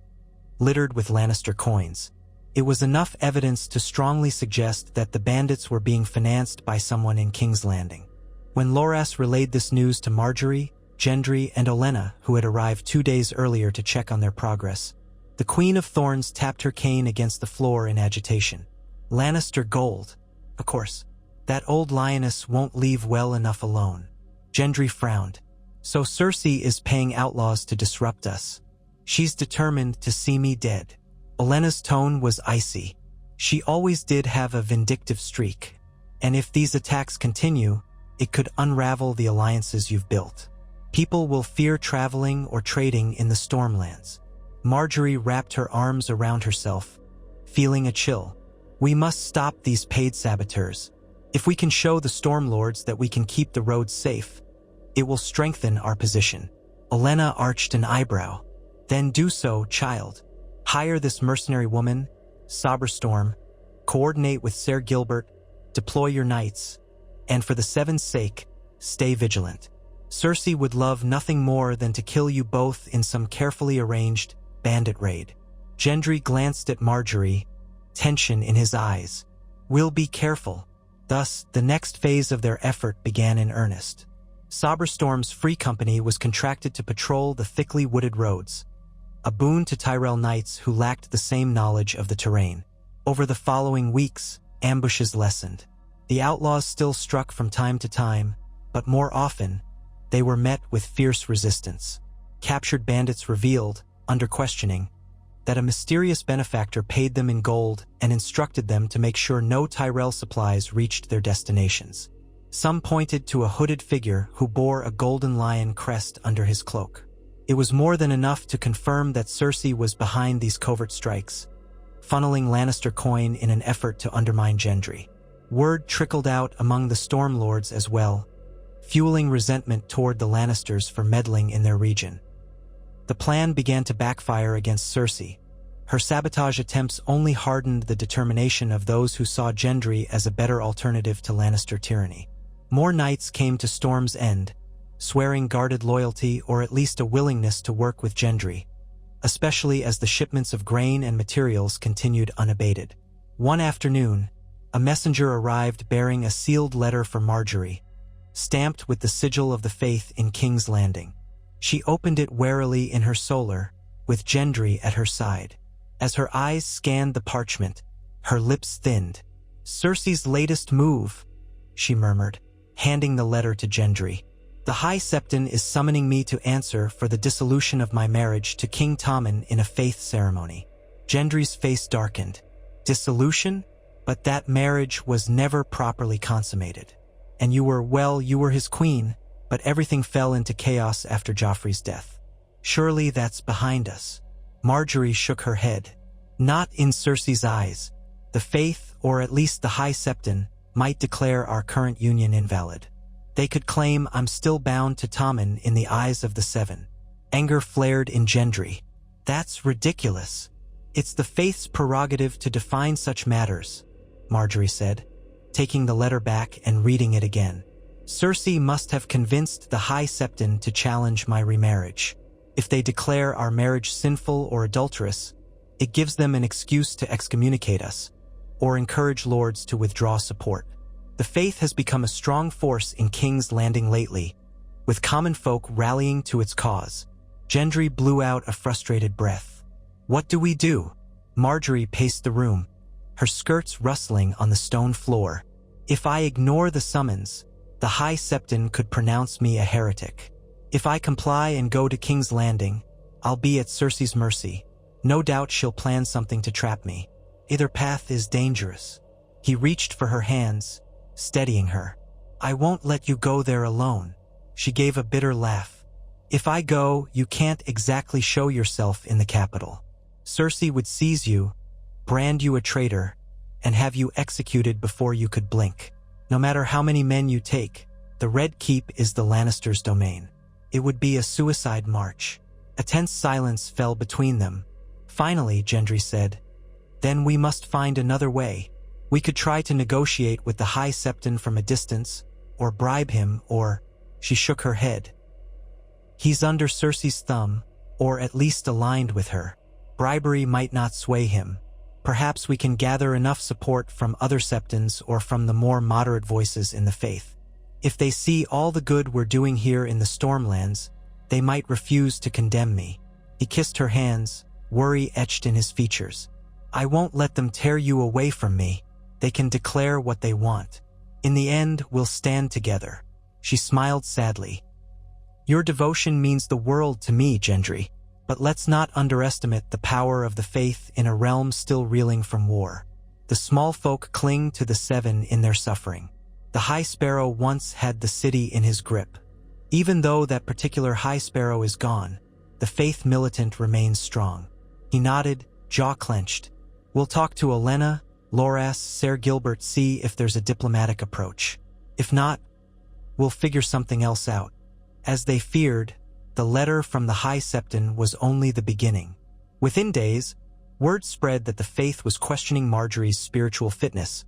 littered with Lannister coins. It was enough evidence to strongly suggest that the bandits were being financed by someone in King's Landing. When Loras relayed this news to Margaery, Gendry, and Olenna, who had arrived 2 days earlier to check on their progress, the Queen of Thorns tapped her cane against the floor in agitation. Lannister gold. Of course, that old lioness won't leave well enough alone. Gendry frowned. So Cersei is paying outlaws to disrupt us. She's determined to see me dead. Olenna's tone was icy. She always did have a vindictive streak, and if these attacks continue, it could unravel the alliances you've built. People will fear traveling or trading in the Stormlands. Margaery wrapped her arms around herself, feeling a chill. We must stop these paid saboteurs. If we can show the Stormlords that we can keep the roads safe, it will strengthen our position. Olenna arched an eyebrow. Then do so, child. Hire this mercenary woman, Sabra Storm, coordinate with Ser Gilbert, deploy your knights, and for the Seven's sake, stay vigilant. Cersei would love nothing more than to kill you both in some carefully arranged bandit raid. Gendry glanced at Margaery, tension in his eyes. We'll be careful. Thus, the next phase of their effort began in earnest. Sabra Storm's free company was contracted to patrol the thickly wooded roads, a boon to Tyrell knights who lacked the same knowledge of the terrain. Over the following weeks, ambushes lessened. The outlaws still struck from time to time, but more often, they were met with fierce resistance. Captured bandits revealed, under questioning, that a mysterious benefactor paid them in gold and instructed them to make sure no Tyrell supplies reached their destinations. Some pointed to a hooded figure who bore a golden lion crest under his cloak. It was more than enough to confirm that Cersei was behind these covert strikes, funneling Lannister coin in an effort to undermine Gendry. Word trickled out among the Stormlords as well, fueling resentment toward the Lannisters for meddling in their region. The plan began to backfire against Cersei. Her sabotage attempts only hardened the determination of those who saw Gendry as a better alternative to Lannister tyranny. More knights came to Storm's End, swearing guarded loyalty or at least a willingness to work with Gendry, especially as the shipments of grain and materials continued unabated. One afternoon, a messenger arrived bearing a sealed letter for Margaery, stamped with the sigil of the faith in King's Landing. She opened it warily in her solar, with Gendry at her side. As her eyes scanned the parchment, her lips thinned. "Cersei's latest move," she murmured, handing the letter to Gendry. "The High Septon is summoning me to answer for the dissolution of my marriage to King Tommen in a faith ceremony." Gendry's face darkened. Dissolution? But that marriage was never properly consummated. And you were his queen, but everything fell into chaos after Joffrey's death. Surely that's behind us. Margaery shook her head. Not in Cersei's eyes. The Faith, or at least the High Septon, might declare our current union invalid. They could claim I'm still bound to Tommen in the eyes of the Seven. Anger flared in Gendry. That's ridiculous. It's the Faith's prerogative to define such matters, Margaery said, taking the letter back and reading it again. Cersei must have convinced the High Septon to challenge my remarriage. If they declare our marriage sinful or adulterous, it gives them an excuse to excommunicate us, or encourage lords to withdraw support. The Faith has become a strong force in King's Landing lately, with common folk rallying to its cause. Gendry blew out a frustrated breath. What do we do? Margaery paced the room, her skirts rustling on the stone floor. If I ignore the summons, the High Septon could pronounce me a heretic. If I comply and go to King's Landing, I'll be at Cersei's mercy. No doubt she'll plan something to trap me. Either path is dangerous. He reached for her hands, steadying her. I won't let you go there alone. She gave a bitter laugh. If I go, you can't exactly show yourself in the capital. Cersei would seize you, brand you a traitor, and have you executed before you could blink. No matter how many men you take, the Red Keep is the Lannisters' domain. It would be a suicide march. A tense silence fell between them. Finally, Gendry said, Then we must find another way. We could try to negotiate with the High Septon from a distance, or bribe him, or... She shook her head. He's under Cersei's thumb, or at least aligned with her. Bribery might not sway him. Perhaps we can gather enough support from other Septons or from the more moderate voices in the Faith. If they see all the good we're doing here in the Stormlands, they might refuse to condemn me. He kissed her hands, worry etched in his features. I won't let them tear you away from me. They can declare what they want. In the end, we'll stand together. She smiled sadly. Your devotion means the world to me, Gendry, but let's not underestimate the power of the Faith in a realm still reeling from war. The small folk cling to the Seven in their suffering. The High Sparrow once had the city in his grip. Even though that particular High Sparrow is gone, the Faith militant remains strong. He nodded, jaw clenched. We'll talk to Olenna, Loras, Ser Gilbert, see if there's a diplomatic approach. If not, we'll figure something else out. As they feared, the letter from the High Septon was only the beginning. Within days, word spread that the Faith was questioning Margaery's spiritual fitness,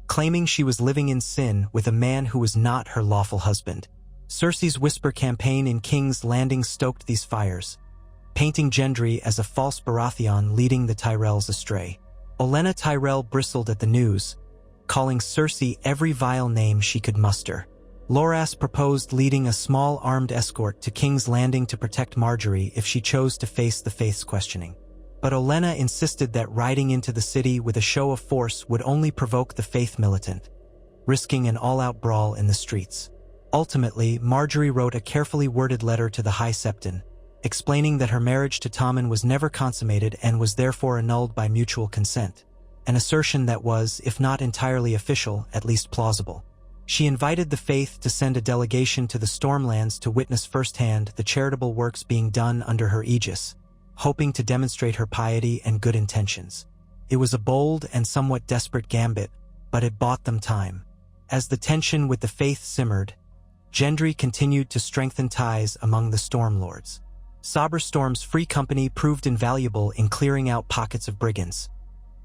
claiming she was living in sin with a man who was not her lawful husband. Cersei's whisper campaign in King's Landing stoked these fires, painting Gendry as a false Baratheon leading the Tyrells astray. Olenna Tyrell bristled at the news, calling Cersei every vile name she could muster. Loras proposed leading a small armed escort to King's Landing to protect Margaery if she chose to face the Faith's questioning. But Olenna insisted that riding into the city with a show of force would only provoke the Faith militant, risking an all-out brawl in the streets. Ultimately, Margaery wrote a carefully worded letter to the High Septon, explaining that her marriage to Tommen was never consummated and was therefore annulled by mutual consent, an assertion that was, if not entirely official, at least plausible. She invited the Faith to send a delegation to the Stormlands to witness firsthand the charitable works being done under her aegis, hoping to demonstrate her piety and good intentions. It was a bold and somewhat desperate gambit, but it bought them time. As the tension with the Faith simmered, Gendry continued to strengthen ties among the Stormlords. Saberstorm's free company proved invaluable in clearing out pockets of brigands,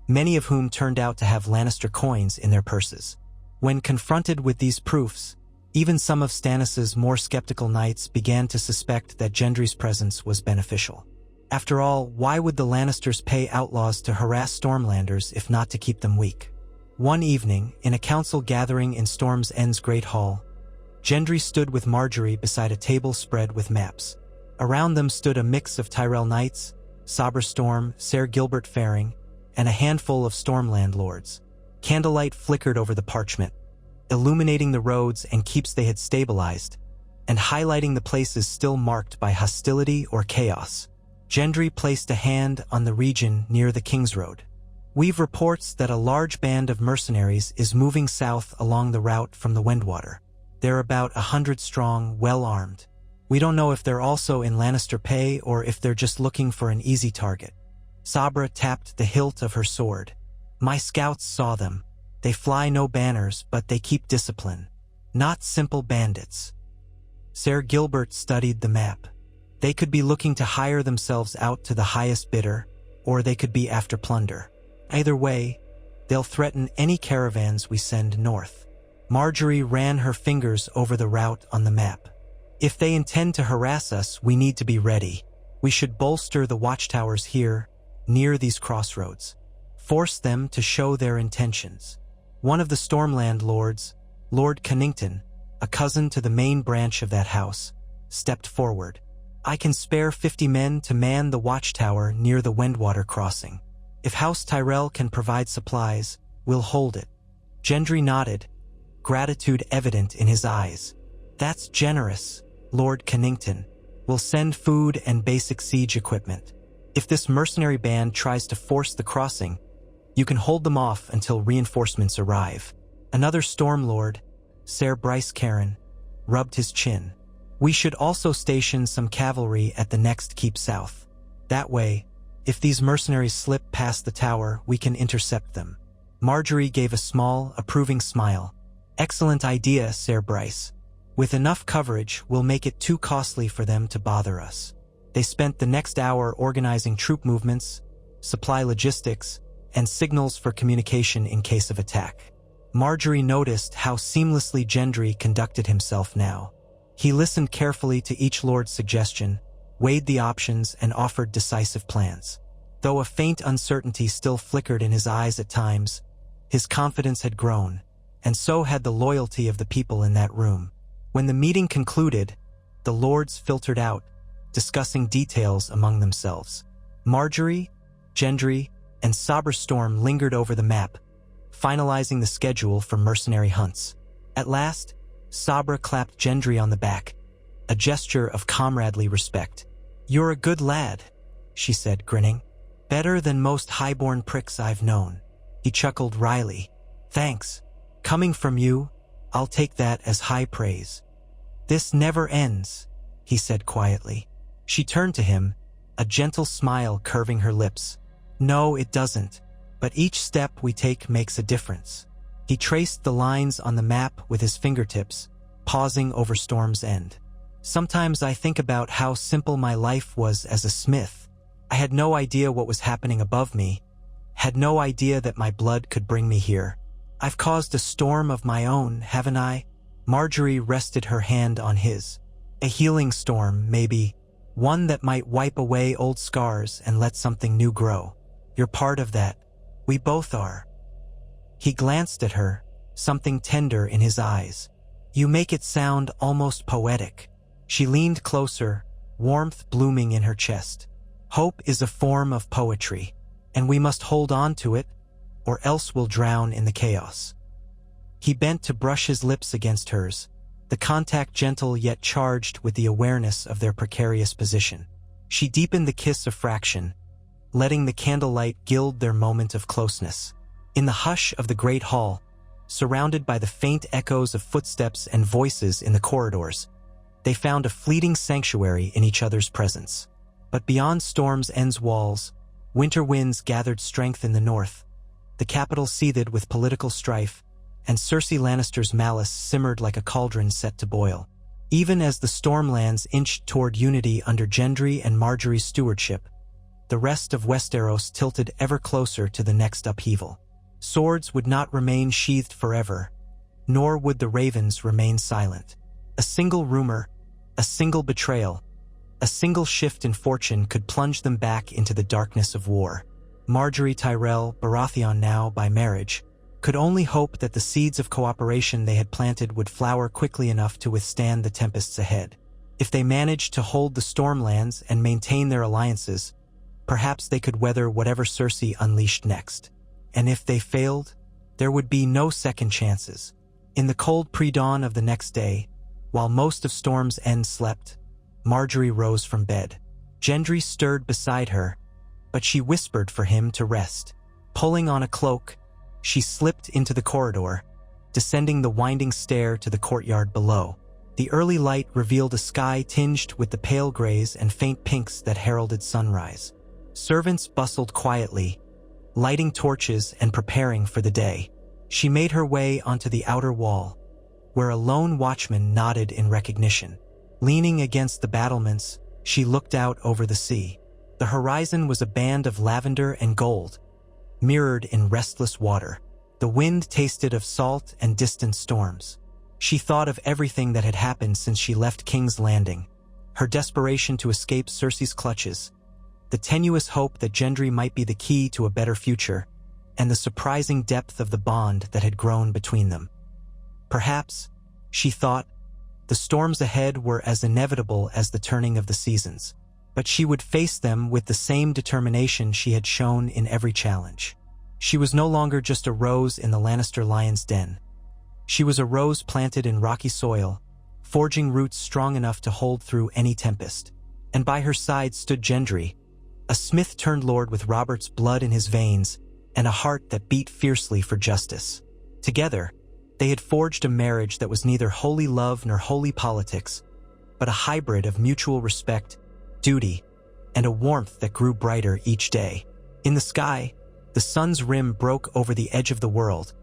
many of whom turned out to have Lannister coins in their purses. When confronted with these proofs, even some of Stannis's more skeptical knights began to suspect that Gendry's presence was beneficial. After all, why would the Lannisters pay outlaws to harass Stormlanders if not to keep them weak? One evening, in a council gathering in Storm's End's Great Hall, Gendry stood with Margaery beside a table spread with maps. Around them stood a mix of Tyrell knights, Saberstorm, Ser Gilbert Faring, and a handful of Stormland lords. Candlelight flickered over the parchment, illuminating the roads and keeps they had stabilized, and highlighting the places still marked by hostility or chaos. Gendry placed a hand on the region near the King's Road. We've reports that a large band of mercenaries is moving south along the route from the Windwater. They're about 100 strong, well-armed. We don't know if they're also in Lannister pay or if they're just looking for an easy target. Sabra tapped the hilt of her sword. My scouts saw them. They fly no banners, but they keep discipline. Not simple bandits. Ser Gilbert studied the map. They could be looking to hire themselves out to the highest bidder, or they could be after plunder. Either way, they'll threaten any caravans we send north. Margaery ran her fingers over the route on the map. If they intend to harass us, we need to be ready. We should bolster the watchtowers here, near these crossroads. Force them to show their intentions. One of the Stormland lords, Lord Connington, a cousin to the main branch of that house, stepped forward. I can spare 50 men to man the watchtower near the Wendwater crossing. If House Tyrell can provide supplies, we'll hold it. Gendry nodded, gratitude evident in his eyes. That's generous, Lord Connington. We'll send food and basic siege equipment. If this mercenary band tries to force the crossing, you can hold them off until reinforcements arrive. Another Stormlord, Ser Bryce Caron, rubbed his chin. We should also station some cavalry at the next keep south. That way, if these mercenaries slip past the tower, we can intercept them. Margaery gave a small, approving smile. Excellent idea, Ser Bryce. With enough coverage, we'll make it too costly for them to bother us. They spent the next hour organizing troop movements, supply logistics, and signals for communication in case of attack. Margaery noticed how seamlessly Gendry conducted himself now. He listened carefully to each lord's suggestion, weighed the options, and offered decisive plans. Though a faint uncertainty still flickered in his eyes at times, his confidence had grown, and so had the loyalty of the people in that room. When the meeting concluded, the lords filtered out, discussing details among themselves. Margaery, Gendry, and Sabra Storm lingered over the map, finalizing the schedule for mercenary hunts. At last, Sabra clapped Gendry on the back, a gesture of comradely respect. "You're a good lad," she said, grinning. "Better than most highborn pricks I've known." He chuckled wryly. "Thanks. Coming from you, I'll take that as high praise." "This never ends," he said quietly. She turned to him, a gentle smile curving her lips. "No, it doesn't. But each step we take makes a difference." He traced the lines on the map with his fingertips, pausing over Storm's End. "Sometimes I think about how simple my life was as a smith. I had no idea what was happening above me, had no idea that my blood could bring me here. I've caused a storm of my own, haven't I?" Margaery rested her hand on his. "A healing storm, maybe. One that might wipe away old scars and let something new grow. You're part of that. We both are." He glanced at her, something tender in his eyes. "You make it sound almost poetic." She leaned closer, warmth blooming in her chest. "Hope is a form of poetry, and we must hold on to it, or else we'll drown in the chaos." He bent to brush his lips against hers, the contact gentle yet charged with the awareness of their precarious position. She deepened the kiss a fraction, letting the candlelight gild their moment of closeness. In the hush of the great hall, surrounded by the faint echoes of footsteps and voices in the corridors, they found a fleeting sanctuary in each other's presence. But beyond Storm's End's walls, winter winds gathered strength in the north. The capital seethed with political strife, and Cersei Lannister's malice simmered like a cauldron set to boil. Even as the Stormlands inched toward unity under Gendry and Margaery's stewardship, the rest of Westeros tilted ever closer to the next upheaval. Swords would not remain sheathed forever, nor would the ravens remain silent. A single rumor, a single betrayal, a single shift in fortune could plunge them back into the darkness of war. Margaery Tyrell, Baratheon now by marriage, could only hope that the seeds of cooperation they had planted would flower quickly enough to withstand the tempests ahead. If they managed to hold the Stormlands and maintain their alliances, perhaps they could weather whatever Cersei unleashed next. And if they failed, there would be no second chances. In the cold pre-dawn of the next day, while most of Storm's End slept, Margaery rose from bed. Gendry stirred beside her, but she whispered for him to rest. Pulling on a cloak, she slipped into the corridor, descending the winding stair to the courtyard below. The early light revealed a sky tinged with the pale grays and faint pinks that heralded sunrise. Servants bustled quietly, lighting torches and preparing for the day. She made her way onto the outer wall, where a lone watchman nodded in recognition. Leaning against the battlements, she looked out over the sea. The horizon was a band of lavender and gold, mirrored in restless water. The wind tasted of salt and distant storms. She thought of everything that had happened since she left King's Landing, her desperation to escape Cersei's clutches, the tenuous hope that Gendry might be the key to a better future, and the surprising depth of the bond that had grown between them. Perhaps, she thought, the storms ahead were as inevitable as the turning of the seasons, but she would face them with the same determination she had shown in every challenge. She was no longer just a rose in the Lannister lion's den. She was a rose planted in rocky soil, forging roots strong enough to hold through any tempest. And by her side stood Gendry, a Smith-turned-lord with Robert's blood in his veins and a heart that beat fiercely for justice. Together, they had forged a marriage that was neither holy love nor holy politics, but a hybrid of mutual respect, duty, and a warmth that grew brighter each day. In the sky, the sun's rim broke over the edge of the world,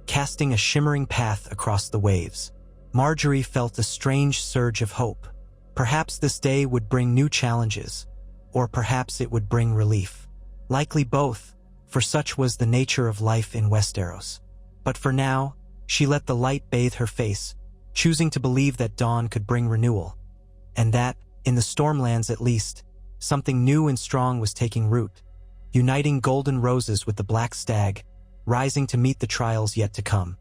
casting a shimmering path across the waves. Margaery felt a strange surge of hope. Perhaps this day would bring new challenges, or perhaps it would bring relief. Likely both, for such was the nature of life in Westeros. But for now, she let the light bathe her face, choosing to believe that dawn could bring renewal, and that, in the Stormlands at least, something new and strong was taking root, uniting golden roses with the black stag, rising to meet the trials yet to come.